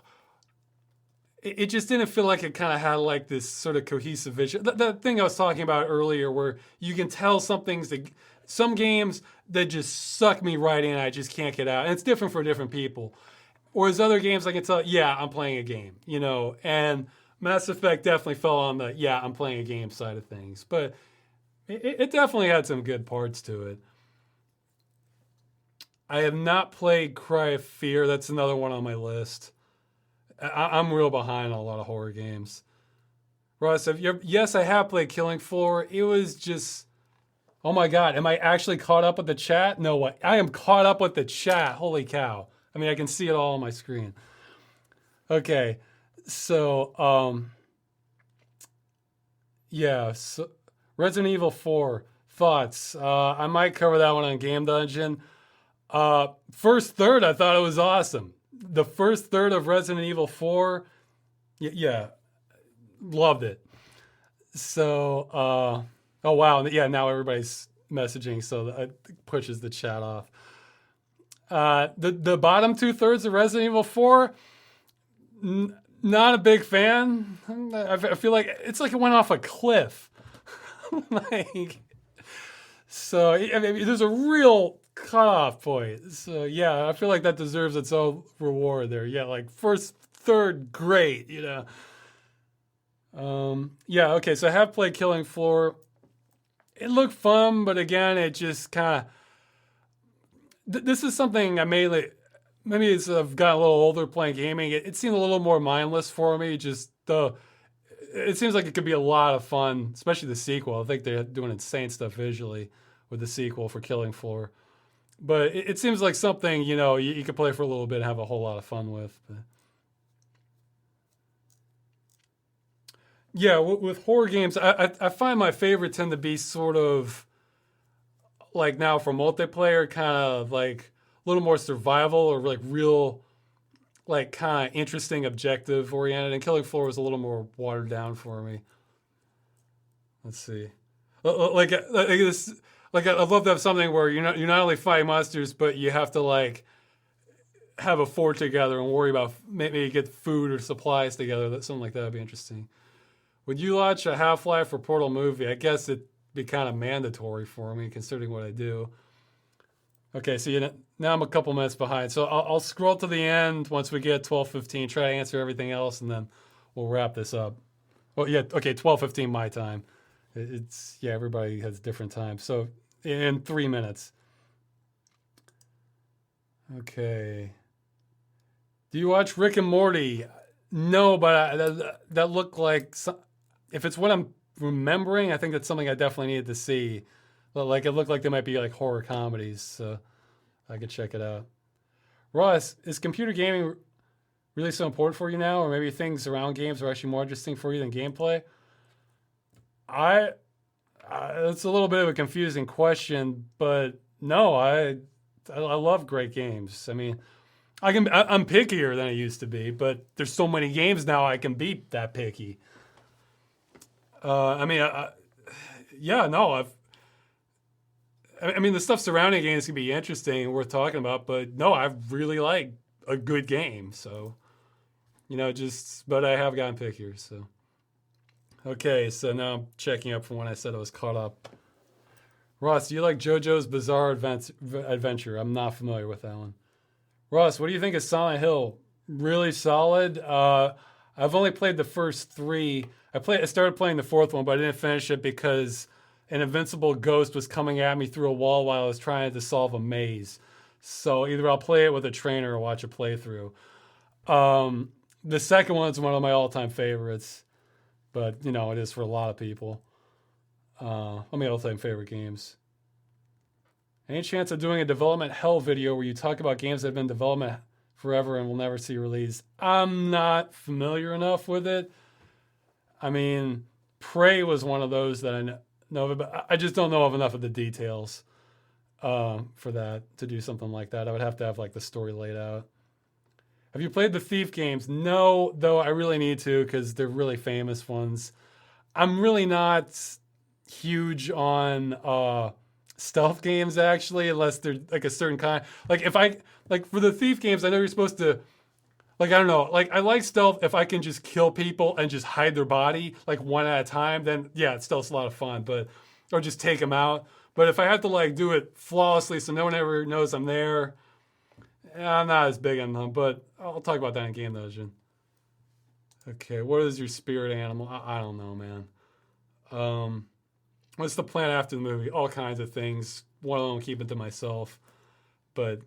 It just didn't feel like it kind of had like this sort of cohesive vision. That thing I was talking about earlier, where you can tell some games that just suck me right in, I just can't get out. And it's different for different people. Whereas other games I can tell, yeah, I'm playing a game, and Mass Effect definitely fell on the, yeah, I'm playing a game side of things. But it definitely had some good parts to it. I have not played Cry of Fear. That's another one on my list. I'm real behind on a lot of horror games. Ross, yes, I have played Killing Floor. It was just Oh my God, am I actually caught up with the chat? No way. I am caught up with the chat. Holy cow. I mean, I can see it all on my screen. Okay. So, yeah. So Resident Evil 4 thoughts. I might cover that one on Game Dungeon. First third, I thought it was awesome. The first third of Resident Evil 4, yeah, loved it. So, oh wow, yeah, now everybody's messaging, so that pushes the chat off. The bottom 2/3 of Resident Evil 4, not a big fan. I feel like it's like it went off a cliff. Like, so I mean, there's a real cutoff point. So yeah, I feel like that deserves its own reward there. Yeah, like first third, great, you know. Yeah, okay, so I have played Killing Floor. It looked fun, but again, it just kind of. This is something I maybe as I've gotten a little older playing gaming, it seemed a little more mindless for me. Just it seems like it could be a lot of fun, especially the sequel. I think they're doing insane stuff visually with the sequel for Killing Floor. But it seems like something, you know, you could play for a little bit and have a whole lot of fun with. But yeah, with horror games, I find my favorite tend to be sort of like now for multiplayer, kind of like a little more survival or like real, like kind of interesting, objective oriented. And Killing Floor was a little more watered down for me. Let's see, like this, like I'd love to have something where you're not only fighting monsters, but you have to like have a fort together and worry about maybe get food or supplies together. That something like that would be interesting. Would you watch a Half-Life or Portal movie? I guess it'd be kind of mandatory for me considering what I do. Okay, so now I'm a couple minutes behind. So I'll scroll to the end once we get 12:15, try to answer everything else, and then we'll wrap this up. Oh, yeah, okay, 12:15 my time. It's, yeah, everybody has different times. So in 3 minutes. Okay. Do you watch Rick and Morty? No, but that looked like if it's what I'm remembering, I think that's something I definitely needed to see. But like it looked like they might be like horror comedies, so I could check it out. Ross, is computer gaming really so important for you now, or maybe things around games are actually more interesting for you than gameplay? I, it's a little bit of a confusing question, but no, I love great games. I mean, I'm pickier than I used to be, but there's so many games now I can be that picky. I mean, yeah, no, I mean, the stuff surrounding games can be interesting and worth talking about, but no, I really like a good game. So, but I have gotten pickier. So, okay, so now I'm checking up from when I said I was caught up. Ross, do you like JoJo's Bizarre Adventure? I'm not familiar with that one. Ross, what do you think of Silent Hill? Really solid. I've only played the first three. I started playing the fourth one, but I didn't finish it because an invincible ghost was coming at me through a wall while I was trying to solve a maze. So either I'll play it with a trainer or watch a playthrough. The second one's one of my all-time favorites, but it is for a lot of people. All-time favorite games. Any chance of doing a development hell video where you talk about games that have been in development forever and will never see release? I'm not familiar enough with it. I mean, Prey was one of those that I know of, but I just don't know of enough of the details for that to do something like that. I would have to have like the story laid out. Have you played the Thief games? No, though I really need to because they're really famous ones. I'm really not huge on stealth games actually, unless they're like a certain kind. Like if I like for the Thief games, I know you're supposed to. Like, I don't know, like I like stealth if I can just kill people and just hide their body like one at a time, then yeah, stealth's a lot of fun, or just take them out. But if I have to like do it flawlessly so no one ever knows I'm there, I'm not as big on them, but I'll talk about that in Game Dungeon. Okay, what is your spirit animal? I don't know, man. What's the plan after the movie? All kinds of things. One of them, keep it to myself. But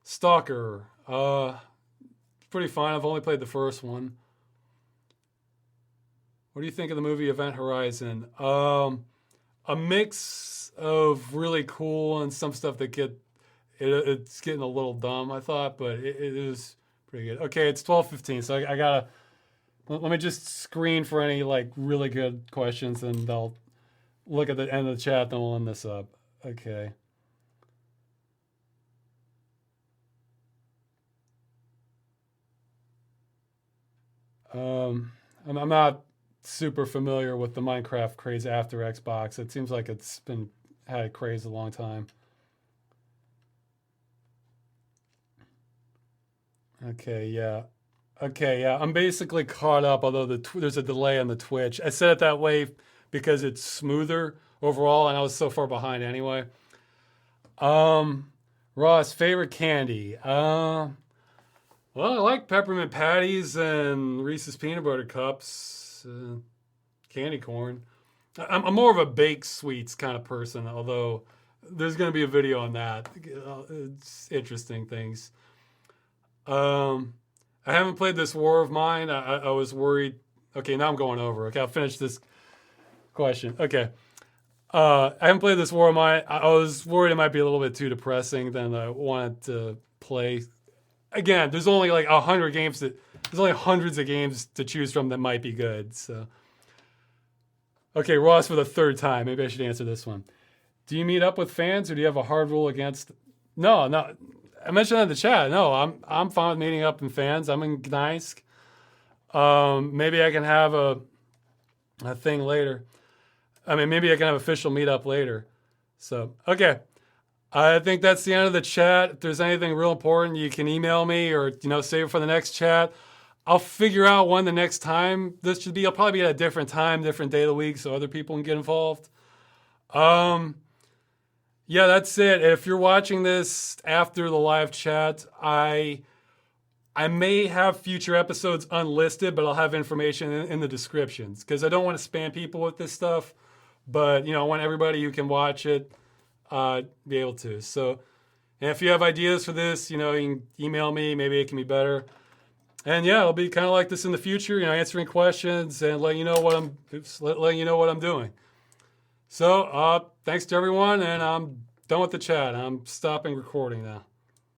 Stalker, pretty fine. I've only played the first one. What do you think of the movie Event Horizon? A mix of really cool and some stuff that it's getting a little dumb, I thought, but it is pretty good. Okay, it's 12:15, so I gotta let me just screen for any like really good questions, and I'll look at the end of the chat, then we'll end this up. Okay. I'm not super familiar with the Minecraft craze after Xbox. It seems like it's been had a craze a long time. Okay, yeah. Okay, yeah. I'm basically caught up, although there's a delay on the Twitch. I said it that way because it's smoother overall, and I was so far behind anyway. Um, Ross, favorite candy? Well, I like peppermint patties and Reese's peanut butter cups, candy corn. I'm more of a baked sweets kind of person, although there's going to be a video on that. It's interesting things. I haven't played this war of mine. I was worried. Okay, now I'm going over. Okay, I'll finish this question. Okay. I haven't played this war of mine. I was worried it might be a little bit too depressing than I wanted to play. Again, there's only like 100 games there's only hundreds of games to choose from that might be good. So, okay, Ross for the third time. Maybe I should answer this one. Do you meet up with fans, or do you have a hard rule against? No, no. I mentioned that in the chat. No, I'm fine with meeting up with fans. I'm in Gdańsk. Maybe I can have a thing later. I mean, maybe I can have official meetup later. So, okay. I think that's the end of the chat. If there's anything real important, you can email me or, save it for the next chat. I'll figure out when the next time this should be. I'll probably be at a different time, different day of the week, so other people can get involved. Yeah, that's it. If you're watching this after the live chat, I may have future episodes unlisted, but I'll have information in the descriptions because I don't want to spam people with this stuff. But, I want everybody who can watch it be able to. So, and if you have ideas for this, you can email me. Maybe it can be better. And yeah, it'll be kind of like this in the future. Answering questions and letting you know what I'm doing. So, thanks to everyone, and I'm done with the chat. I'm stopping recording now.